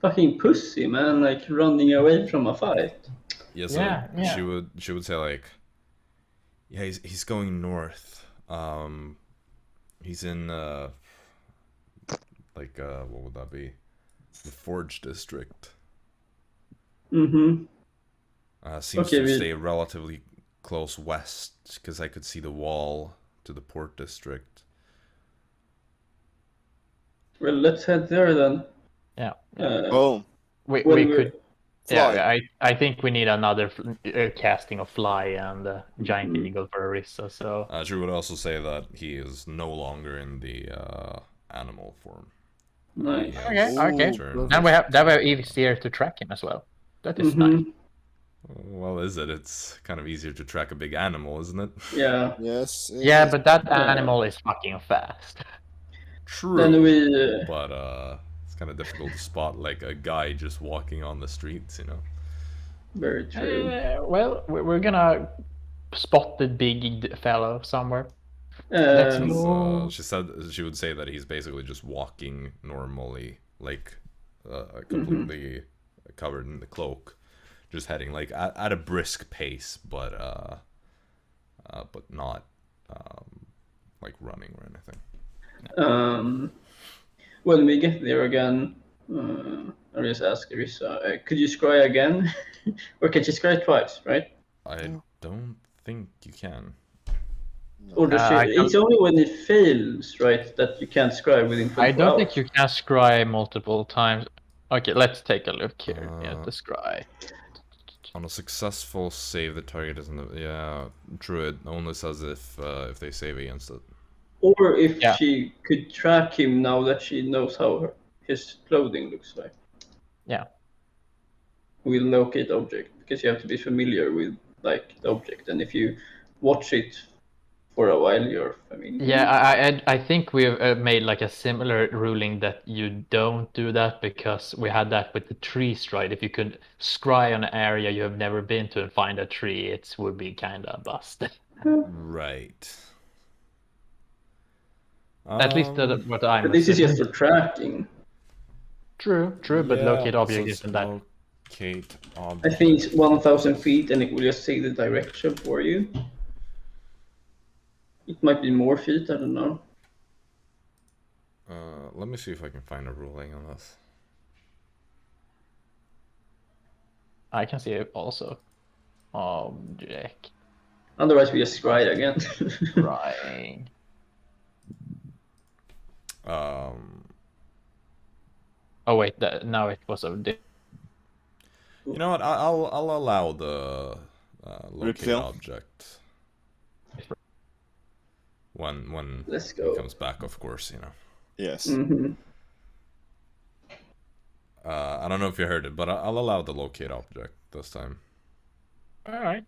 Fucking pussy, man, like running away from a fight. Yeah, so she would say like, yeah, he's going north. He's in like what would that be? The Forge district. Mm-hmm. Seems to stay relatively close west because I could see the wall to the port district. Well, let's head there then. Yeah. We could. Fly. Yeah, I think we need another casting of Fly and Giant Eagle for Arisa. So She would also say that he is no longer in the animal form. Nice. Okay. Then we have easier to track him as well. That is nice. Well, is it? It's kind of easier to track a big animal, isn't it? Yeah. Yes. Yeah, but that animal is fucking fast. True. Then but it's kind of difficult to spot like a guy just walking on the streets, you know. Very true. Well, we're gonna spot the big fellow somewhere. She said she would say that he's basically just walking normally, like completely covered in the cloak, just heading like at a brisk pace, but not like running or anything. When we get there again, I'll just ask Arisa, could you scry again? Or can she scry twice, right? I don't think you can. Or it's only when it fails, right, that you can't scry within 24 I don't hours. think you can scry multiple times. Okay, let's take a look here. The scry. On a successful save, the target isn't. Yeah, Druid only says if they save against it. Or if she could track him now that she knows how his clothing looks like. Yeah. We'll locate object, because you have to be familiar with like the object, and if you watch it for a while, you're familiar. Yeah, I think we've made like a similar ruling that you don't do that, because we had that with the trees, right? If you could scry an area you have never been to and find a tree, it would be kind of busted. Right. At least what I'm. But this is just for tracking. True, but locate object isn't that. Locate object. I think it's 1,000 feet, and it will just say the direction for you. It might be more feet, I don't know. Let me see if I can find a ruling on this. I can see it also. Object. Otherwise, we just scry again. Scrying. Oh wait, now it was a. You know what? I'll allow the locate object when Let's go. It comes back, of course. You know. Yes. Mm-hmm. I don't know if you heard it, but I'll allow the locate object this time. All right.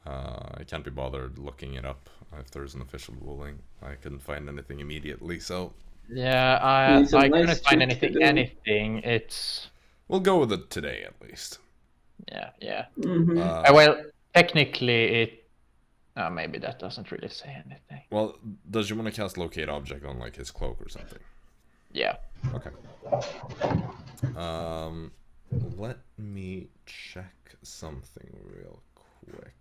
I can't be bothered looking it up if there's an official ruling. I couldn't find anything immediately, so. Yeah, I couldn't find anything. It's. We'll go with it today, at least. Yeah. Mm-hmm. Well, technically, it. Maybe that doesn't really say anything. Well, does you want to cast locate object on like his cloak or something? Yeah. Okay. Let me check something real quick.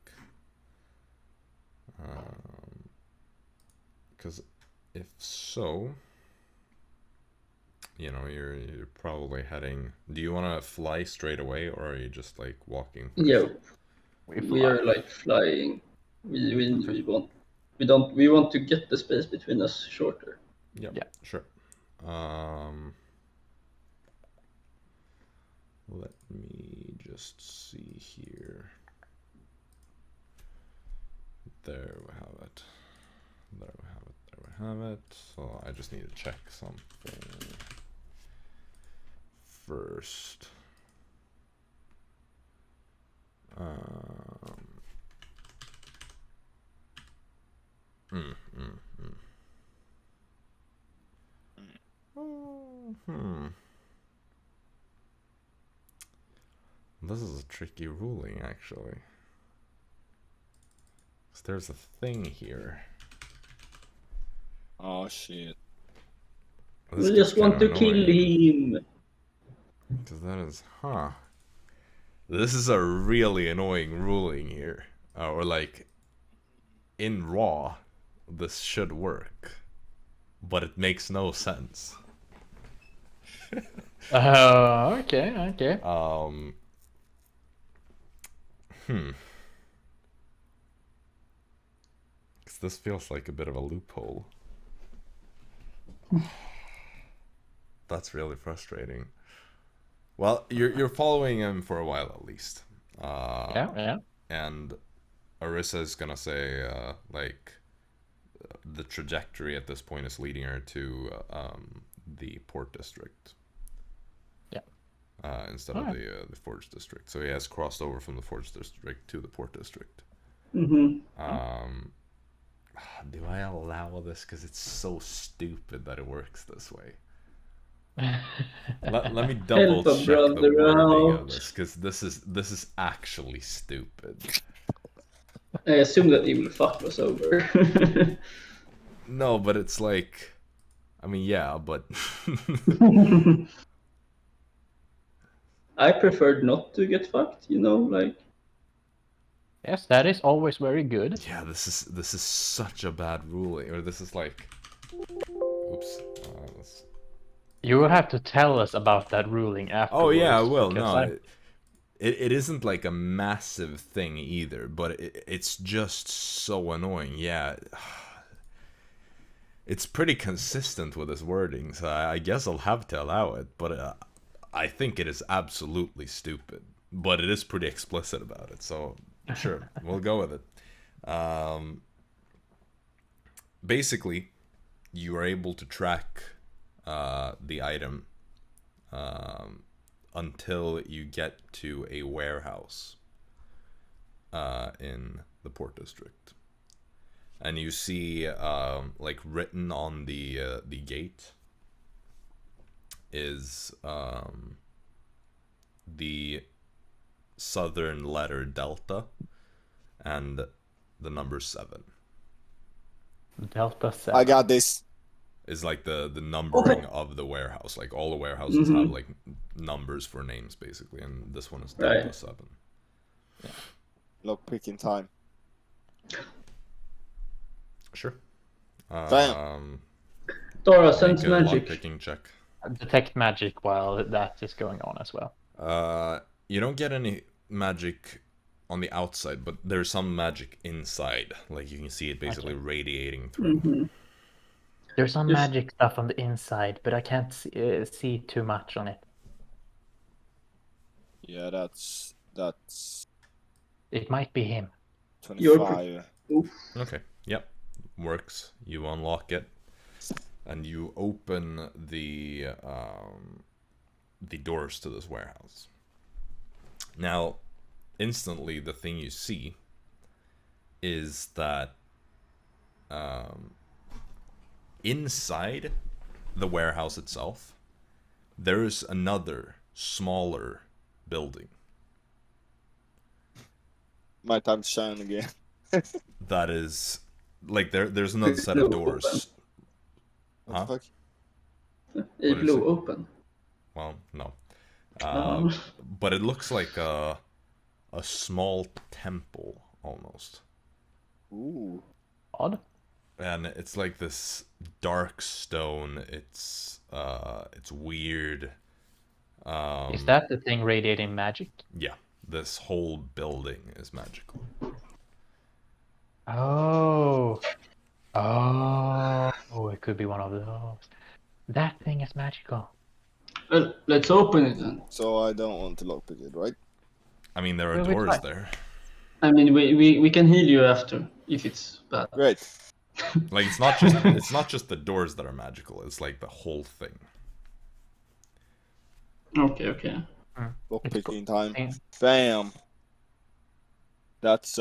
Because if so, you know, you're probably heading. Do you want to fly straight away, or are you just like walking? Yeah, we are like flying. We want to get the space between us shorter. Yeah. Sure. Let me just see here. There we have it. There we have it. So I just need to check something first. This is a tricky ruling, actually. 'Cause there's a thing here. Oh shit. We just want to kill him. Because that is, This is a really annoying ruling here. Or like, in raw, this should work. But it makes no sense. Okay. Because this feels like a bit of a loophole. That's really frustrating. Well, you're following him for a while at least. Yeah. And Arisa is gonna say, like, the trajectory at this point is leading her to the port district. Yeah. Instead of the forge district. So he has crossed over from the forge district to the port district. Mm-hmm. Do I allow this? Because it's so stupid that it works this way. Let me double check the wording of this, because this is actually stupid. I assume that he will fuck us over. No, but it's like, I mean, yeah, but I preferred not to get fucked, you know, like. Yes, that is always very good. Yeah, this is such a bad ruling, or this is like, oops. You will have to tell us about that ruling afterwards. Oh yeah, I will. No, it isn't like a massive thing either, but it's just so annoying. Yeah, it's pretty consistent with his wording, so I guess I'll have to allow it. But I think it is absolutely stupid. But it is pretty explicit about it, so sure, we'll go with it. Basically, you are able to track the item until you get to a warehouse in the port district, and you see like written on the gate is the southern letter Delta and the number 7. Delta 7. I got this. Is like the numbering of the warehouse. Like all the warehouses have like numbers for names basically, and this one is Delta 7. Yeah. Lock picking time. Sure. Dara sends magic. Picking check. Detect magic while that is going on as well. You don't get any magic on the outside, but there's some magic inside. Like you can see it basically radiating through. Mm-hmm. There's some magic stuff on the inside, but I can't see too much on it. Yeah, that's It might be him. 25. Okay. Yep. Works. You unlock it, and you open the doors to this warehouse. Now, instantly, the thing you see is that inside the warehouse itself, there is another smaller building. My time to shine again. That is like there's another set of doors. What the fuck? It blew open. Well, no. But it looks like a small temple almost. Ooh. Odd. And it's like this dark stone. It's weird. Is that the thing radiating magic? Yeah, this whole building is magical. Oh, it could be one of those. That thing is magical. Well, let's open it then. So I don't want to lockpick it, right? I mean, there are doors there. I mean, we can heal you after if it's bad. Great. Like it's not just the doors that are magical. It's like the whole thing. Okay. Lockpicking time. Bam. That's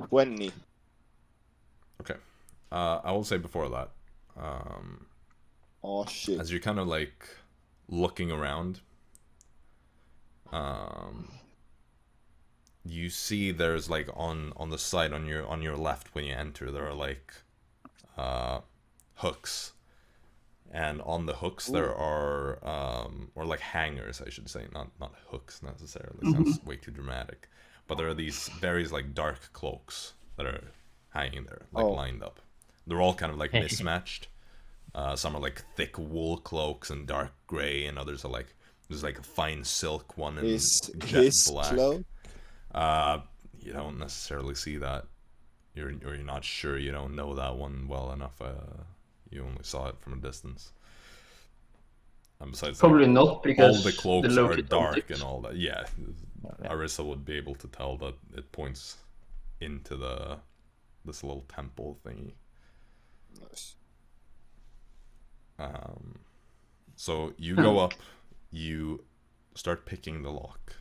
20. Okay. I will say before that. Oh shit. As you're kind of like looking around, you see there's like on the side on your left when you enter, there are like hooks, And on the hooks there are, or like hangers, I should say, not hooks necessarily. Sounds way too dramatic. But there are these various like dark cloaks that are hanging there, like lined up. They're all kind of like mismatched. Some are like thick wool cloaks and dark gray, and others are like there's like a fine silk one and jet black. Cloak? You don't necessarily see that. You're not sure. You don't know that one well enough. You only saw it from a distance. And besides, probably not, because all the cloaks are dark and all that. Yeah, Arisa would be able to tell that it points into this little temple thingy. Nice. So you go up, you start picking the lock,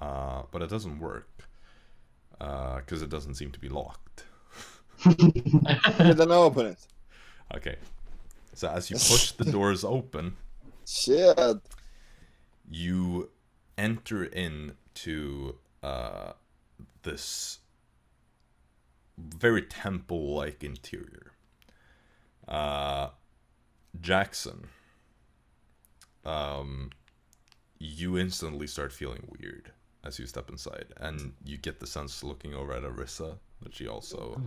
but it doesn't work because it doesn't seem to be locked. Then open it. Okay, so as you push the doors open, shit, you enter into this very temple-like interior. Jaxson, you instantly start feeling weird as you step inside, and you get the sense looking over at Arisa that she also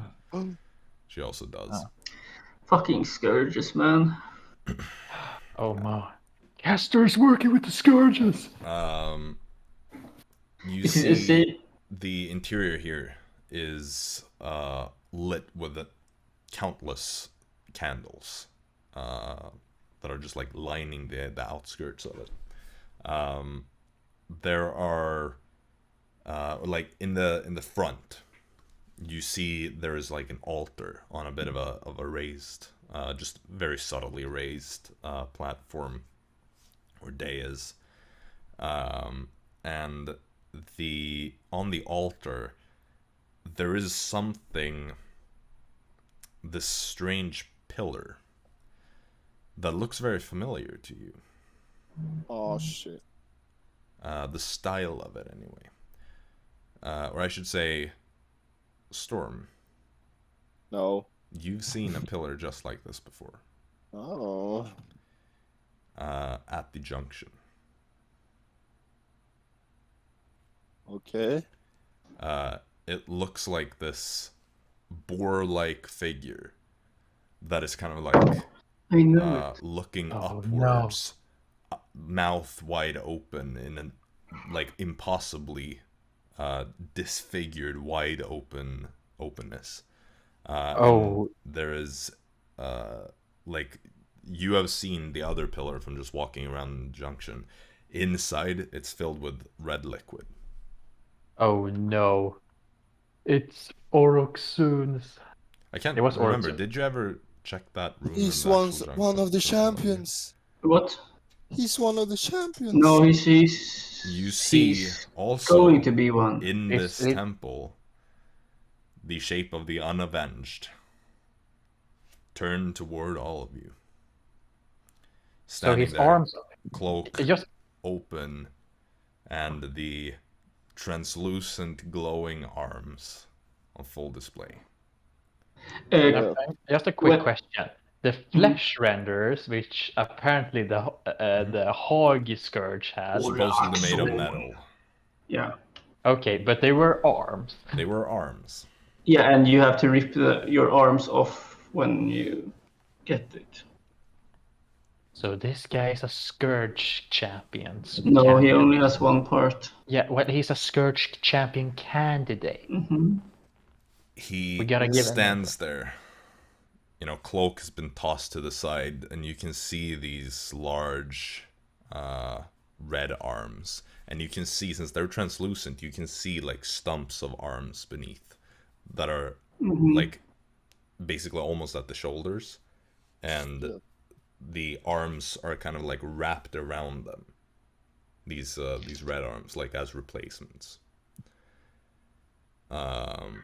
does. Fucking scourges, man. Oh my. Castor's working with the scourges. You see the interior here is lit with countless candles that are just like lining the outskirts of it. There are like in the front, you see there is like an altar on a bit of a raised, just very subtly raised platform or dais, and on the altar there is something, this strange pillar that looks very familiar to you. Oh shit. The style of it anyway, or I should say, Storm. No. You've seen a pillar just like this before. Oh. At the junction. Okay. It looks like this boar-like figure that is kind of like looking upwards, mouth wide open in a like impossibly disfigured wide openness. And there is like, you have seen the other pillar from just walking around the junction. Inside, it's filled with red liquid. Oh no. It's Oroxun's. I can't remember. Did you ever check that room? He's one of the champions. What? He's one of the champions. No, he's you see he's also going to be one. In this temple, the shape of the Un-Avenged turn toward all of you. Standing so his there, arms cloak open, and the translucent glowing arms on full display. Just a quick question. The flesh renderers, which apparently the Hog Scourge has, supposedly made of metal. Yeah. Okay, but they were arms. They were arms. Yeah, and you have to rip your arms off when you get it. So this guy is a Scourge champion. No, he only has one part. Yeah, well, he's a Scourge champion candidate. Mm-hmm. He stands there. You know, cloak has been tossed to the side, and you can see these large red arms. And you can see, since they're translucent, you can see like stumps of arms beneath that are like basically almost at the shoulders. And the arms are kind of like wrapped around them. These red arms, like as replacements. And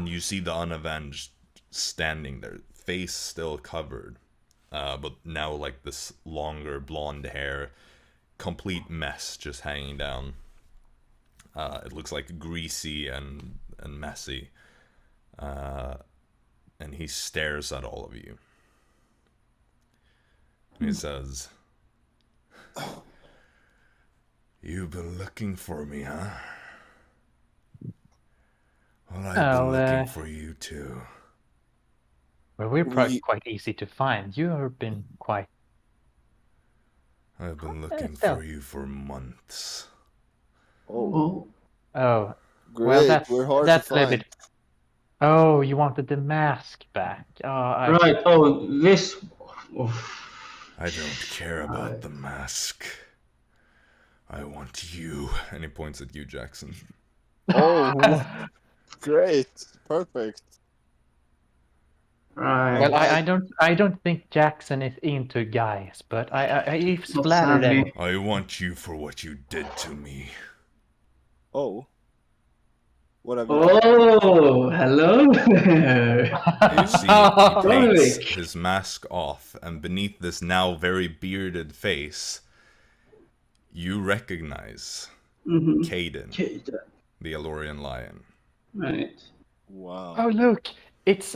you see the Un-Avenged standing there, face still covered, but now like this longer blonde hair, complete mess just hanging down. It looks like greasy and messy, and he stares at all of you. He says, "You've been looking for me, huh? Well, I've been looking for you too." Well, we're quite easy to find. You have been quite... I've been looking for you for months. Oh. Oh. Great, Well, we're hard that's to a little find. bit... Oh, you wanted the mask back. Right, this... I don't care about the mask. I want you. And he points at you, Jaxson. Oh, great. Perfect. Right. Well, I don't think Jaxson is into guys, but he's flattered anyway. I want you for what you did to me. Oh. What have you done? Oh, hello there. You see, he takes his mask off, and beneath this now very bearded face, you recognize Caden, the Elorian lion. Right. Wow. Oh, look! It's,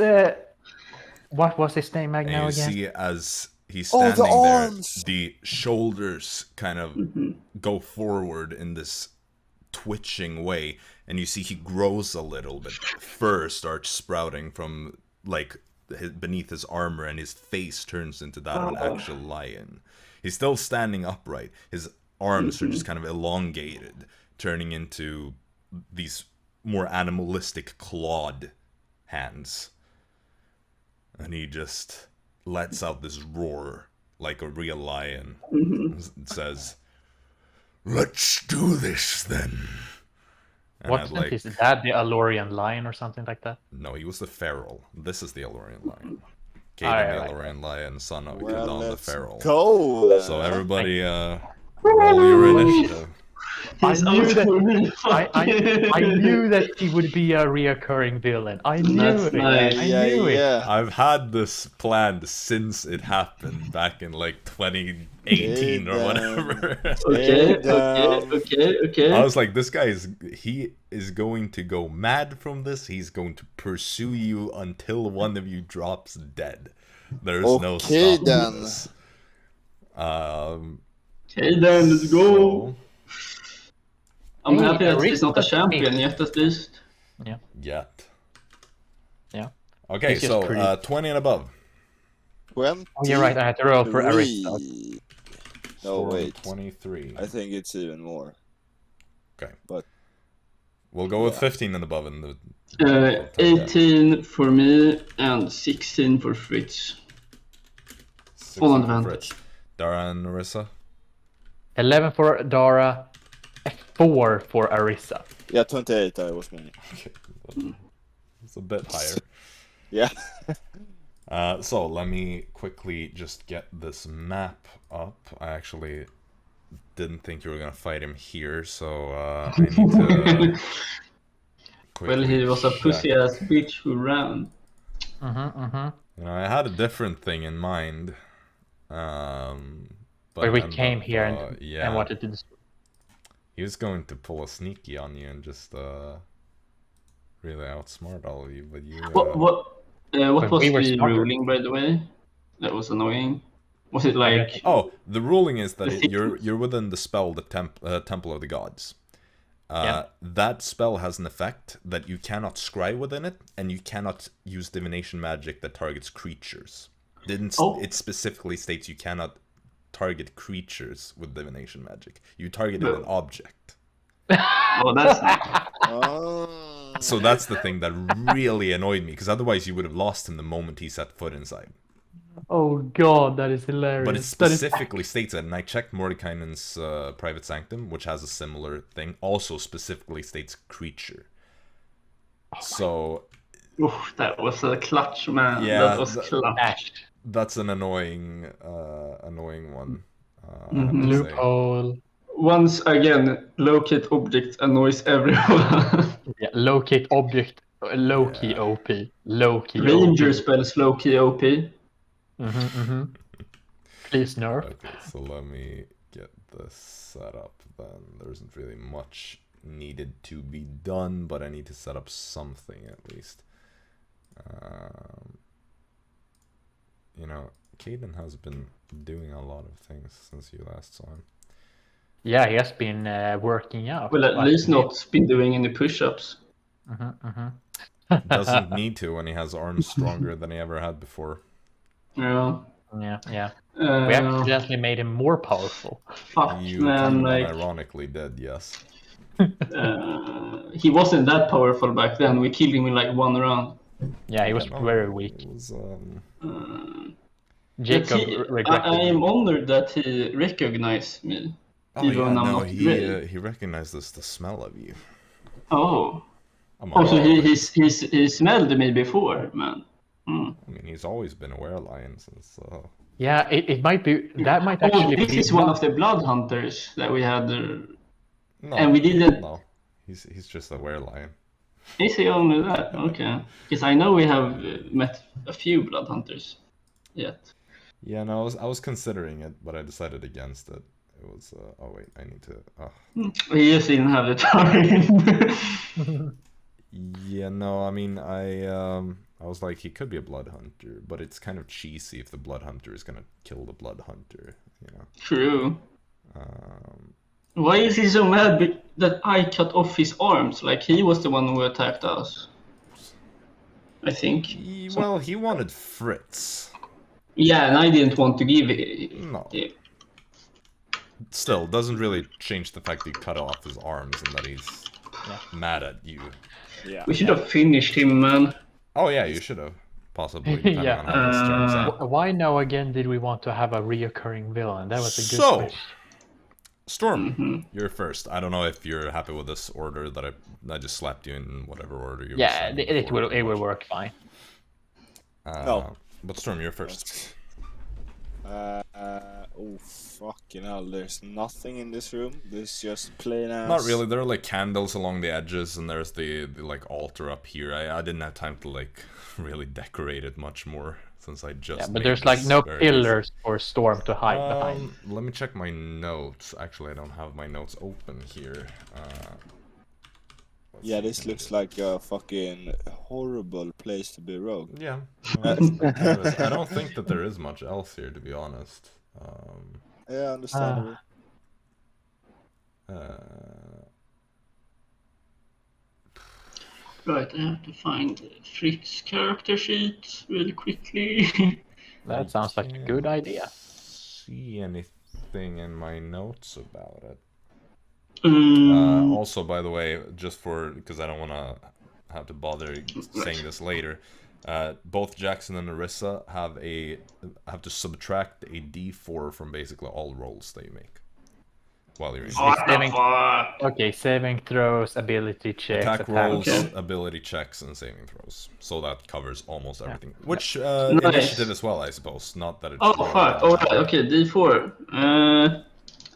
what was his name now again? You see as he's standing there, the shoulders kind of go forward in this twitching way, and you see he grows a little bit. Fur starts sprouting from, like, beneath his armor, and his face turns into that of an actual lion. He's still standing upright. His arms are just kind of elongated, turning into these more animalistic clawed hands. And he just lets out this roar like a real lion. It says, "Let's do this then." Wasn't his dad the Elorian lion or something like that? No, he was the feral. This is the Elorian lion. Caden the Elorian lion, son of Cadan the feral. Go! So everybody, roll your initiative. I knew that he would be a reoccurring villain. I knew it. Nice. I knew it. I've had this planned since it happened back in like 2018 or whatever. Okay. I was like, this guy he is going to go mad from this. He's going to pursue you until one of you drops dead. There's no stopping this. Okay then, let's go. I'm happy that he's not a champion yet, at least. Yeah. Yet. Yeah. Okay, so 20 and above. 20. Oh, you're right. I had to roll for Arisa. No, wait. 23. I think it's even more. Okay. But we'll go with 15 and above in the 18 for me and 16 for Fritz. Full advantage. Dara and Arisa? 11 for Dara, 4 for Arisa. Yeah, 28 I was meaning. Okay. It's a bit higher. Yeah. So let me quickly just get this map up. I actually didn't think you were gonna fight him here, so I need to. Well, he was a pussy ass bitch who ran. You know, I had a different thing in mind. But we came here and wanted to destroy. He was going to pull a sneaky on you and just really outsmart all of you, but you. What was the ruling, by the way? That was annoying. Was it like? Oh, the ruling is that you're within the spell, the Temple of the Gods. That spell has an effect that you cannot scry within it, and you cannot use divination magic that targets creatures. It specifically states you cannot target creatures with divination magic. You targeted an object. Oh, that's nice. So that's the thing that really annoyed me, because otherwise you would have lost him the moment he set foot inside. Oh god, that is hilarious. But it specifically states it, and I checked Mordekainen's Private Sanctum, which has a similar thing, also specifically states creature. Oof, that was a clutch, man. Yeah, that was clutch. That's an annoying one. Loophole. Once again, locate object annoys everyone. Yeah, locate object, low-key OP. Low-key Ranger spells low-key OP. Please nerf. Okay, so let me get this set up then. There isn't really much needed to be done, but I need to set up something at least. You know, Caden has been doing a lot of things since you last saw him. Yeah, he has been working out. Well, at least not been doing any push-ups. Doesn't need to when he has arms stronger than he ever had before. Yeah. Yeah. We accidentally made him more powerful. Fuck, You man, kind of like... unironically did, yes. He wasn't that powerful back then. We killed him in like 1 round. Yeah, he was very weak. It was, Jacob regretted I am honored that he recognized me. Oh yeah, no, he recognized the smell of you. Oh. So he smelled me before, man. I mean, he's always been a werelion since. Yeah, it might be. That might actually be. This is one of the blood hunters that we had. No, and we didn't. No, he's just a werelion. Is he only that? Okay. Because I know we have met a few blood hunters yet. Yeah, no, I was considering it, but I decided against it. It was. Oh wait, I need to. He just didn't have the time. Yeah, no, I mean, I was like, he could be a blood hunter, but it's kind of cheesy if the blood hunter is gonna kill the blood hunter, you know. True. Why is he so mad that I cut off his arms? Like, he was the one who attacked us. I think. Well, he wanted Fritz. Yeah, and I didn't want to give it. No. Yeah. Still, doesn't really change the fact that you cut off his arms and that he's mad at you. Yeah. We should have finished him, man. Oh yeah, you should have. Possibly, depending on how this turns out. Why now again did we want to have a reoccurring villain? That was a good question. Storm, you're first. I don't know if you're happy with this order that I just slapped you in whatever order you were. Yeah, it will work fine. No. But Storm, you're first. Oh fucking hell! There's nothing in this room. There's just plain ass. Not really. There are like candles along the edges, and there's the like altar up here. I didn't have time to like really decorate it much more since I just. Yeah, but there's like no pillars for Storm to hide behind. Let me check my notes. Actually, I don't have my notes open here. Yeah, this looks like a fucking horrible place to be rogue. Yeah. I don't think that there is much else here, to be honest. Yeah, understandable. Right, I have to find Fritz character sheet really quickly. That sounds like a good idea. See anything in my notes about it? Also, by the way, just because I don't want to have to bother saying this later, both Jaxson and Arisa have to subtract a d4 from basically all rolls that you make while you're in. Saving throws, ability checks, attack rolls, ability checks, and saving throws. So that covers almost everything. Which initiative as well, I suppose. Not that it's. Oh fuck! Alright, okay, d4.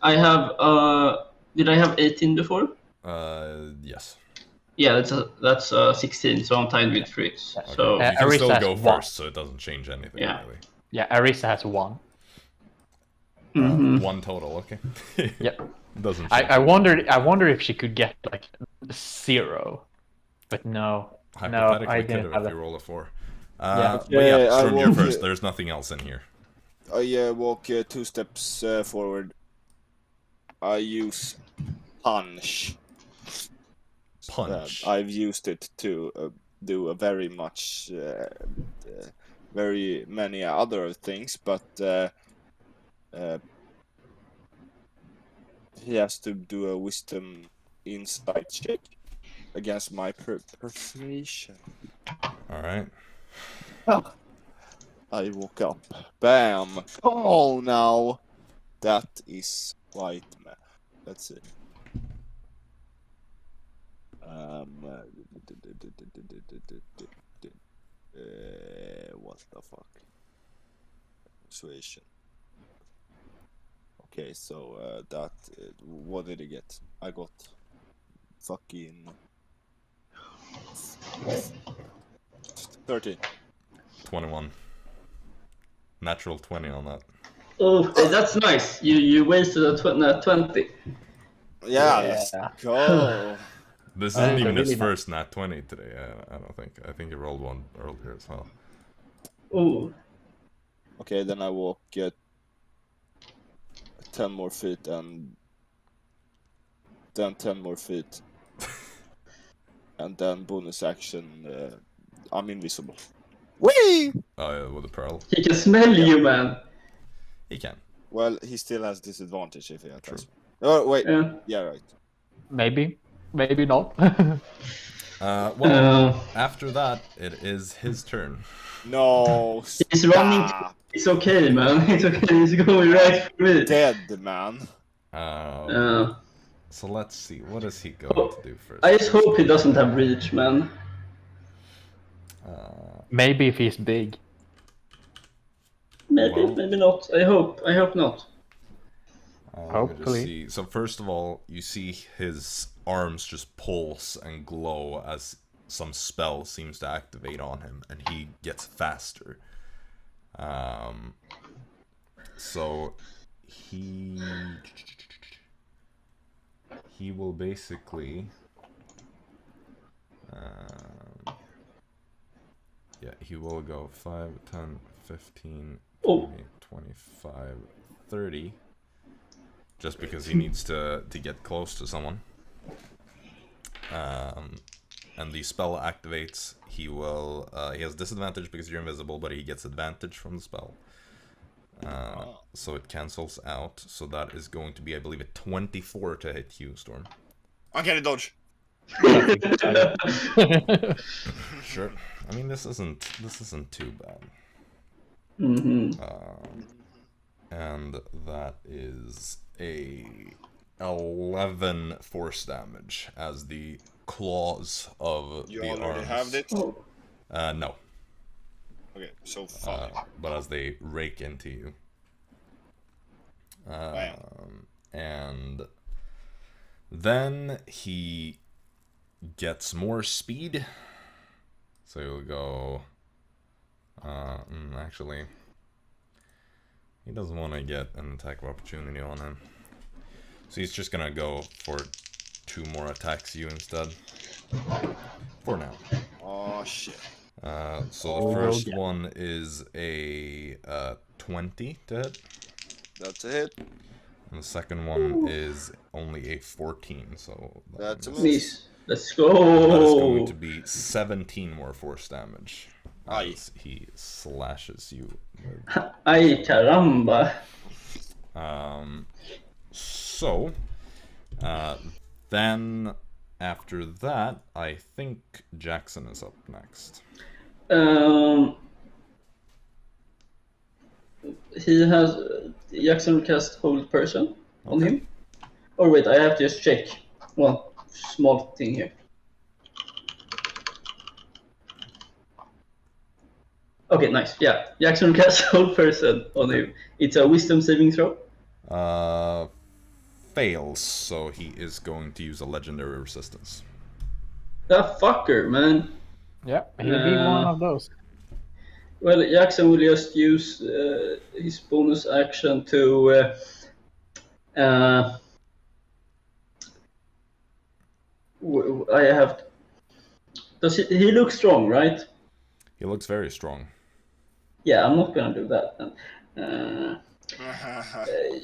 I have Did I have 18 before? Yes. Yeah, that's 16, so I'm tied with Fritz. Okay. So you can still go first, so it doesn't change anything really. Yeah, Arisa has 1. 1 total, okay. Yep. Doesn't. I wonder if she could get like 0, but no. Hypothetically, I could didn't have if you it. roll a 4. But Storm, you're first. There's nothing else in here. I walk 2 steps forward. I use punch. I've used it to do a very many other things, but he has to do a wisdom insight check against my persuasion. All right. I woke up. Bam! Oh no! That is quite mad. Let's see. What the fuck? Persuasion. Okay, so that what did I get? I got fucking 30. 21. Natural 20 on that. Oh, that's nice. You wasted a 20. Yeah, let's go. This isn't even his first nat 20 today. I don't think. I think he rolled one earlier as well. Oh. Okay, then I walk 10 more feet and then 10 more feet. And then bonus action, I'm invisible. Whee! Oh, yeah, with a pearl. He can smell you, man. He can. Well, he still has disadvantage if he attacks me. Oh, wait. Yeah, right. Maybe. Maybe not. After that, it is his turn. No, he's running. It's okay, man. It's okay. He's going right for me. Dead, man. So let's see. What is he going to do first? I just hope he doesn't have reach, man. Maybe if he's big. Maybe not. I hope not. Hopefully. See. So first of all, you see his arms just pulse and glow as some spell seems to activate on him, and he gets faster. So he will basically he will go 5, 10, 15, 20, 25, 30, just because he needs to get close to someone. And the spell activates. He will he has disadvantage because you're invisible, but he gets advantage from the spell. So it cancels out. So that is going to be, I believe, a 24 to hit you, Storm. Uncanny dodge. Sure. I mean, this isn't too bad. And that is a 11 force damage as the claws of the arms. You already have it? No. Okay, so 5. But as they rake into you. And then he gets more speed. So he'll go... actually, he doesn't want to get an attack of opportunity on him. So he's just gonna go for 2 more attacks you instead. For now. Oh, shit. So the first one is a 20 to hit. That's a hit. And the second one is only a 14, so... That's a miss. Let's go! That is going to be 17 more force damage. As he slashes you. Ay, caramba! So, then after that, I think Jaxson is up next. He has Jaxson cast hold person on him. Or wait, I have to just check one small thing here. Okay, nice. Yeah, Jaxson cast hold person on him. It's a wisdom saving throw. Fails, so he is going to use a legendary resistance. That fucker, man. Yeah, he'll be one of those. Well, Jaxson will just use his bonus action to I have. Does he look strong, right? He looks very strong. Yeah, I'm not gonna do that then.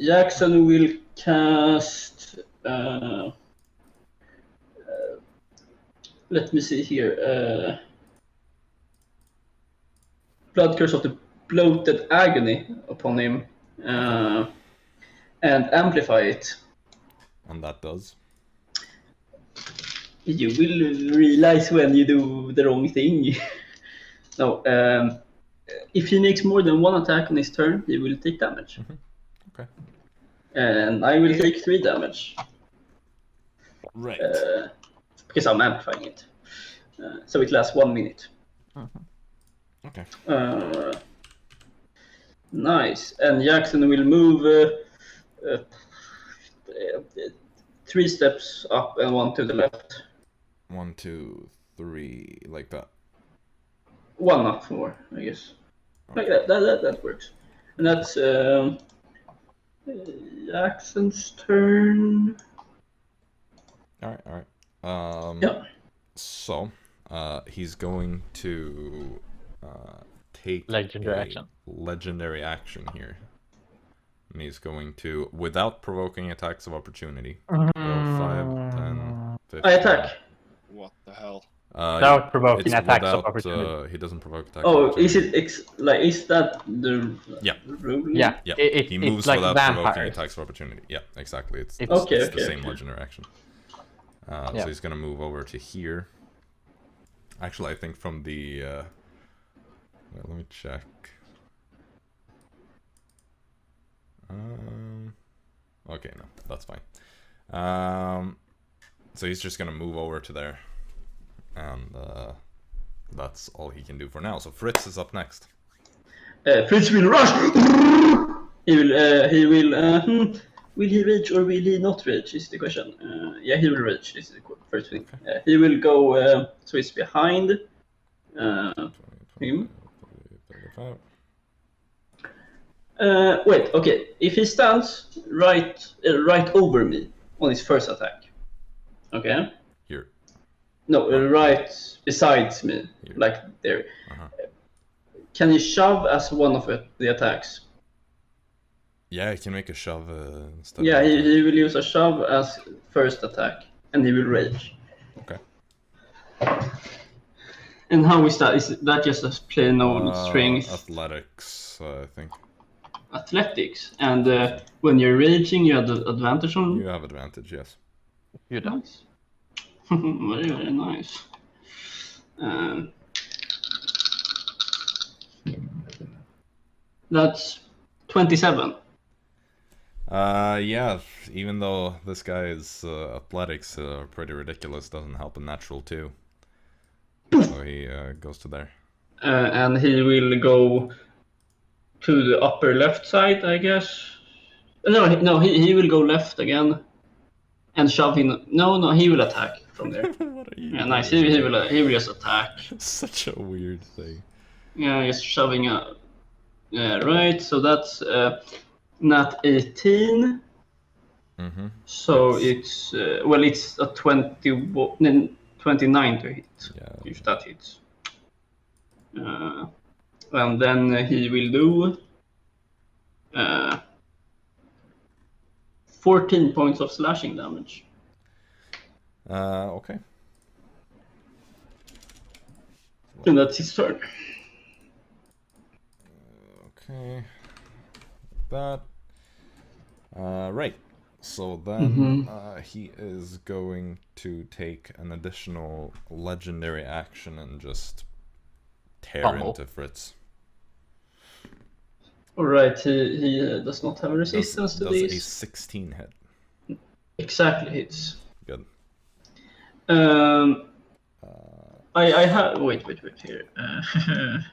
Jaxson will cast. Let me see here. Blood Curse of the Bloated Agony upon him, and amplify it. And that does? You will realize when you do the wrong thing. No, if he makes more than 1 attack on his turn, he will take damage. Okay. And I will take 3 damage. Right. Because I'm amplifying it. So it lasts 1 minute. Okay. Nice. And Jaxson will move 3 steps up and 1 to the left. 1, 2, 3, like that. 1 up more, I guess. Like that works. And that's Jackson's turn. Alright. Yeah. So, he's going to take legendary action here. And he's going to, without provoking attacks of opportunity, go 5, 10, 15. I attack. What the hell? Without provoking attacks of opportunity. He doesn't provoke attacks of opportunity. Is that the rule? Yeah. He moves like without vampires. provoking attacks of opportunity. Yeah, exactly. It's the same legendary action. So he's gonna move over to here. Actually, I think from the... let me check. Okay, no, that's fine. So he's just gonna move over to there. And that's all he can do for now. So Fritz is up next. Fritz will rush! He will... will he reach or will he not reach is the question. Yeah, he will reach. This is the first thing. Okay. He will go... so he's behind him. 35. Wait, okay. If he stands right over me on his first attack. Okay? Here. No, right besides me. Here. Like there. Can he shove as one of the attacks? Yeah, he can make a shove instead. Yeah, he will use a shove as first attack. And he will rage. Okay. And how is that? Is that just a plain old strength? Athletics, I think. Athletics, and when you're raging, you have the advantage on. You have advantage, yes. You don't. Nice. Very, very nice. That's 27. Yeah. Even though this guy's athletics are pretty ridiculous, doesn't help a natural 2. So he goes to there. And he will go to the upper left side, I guess. No, he will go left again and shove in. No, he will attack from there. Yeah, nice. He will just attack. Such a weird thing. Yeah, just shoving a. Yeah, right. So that's not 18. Mm-hmm. So it's it's a 29 to hit. Yeah. If that hits. And then he will do 14 points of slashing damage. Okay. And that's his turn. Okay. That. Right. So then he is going to take an additional legendary action and just tear into Fritz. Alright, he does not have a resistance to these. Does a 16 hit? Exactly hits. Good. I have... Wait here. There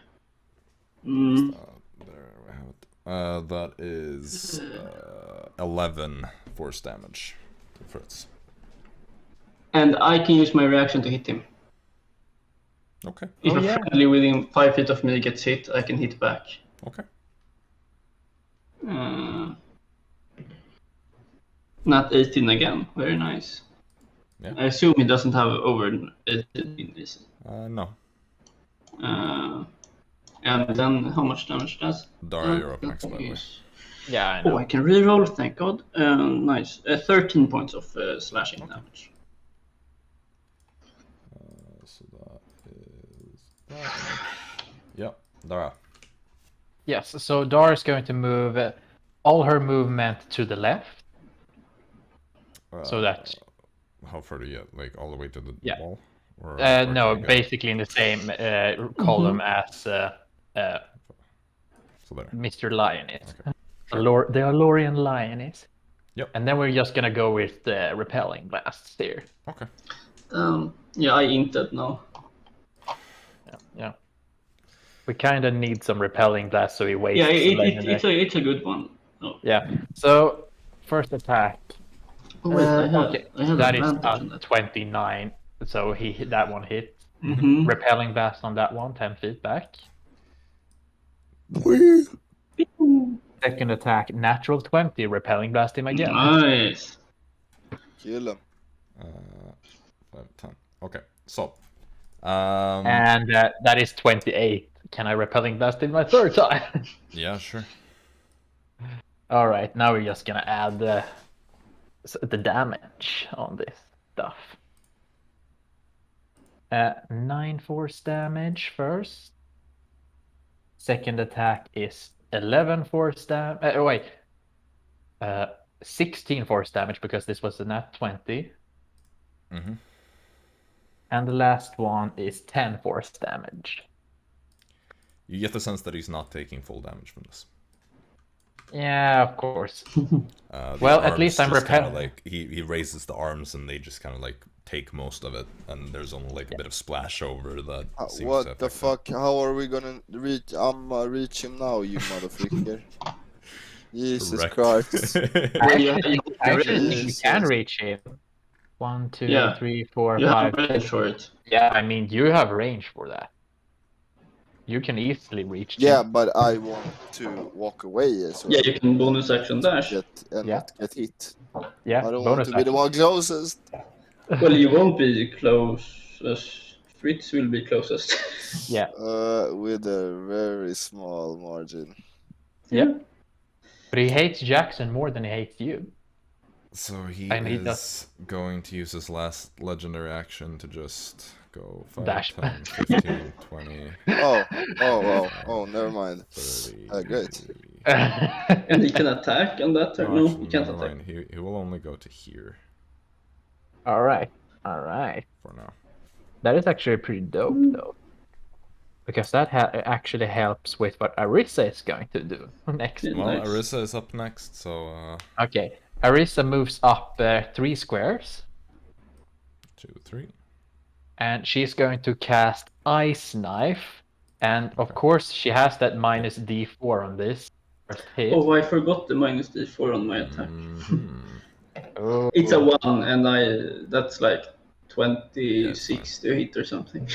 we have it. That is 11 force damage to Fritz. And I can use my reaction to hit him. Okay. If a friendly within 5 feet of me gets hit, I can hit back. Okay. Not 18 again. Very nice. Yeah. I assume he doesn't have over 18 in this. No. And then how much damage does? Dara, you're up next, by the way. Yeah, I know. Oh, I can reroll, thank God. Nice. 13 points of slashing damage. So that is that. Yep, Dara. Yes, so Dara is going to move all her movement to the left. So that... How far do you get? Like all the way to the wall? Or no, basically in the same column as so there. Mr. Lion is. Okay. Sure. The Alorian Lion is. Yep. And then we're just gonna go with the repelling blasts here. Okay. Yeah, I inted now. Yeah. We kind of need some repelling blasts, so we waste. Yeah, it's a good one. Oh. Yeah. So first attack. Oh, wait, I have that is 29. So that one hit. Mm-hmm. Repelling blast on that one, 10 feet back. Second attack, natural 20. Repelling blast him again. Nice. Kill him. 5, 10. Okay, so. And that is 28 can I repelling blast in my third time? Yeah, sure. All right, now we're just gonna add the damage on this stuff. 9 force damage first. Second attack is 11 force damage. 16 force damage because this was a nat 20. Mm-hmm. And the last one is 10 force damage. You get the sense that he's not taking full damage from this. Yeah, of course. Well, at least I'm repelling. Like he raises the arms and they just kind of like take most of it, and there's only like a bit of splash over that. What the fuck? How are we gonna reach? I'm reach him now, you motherfucker. Jesus Christ. Actually, you can reach him. 1, 2, 3, 4, 5. You have range for it. Yeah, I mean, you have range for that. You can easily reach him. Yeah, but I want to walk away as well. Yeah, you can bonus action dash. Not get hit. Yeah, I don't want to be the one closest. Well, you won't be closest. Fritz will be closest. Yeah. With a very small margin. Yeah. But he hates Jaxson more than he hates you. So he is going to use his last legendary action to just go 5, dash. 10, 15, 20. Oh, never mind. 30, great. And he can attack on that turn? No, he can't attack. Mind. He will only go to here. Alright. For now. That is actually pretty dope, though. Because that actually helps with what Arisa is going to do next. Well, nice. Arisa is up next, so... Okay. Arisa moves up 3 squares. 2, 3. And she's going to cast Ice Knife. And, of course, she has that minus D4 on this. Oh, I forgot the minus D4 on my attack. Oh. It's a 1, and that's like 26 to hit or something.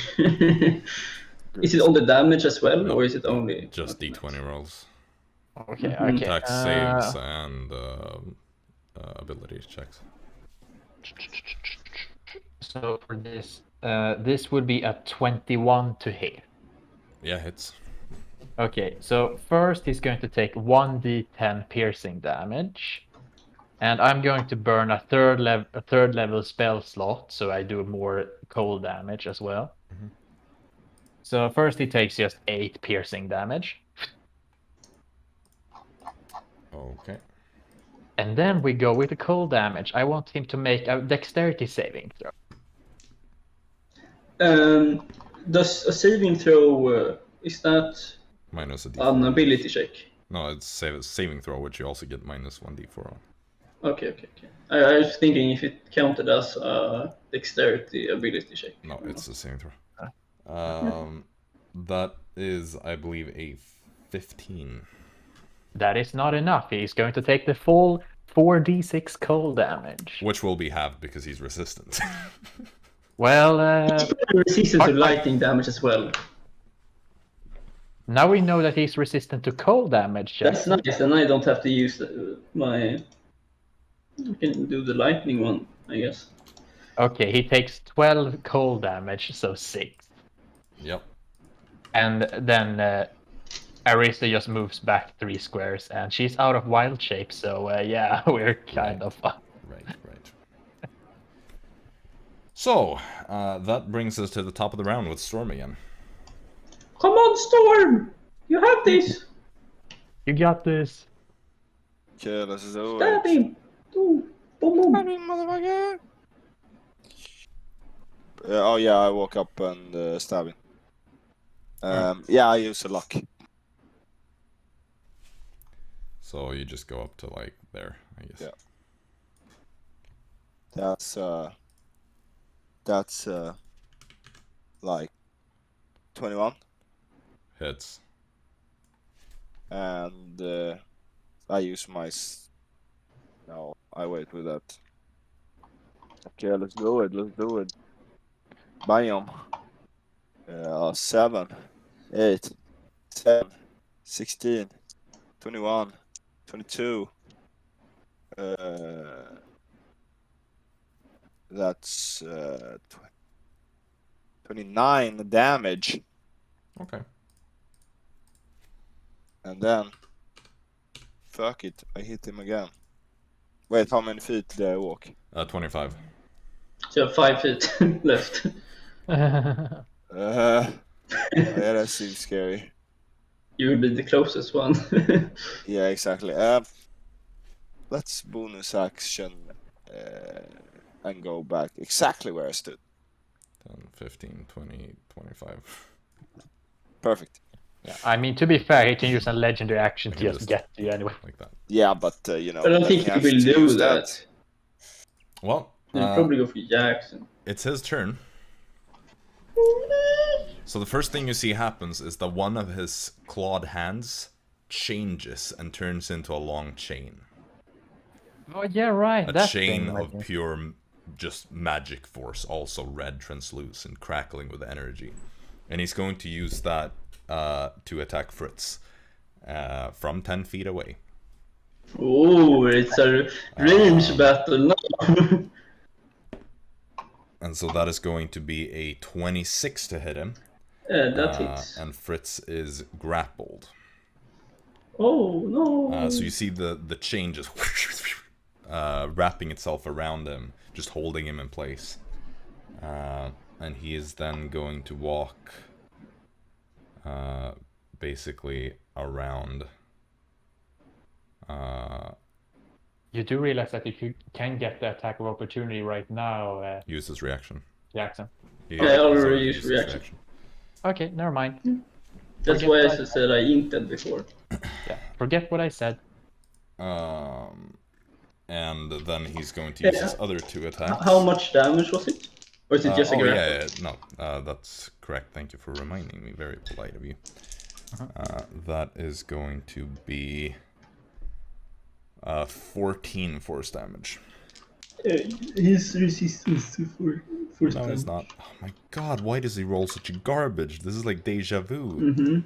Is it on the damage as well, or is it only... Just D20 rolls. Okay. Attack saves and ability checks. So for this, this would be a 21 to hit. Yeah, hits. Okay, so first he's going to take 1d10 piercing damage. And I'm going to burn a third level spell slot, so I do more cold damage as well. Mm-hmm. So first he takes just 8 piercing damage. Okay. And then we go with the cold damage. I want him to make a dexterity saving throw. Does a saving throw, is that minus an ability check? No, it's a saving throw, which you also get minus 1d4 on. Okay. I was thinking if it counted as a dexterity ability check. No, it's a saving throw. That is, I believe, a 15. That is not enough. He's going to take the full 4d6 cold damage. Which will be halved because he's resistant. Well, he's resistant to lightning damage as well. Now we know that he's resistant to cold damage. That's nice, and I don't have to use my... I can do the lightning one, I guess. Okay, he takes 12 cold damage, so 6. Yep. And then Arisa just moves back 3 squares, and she's out of wild shape, so yeah, we're kind of... Right. So, that brings us to the top of the round with Storm again. Come on, Storm! You have this! You got this. Okay, let's do it. Stab him! Boom! Stab him, motherfucker! Oh yeah, I walk up and stab him. Yeah, I use a luck. So you just go up to like there, I guess. Yeah. That's like 21. Hits. And I use my... No, I wait with that. Okay, let's do it. Biome. 7, 8, 10, 16, 21, 22. That's 29 damage. Okay. And then, fuck it, I hit him again. Wait, how many feet did I walk? 25. So you have 5 feet left. Yeah, that seems scary. You will be the closest one. Yeah, exactly. Let's bonus action and go back exactly where I stood. 10, 15, 20, 25. Perfect. Yeah, I mean, to be fair, he can use a legendary action I to can just just- get you anyway. Like that. Yeah, but you know. I don't then think he he has will to do use that. Well, He'll probably go for Jaxson. it's his turn. So the first thing you see happens is that one of his clawed hands changes and turns into a long chain. Oh yeah, right. A that chain thing, of pure, just magic force, also red, translucent, crackling with energy. And he's going to use that to attack Fritz from 10 feet away. Oh, it's a range battle now. And so that is going to be a 26 to hit him. That hits. And Fritz is grappled. Oh no! So you see the chain just wrapping itself around him, just holding him in place. And he is then going to walk basically around. You do realize that if you can get the attack of opportunity right now, Use his reaction. Jaxson. Yeah, I already used reaction. Okay, never mind. That's Forget why I that. said I inted before. Yeah, forget what I said. And then he's going to use his other 2 attacks. How much damage was it? Or is it just a grapple? No, that's correct. Thank you for reminding me. Very polite of you. That is going to be 14 force damage. His resistance to force No, damage. it's not. Oh my god, why does he roll such a garbage? This is like deja vu.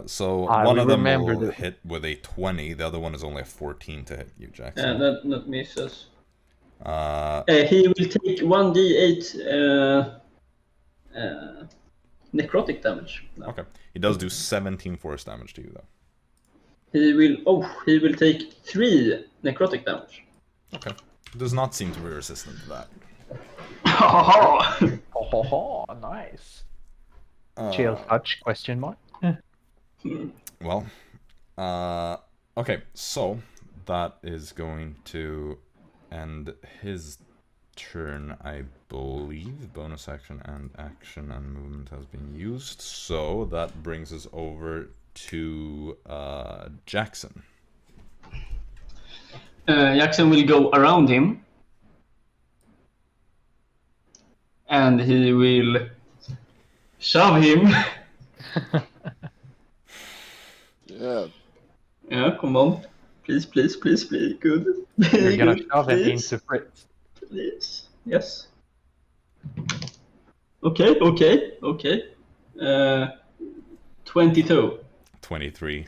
So one of them will hit with a 20, the other one is only a 14 to hit you, Jaxson. Yeah, that misses. He will take 1d8 necrotic damage. No. Okay. He does do 17 force damage to you, though. He will take 3 necrotic damage. Okay. Does not seem to be resistant to that. Oh, nice. Chill touch, question mark. Well, okay, so that is going to end his turn, I believe. Bonus action and movement has been used, so that brings us over to Jaxson. Jaxson will go around him, and he will shove him. Yeah. Yeah, come on. Please. Good. You're gonna Good, shove him please. into Fritz. Please. Yes. Okay. 22. 23.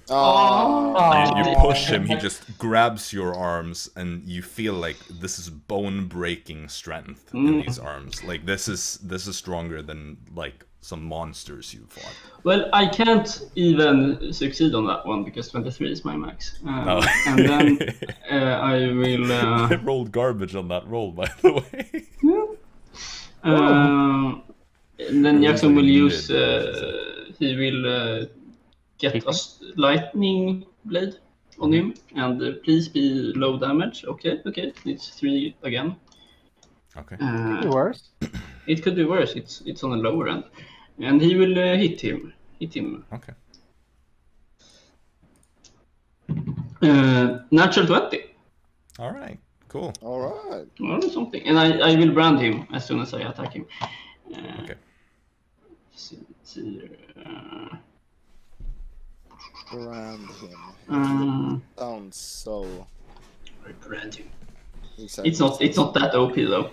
Oh. You push him, he just grabs your arms, and you feel like this is bone-breaking strength in these arms. Like this is stronger than like some monsters you fought. Well, I can't even succeed on that one because 23 is my max. No. And then I will. I rolled garbage on that roll, by the way. And then Jaxson will use. He will get a lightning blade on him, and please be low damage. Okay. It's 3 again. Okay. Could be worse. It could be worse. It's on the lower end, and he will hit him. Okay. Natural 20. All right. Cool. All right. Or something, and I will brand him as soon as I attack him. Okay. Brand him. Sounds so. I brand him. Exactly. It's not that OP though.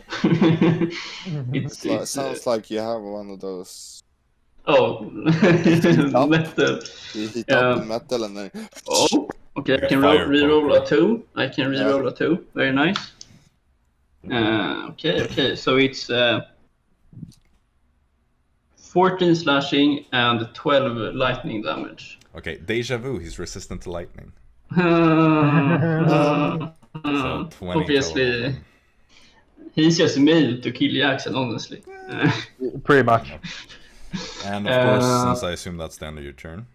Sounds like you have one of those. Oh, metal. You heat up the metal and then. Oh, okay. I can Fire reroll poker. a 2. I can reroll a 2. Very nice. Okay. So it's 14 slashing and 12 lightning damage. Okay, deja vu. He's resistant to lightning. So 20 Obviously, total. he's just made to kill Jaxson, honestly. Pretty much. And of course, since I assume that's the end of your turn,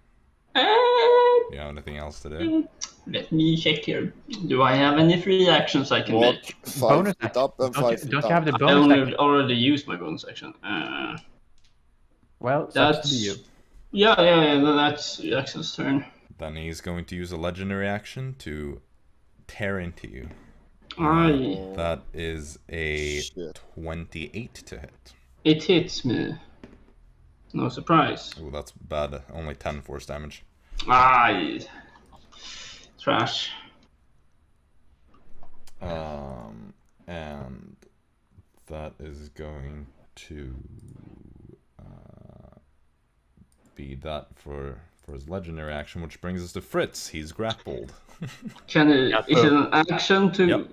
you have anything else to do? Let me check here. Do I have any free actions I can Walk make? 5 feet up and 5 feet Don't down. you have the I bonus action? already used my bonus action. Well, That's you. Yeah, that's Jackson's turn. Then he's going to use a legendary action to tear into you. Aye. That is a Shit. 28 to hit. It hits me. No surprise. Oh, that's bad. Only 10 force damage. Aye. Trash. And that is going to be that for his legendary action, which brings us to Fritz. He's grappled. Can he? Is it an action to? Yep.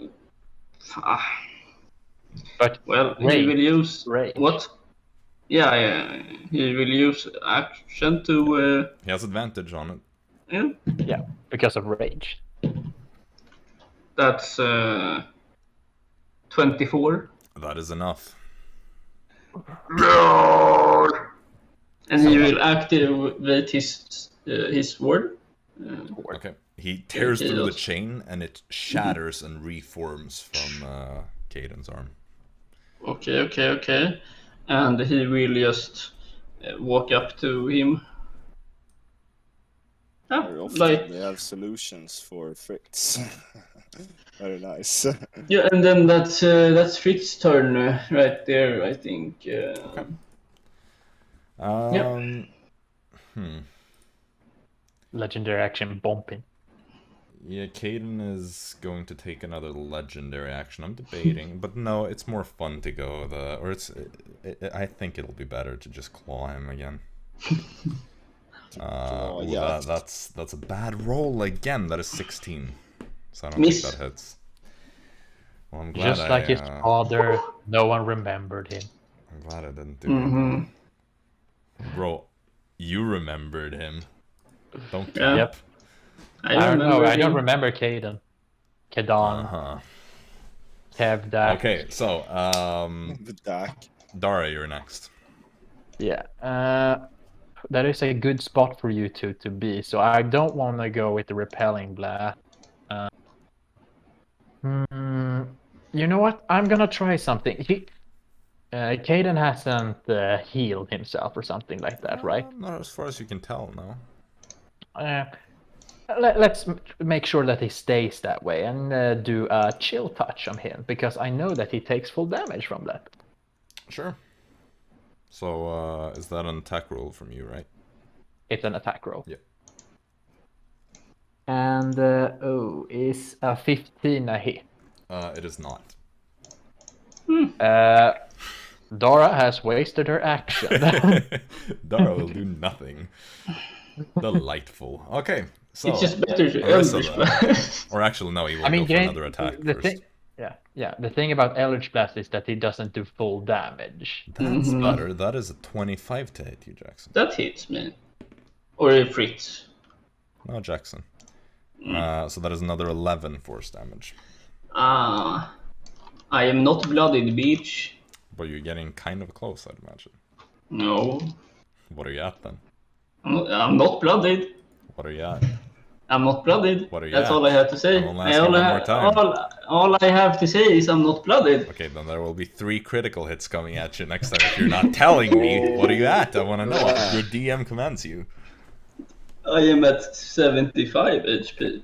But Well, he range. will use Range. what? Yeah. He will use action to. He has advantage on it. Yeah. Yeah, because of rage. That's 24. That is enough. And he will activate his sword. Okay. He tears through the chain and it shatters and reforms from Caden's arm. Okay. And he will just walk up to him. Very often we have solutions for Fritz. Very nice. Yeah, and then that's Fritz's turn right there, I think. Okay. Legendary action bumping. Yeah, Caden is going to take another legendary action. I'm debating, but no, it's more fun to go I think it'll be better to just claw him again. Yeah. That's a bad roll again. That is 16, so I don't Miss. think that hits. Well, I'm glad Just like his father, no one remembered him. I'm glad I didn't do it. Bro, you remembered him. Don't Yeah. Yep. I I don't know. remember I don't him. remember Caden. Kedan. Kevdak. Okay, so The Dak. Dara, you're next. Yeah. That is a good spot for you two to be. So I don't want to go with the repelling blast. You know what? I'm gonna try something. Caden hasn't healed himself or something like that, right? Not as far as you can tell, no. Let's make sure that he stays that way and do a chill touch on him, because I know that he takes full damage from that. Sure. So, is that an attack roll from you, right? It's an attack roll. Yep. And, is a 15 a hit? It is not. Dara has wasted her action. Dara will do nothing. Delightful. Okay, so It's just better to Arisa Eldritch then. Blast. Or actually, no, he will go for another attack first. The thing about Eldritch Blast is that he doesn't do full damage. That's better. That is a 25 to hit you, Jaxson. That hits me. Or Fritz. No, Jaxson. So that is another 11 force damage. I am not blooded, bitch. But you're getting kind of close, I'd imagine. No. What are you at then? I'm not blooded. What are you at? I'm not blooded. What are you That's at? all I have to say. I'm only asking one more time. All I have to say is I'm not blooded. Okay, then there will be 3 critical hits coming at you next time if you're not telling me. What are you at? I want to know. Your DM commands you. I am at 75 HP.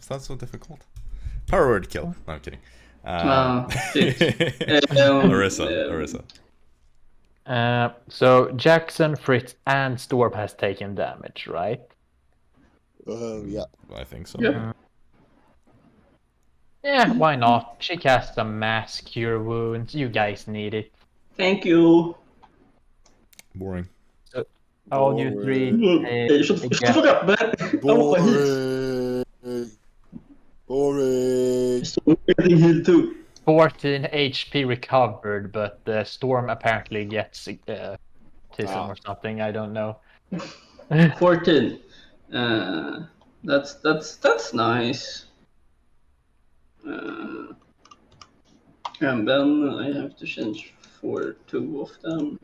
Is that so difficult? Power word kill. No, I'm kidding. Shit. Arisa. So Jaxson, Fritz, and Storm has taken damage, right? Yeah. I think so. Yeah. Yeah, why not? She casts some mass cure wounds. You guys need it. Thank you. Boring. All you three. Hey, shut the fuck up, man. Boring. I'm getting healed too. 14 HP recovered, but the Storm apparently gets autism or something. I don't know. 14. That's nice. And then I have to change for 2 of them.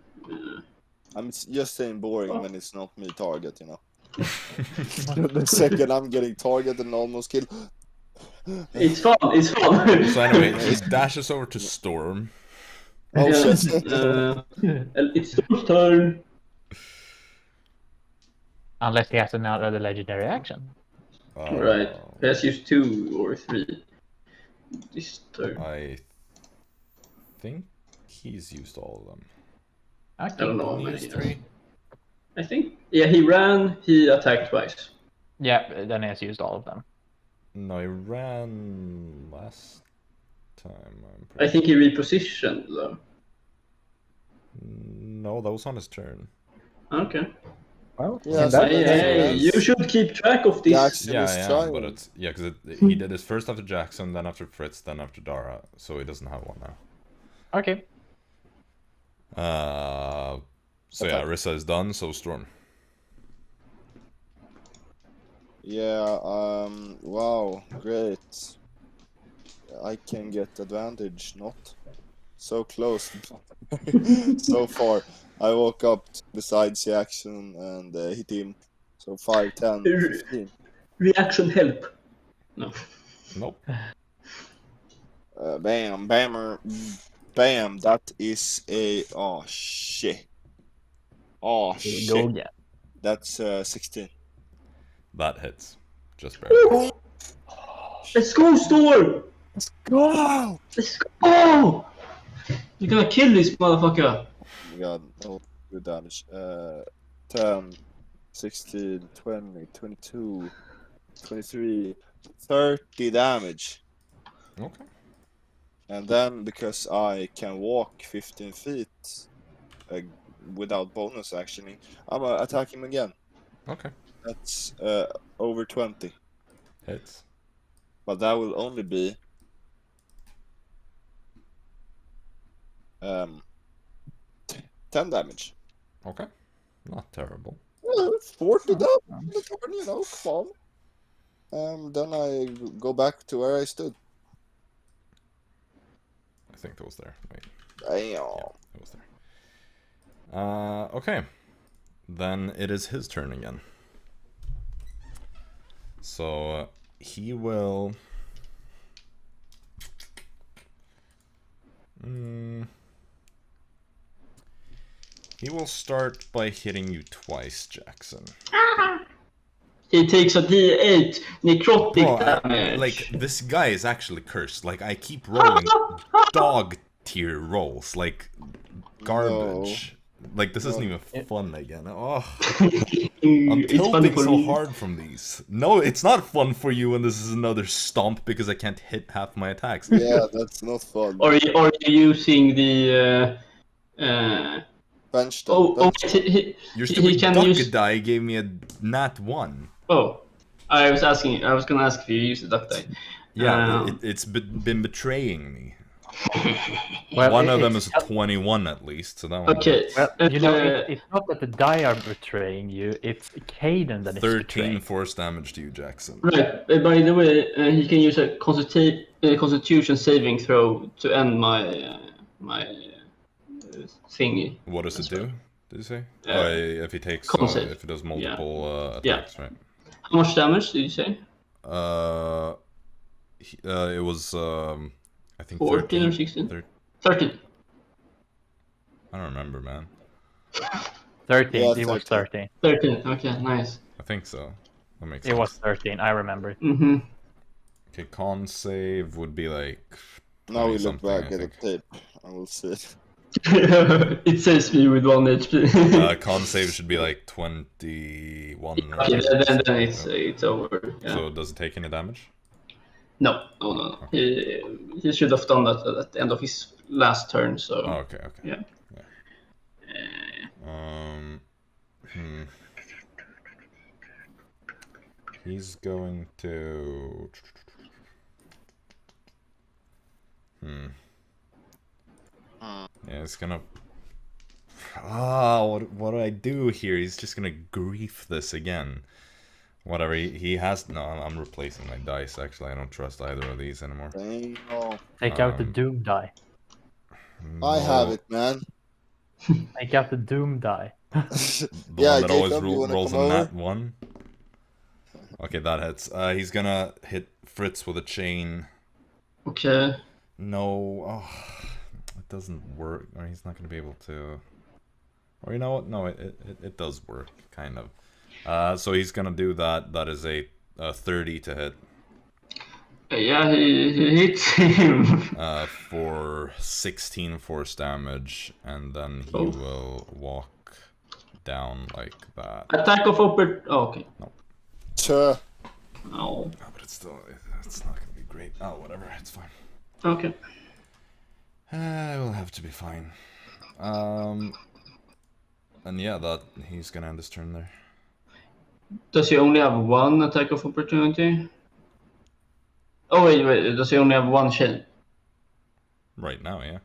I'm just saying boring when it's not me target, you know. The second I'm getting target and almost kill. It's fun. So anyway, he dashes over to Storm. Oh shit! It's Storm's turn. Unless he has another legendary action. Right. He has used 2 or 3 this turn. I think he's used all of them. I don't know how He many used he has. 3. I think. Yeah, he ran, he attacked twice. Yeah, then he has used all of them. No, he ran last time. I think he repositioned though. No, that was on his turn. Okay. Well, Yeah, hey, you should keep track of this. Jaxson Yeah, is I am, trying. but it's because he did his first after Jaxson, then after Fritz, then after Dara, so he doesn't have one now. Okay. So yeah, Arisa is done. So Storm. Yeah. Wow. Great. I can get advantage. Not so close. So far. I woke up beside Jaxson and hit him. So 5, 10, 15. Reaction help. No. Nope. Bam, bammer, bam. That is a oh shit. Oh shit. Go again. That's 16. That hits. Just barely. Let's go, Storm! Let's go! Let's go! You're gonna kill this motherfucker. Oh my god, no good damage. 10, 16, 20, 22, 23, 30 damage. Okay. And then because I can walk 15 feet without bonus actioning, I'm gonna attack him again. Okay. That's over 20. Hits. But that will only be 10 damage. Okay. Not terrible. 40 damage, you know, come on. Then I go back to where I stood. I think that was there. Wait. Damn. Yeah, it was there. Okay. Then it is his turn again. So he will. He will start by hitting you twice, Jaxson. He takes a D8 necrotic damage. Like, this guy is actually cursed. Like, I keep rolling dog tier rolls. Like, garbage. No. Like, this isn't even fun again. Oh. I'm tilting so hard from these. No, it's not fun for you when this is another stomp because I can't hit half my attacks. Yeah, that's not fun. Or are you using the... Bench Your stupid duck die gave me a nat 1. Oh, I was gonna ask if you use the duck die. Yeah, it's been betraying me. Well, one of them is a 21 at least, so that one. Okay. Well, you know, it's not that the die are betraying you; it's Caden that is 13 betraying. force damage to you, Jaxson. Right. By the way, he can use a Constitution saving throw to end my thingy. What does it do? Did you say? If he takes, if he does multiple attacks, right? How much damage did you say? It was I think 14 or 16. 13. I don't remember, man. 13. Yeah, it was 13. 13. Okay, nice. I think so. That makes sense. It was 13. I remember. Mm-hmm. Okay, con save would be like. Now we look back at the tape and we'll see. It saves me with 1 HP. Con save should be like 21. Okay, then it's over. Yeah. So does it take any damage? No. Okay. He should have done that at the end of his last turn. So. Oh, okay. Yeah. He's going to. Yeah, it's gonna. what do I do here? He's just gonna grief this again. Whatever, he has... No, I'm replacing my dice, actually. I don't trust either of these anymore. Take out the Doom die. No. I have it, man. Take out the Doom die. The one that always rolls a over? nat 1. Okay, that hits. He's gonna hit Fritz with a chain. Okay. No, it doesn't work. Or he's not gonna be able to... Or you know what? No, it does work, kind of. So he's gonna do that. That is a 30 to hit. Yeah, he hits him. For 16 force damage, and then he will walk down like that. Attack of oppor... Oh, okay. No. Sure. No. No, but it's not gonna be great. Oh, whatever, it's fine. Okay. It will have to be fine. And yeah, that he's gonna end his turn there. Does he only have one attack of opportunity? Oh wait, does he only have one chain? Right now, yeah.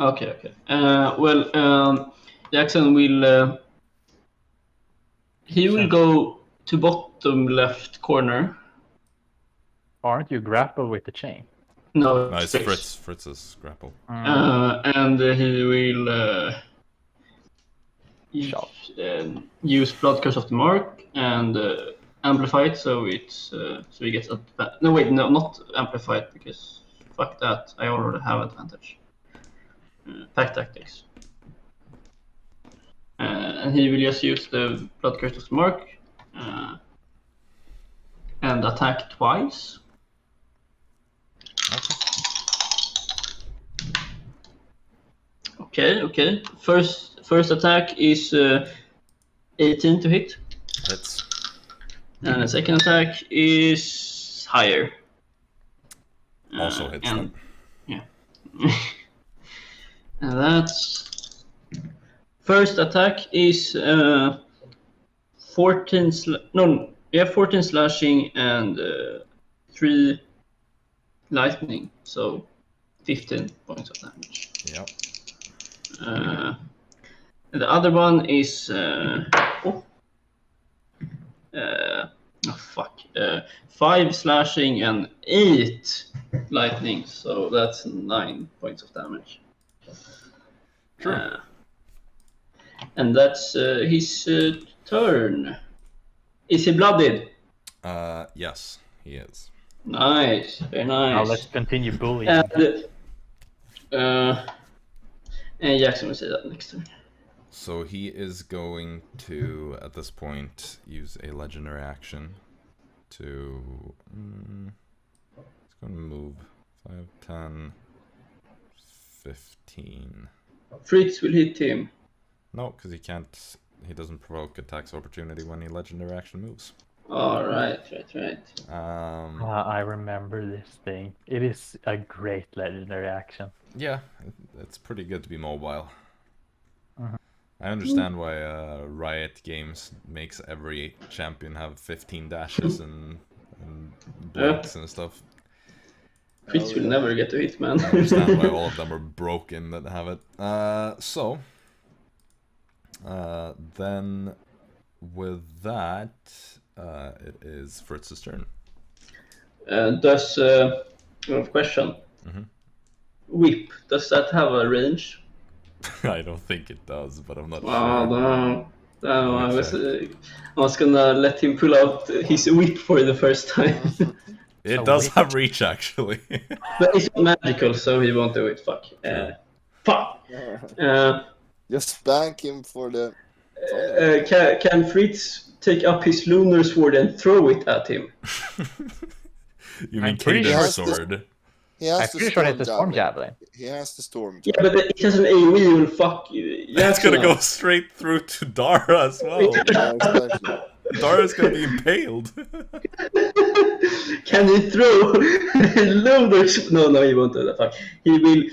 Okay. Jaxson will... he will go to bottom left corner. Aren't you grappled with the chain? No, It's Fritz. Fritz's grapple. And he will use Blood Curse of the Mark and amplify it, so it's so he gets no wait, no, not amplify it, because fuck that, I already have advantage. Pack tactics. And he will just use the Blood Curse of the Mark and attack twice. Okay. First attack is 18 to hit. Hits. And the second attack is higher. Also hits. Yeah. And that's... First attack is 14 slashing and 3 lightning, so 15 points of damage. Yep. And the other one is 5 slashing and 8 lightning, so that's 9 points of damage. Sure. And that's his turn. Is he blooded? Yes, he is. Nice, very nice. Now let's continue bullying. And Jaxson will say that next turn. So he is going to, at this point, use a legendary action to... He's going to move 5, 10, 15. Fritz will hit him. No, because he can't... He doesn't provoke attacks of opportunity when he legendary action moves. Oh, right. I remember this thing. It is a great legendary action. Yeah, it's pretty good to be mobile. I understand why Riot Games makes every champion have 15 dashes and blinks and stuff. Fritz will never get to hit, man. I understand why all of them are broken that have it. Then with that, it is Fritz's turn. Does question? Whip, does that have a range? I don't think it does, but I'm not sure. No, I was gonna let him pull out his whip for the first time. It does have reach, actually. But it's magical, so he won't do it. Fuck. Fuck. Just spank him for the... Can Fritz take up his lunar sword and throw it at him? You mean Caden's sword? I'm pretty sure it's a storm javelin. He has the storm javelin. Yeah, but it has an AoE, will fuck you. That's gonna go straight through to Dara as well. Dara's gonna be impaled. Can he throw lunar sword? No, he won't do that. Fuck. He will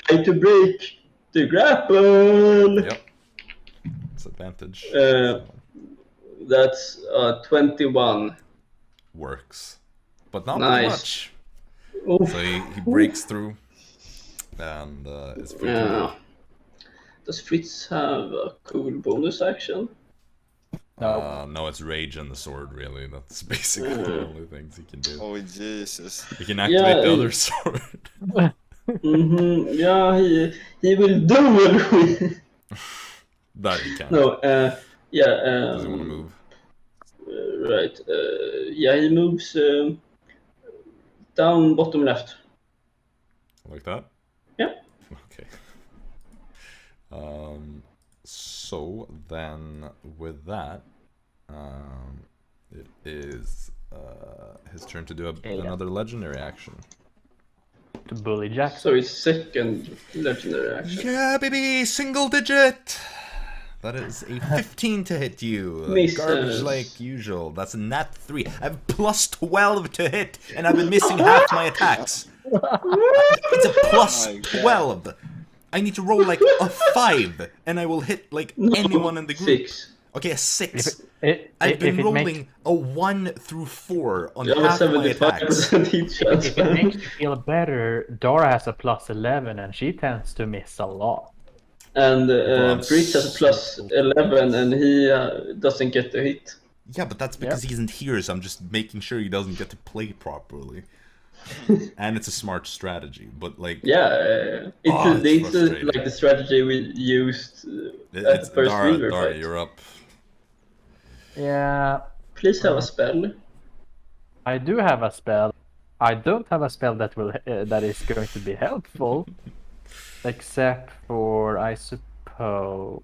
try to break the grapple. Yep. It's advantage. That's 21. Works. But not Nice. much. So he breaks through and is free to Does Fritz have a cool bonus action? No, it's rage and the sword, really. That's basically the only things he can do. Oh, Jesus. He can activate the other sword. Yeah, he will do it. That he can. No, yeah. Does he want to move? Right. Yeah, he moves down bottom left. Like that? Yeah. Okay. So then with that, it is his turn to do another legendary action. To bully Jaxson. So his second legendary action. Yeah, baby, single digit. That is a 15 to hit you. Misses. Garbage like usual. That's a nat 3. I have plus 12 to hit, and I've been missing half my attacks. It's a plus 12. I need to roll like a 5, and I will hit like anyone in the group. 6. Okay, a 6. I've been rolling a 1 through 4 on You have half a my attacks. 75% hit chance. If it makes you feel better, Dara has a plus 11, and she tends to miss a lot. And Fritz has a plus 11, and he doesn't get the hit. Yeah, but that's because he isn't here, so I'm just making sure he doesn't get to play properly. And it's a smart strategy, but like... Yeah, it's like the strategy we used at the first river Dara, fight. you're up. Yeah. Please have a spell. I do have a spell. I don't have a spell that is going to be helpful. Except for, I suppose...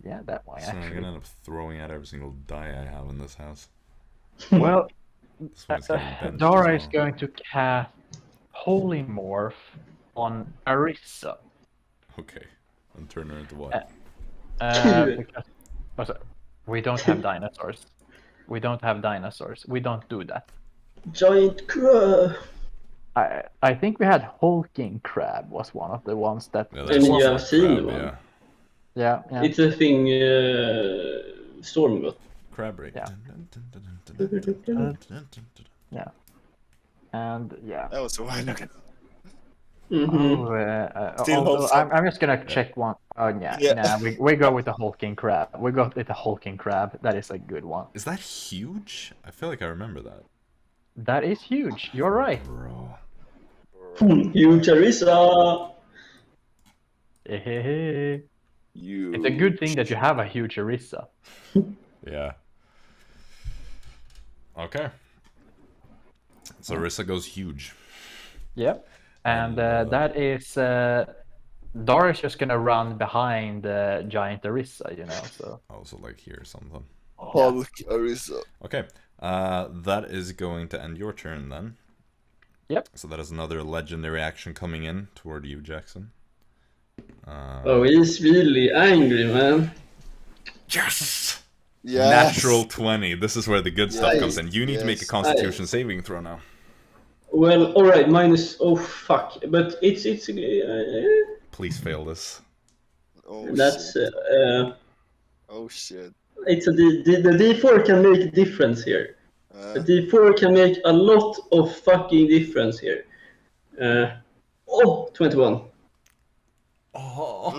Yeah, that one, So I'm actually. gonna end up throwing out every single die I have in this house. Well, This one's getting benched Dara as is well. going to cast Polymorph on Arisa. Okay. And turn her into what? Because we don't have dinosaurs. We don't have dinosaurs. We don't do that. Giant crab. I think we had Hulking Crab was one of the ones that... Yeah, And you also have seen crab, one. Yeah. It's a thing Storm got. Crab rate. Yeah. Yeah. And yeah. That was a while ago. Mm-hmm. I'm just gonna check one. Oh yeah. We go with the Hulking Crab. We go with the Hulking Crab. That is a good one. Is that huge? I feel like I remember that. That is huge. You're right. Bro. Huge Arisa. It's a good thing that you have a huge Arisa. Yeah. Okay. So Arisa goes huge. Yep. And that is Dara's just gonna run behind giant Arisa, you know. So. Also, like here or something. Hulk Arisa. Okay. That is going to end your turn then. Yep. So that is another legendary action coming in toward you, Jaxson. Oh, he's really angry, man. Yes! Yes. Natural 20. This is where the good stuff comes in. You need to make a Constitution saving throw now. Well, all right, minus. Oh fuck! But it's. Please fail this. Oh, That's. shit. Oh shit. It's the D4 can make a difference here. The D4 can make a lot of fucking difference here. 21. Oh.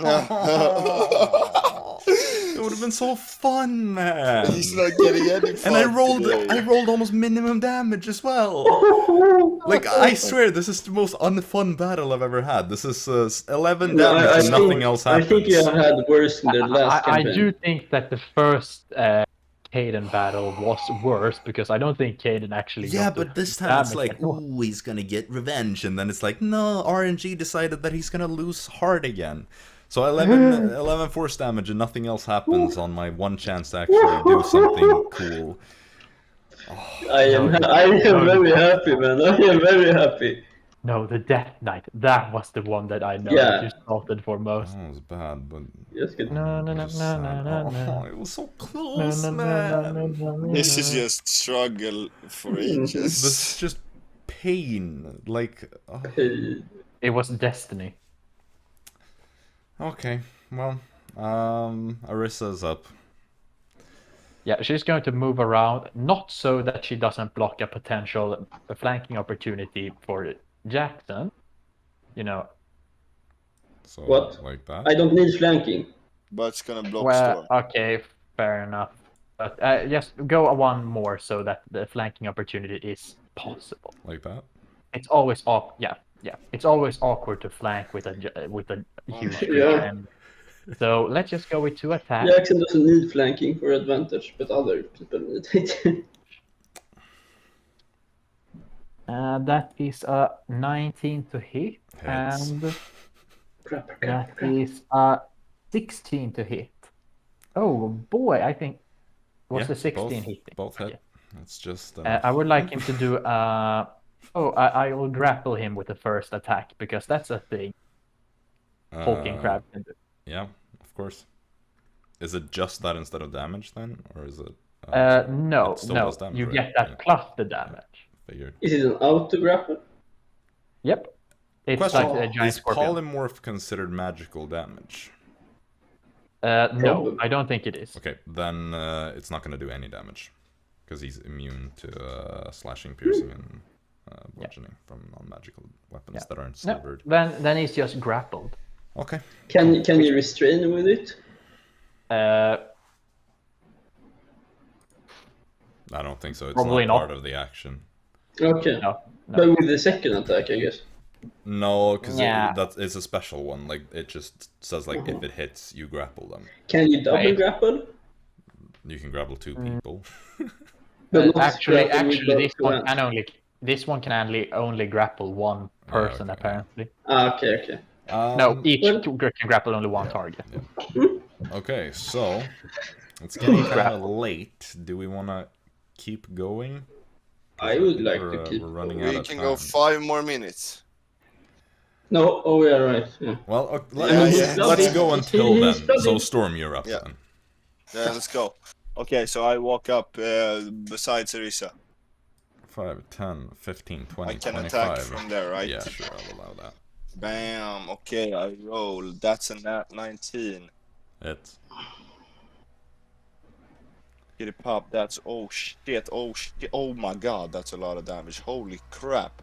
It would have been so fun, man. He's not getting any fun. And I rolled today. almost minimum damage as well. Like, I swear, this is the most unfun battle I've ever had. This is 11 damage and nothing else happens. I think you have had worse than the last campaign. I do think that the first Caden battle was worse because I don't think Caden actually got but this time it's like, ooh, he's gonna get revenge, and then it's like, no, RNG decided that he's gonna lose hard again. So 11 force damage and nothing else happens on my one chance to actually do something cool. Oh, I am very happy, man. I am very happy. No, the Death Knight. That was the one that I know that you salted for most. Oh, it was bad, but... Yes, good. No. It was so close, man. This is just struggle for ages. This is just pain. Like... It was destiny. Okay, well, Arisa's up. Yeah, she's going to move around, not so that she doesn't block a potential flanking opportunity for Jaxson. You know. So, What? Like that? I don't need flanking. but it's gonna block storm. Okay, fair enough. But just go one more so that the flanking opportunity is possible. Like that? It's always yeah. It's always awkward to flank with a huge creature. And so let's just go with 2 attacks. Jaxson doesn't need flanking for advantage, but other people need it. That is a 19 to hit, Hits. and that is a 16 to hit. Oh boy, I think was the 16 hitting? Both hit. It's just. I would like him to do. I will grapple him with the first attack because that's a thing. Hulking crab can do. Yeah, of course. Is it just that instead of damage then, or is it? No. Damage, you right? get that plus the damage. Figured. Is it an auto grapple? Yep. It's Question: like a giant is scorpion. polymorph considered magical damage? No, I don't think it is. Okay, then it's not going to do any damage because he's immune to slashing, piercing, and bludgeoning from non-magical weapons that aren't silvered. No, then he's just grappled. Okay. Can you restrain with it? I don't think so. It's Probably not not. part of the action. Okay. No. But with the second attack, I guess. No, because Yeah. that is a special one. Like it just says like if it hits, you grapple them. Can you double Right. grapple? You can grapple 2 people. But not Actually, grapple with this one can only grapple one person okay. apparently. Okay. No, each can grapple only one target. Okay, so it's getting kind of late. Do we want to keep going? I would like to keep. We're running out We of can time. go 5 more minutes. No, oh yeah, right. Yeah. Well, Yeah. let's go until He's then. bloody. So Storm, you're up Yeah. then. Yeah, let's go. Okay, so I walk up besides Arisa. 5, 10, 15, 20, I can 25. attack from there, right? Yeah, sure, I'll allow that. Bam. Okay, I roll. That's a nat 19. It's Get it pop. That's oh shit. Oh my god, that's a lot of damage. Holy crap.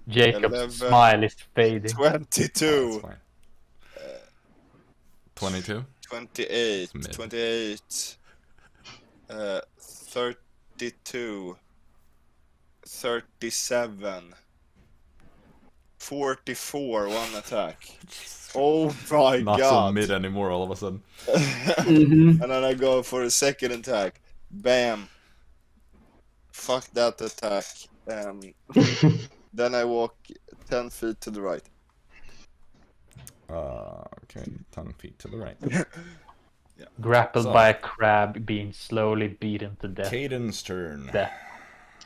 Jacob's 11, smile is fading. 22. that's fine. 22? 28. It's mid. 28. 32. 37. 44, one attack. Oh my Not god. so mid anymore all of a sudden. Mm-hmm. And then I go for a second attack. Bam. Fuck that attack. Then I walk 10 feet to the right. Okay, 10 feet to the right. Grappled So- by a crab being slowly beaten to death. Caden's turn. Death.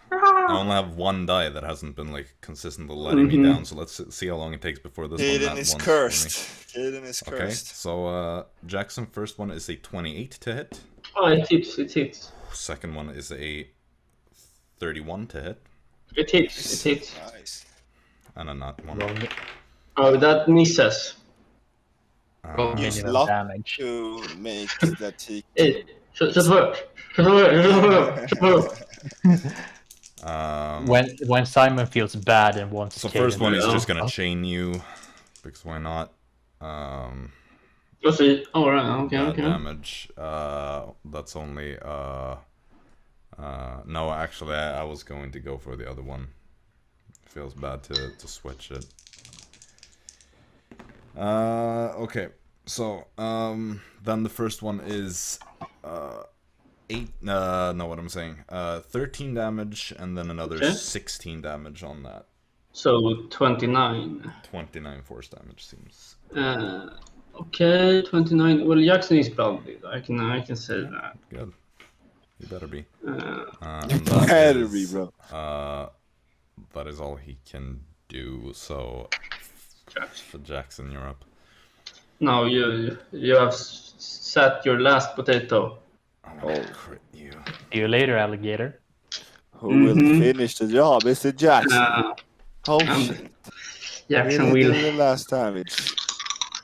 I only have 1 die that hasn't been like consistently letting me down, so let's see how long it takes before this one Caden that is one's cursed. for me. Caden is Okay, cursed. so Jaxson, first one is a 28 to hit. Oh, it hits. Second one is a 31 to hit. It hits. Nice. And a not one. Oh, that misses. Use Minimum luck damage. to make that he... Hey, shut up. When Simon feels bad and wants So to kill first him. one is just gonna chain you, because why not? Let's see. Oh, right. Okay. Bad damage. That's only no, actually I was going to go for the other one. Feels bad to switch it. Okay, so then the first one is 13 damage, and then another 16 damage on that. So 29. 29 force damage seems. Okay, 29. Well, Jaxson is blooded. I can say that. Good. You better be. Better be, bro. That is all he can do. So, for Jaxson, you're up. Now you have set your last potato. I'm gonna crit you. See you later, alligator. Who will finish the job? It's the Jaxson. Oh shit. Jaxson Really will. did the last damage.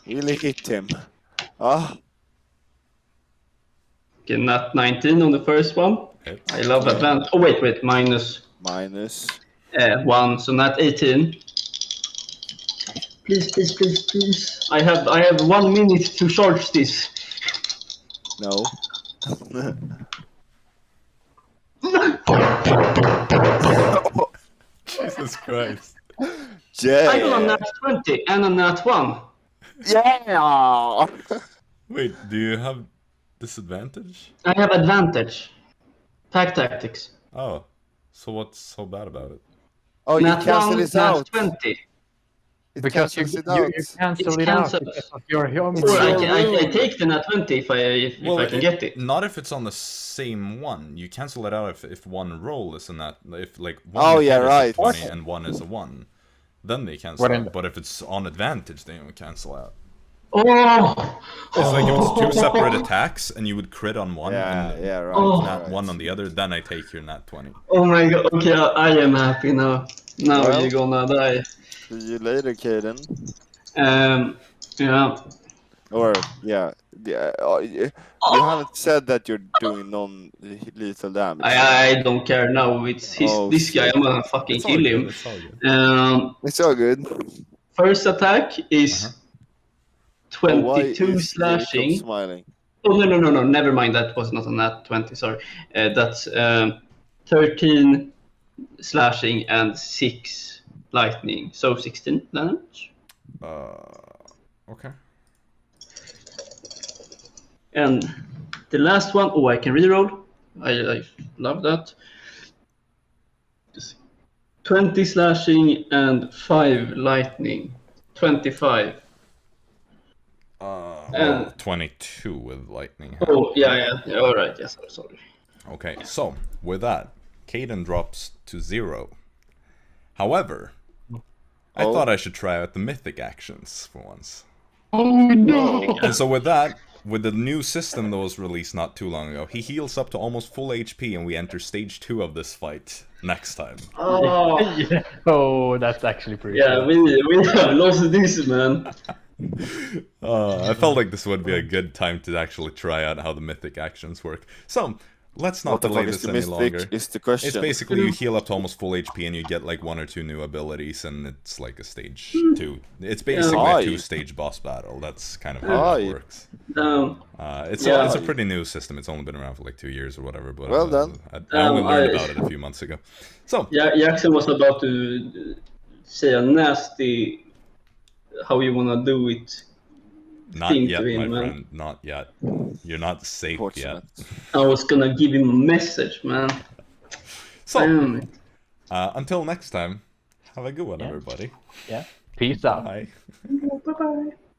Really hit him. Ah. Okay, nat 19 on the first one. Hit. I love advantage. Oh wait, minus Minus. 1, so nat 18. Please. I have 1 minute to charge this. No. Jesus Christ. Yeah. I got a nat 20 and a nat 1. Yeah. Wait, do you have disadvantage? I have advantage. Pack tactics. Oh, so what's so bad about it? Oh, you Nat cancel 1, this nat out. 20. Because you cancel It's it out cancelled. because of your home. Or I take the nat 20 if I can get it. Not if it's on the same one. You cancel it out if one roll is in that. If like Oh, one yeah, is right. a 20 and one is a 1. Then they cancel out. But if it's on advantage, they don't cancel out. Oh! It's like if it's 2 separate attacks and you would crit on one and right. nat 1 on the other, then I take your nat 20. Oh my god, okay, I am happy now. Now you're gonna die. See you later, Caden. Yeah. Or, yeah. You haven't said that you're doing non-lethal damage. I don't care now, it's this guy, I'm gonna fucking kill him. It's all good. It's all good. First attack is 22 slashing. Smiling? Oh, no, never mind, that was not a nat 20, sorry. That's 13 slashing and 6 lightning, so 16 damage. Okay. And the last one, I can reroll. I love that. 20 slashing and 5 lightning. 25. Well, 22 with lightning. Oh, yeah, alright, yes, I'm sorry. Okay, so, with that, Caden drops to 0. However, I thought I should try out the mythic actions for once. Oh no! And so with that, with the new system that was released not too long ago, he heals up to almost full HP and we enter stage 2 of this fight next time. Oh, Yeah. Oh, that's actually pretty yeah, cool. we have lost this, man. I felt like this would be a good time to actually try out how the mythic actions work. So, let's not delay this any longer. Is the question. It's basically you heal up to almost full HP and you get like 1 or 2 new abilities and it's like a stage 2. It's basically a 2-stage boss battle. That's kind of how it works. It's a pretty new system. It's only been around for like 2 years or whatever. But well done. I only learned about it a few months ago. So yeah, Jaxson was about to say a nasty how you wanna do it. Not yet, my friend. Not yet. You're not safe yet. I was gonna give him a message, man. So, until next time, have a good one, everybody. Yeah. Peace out. Bye. Bye-bye.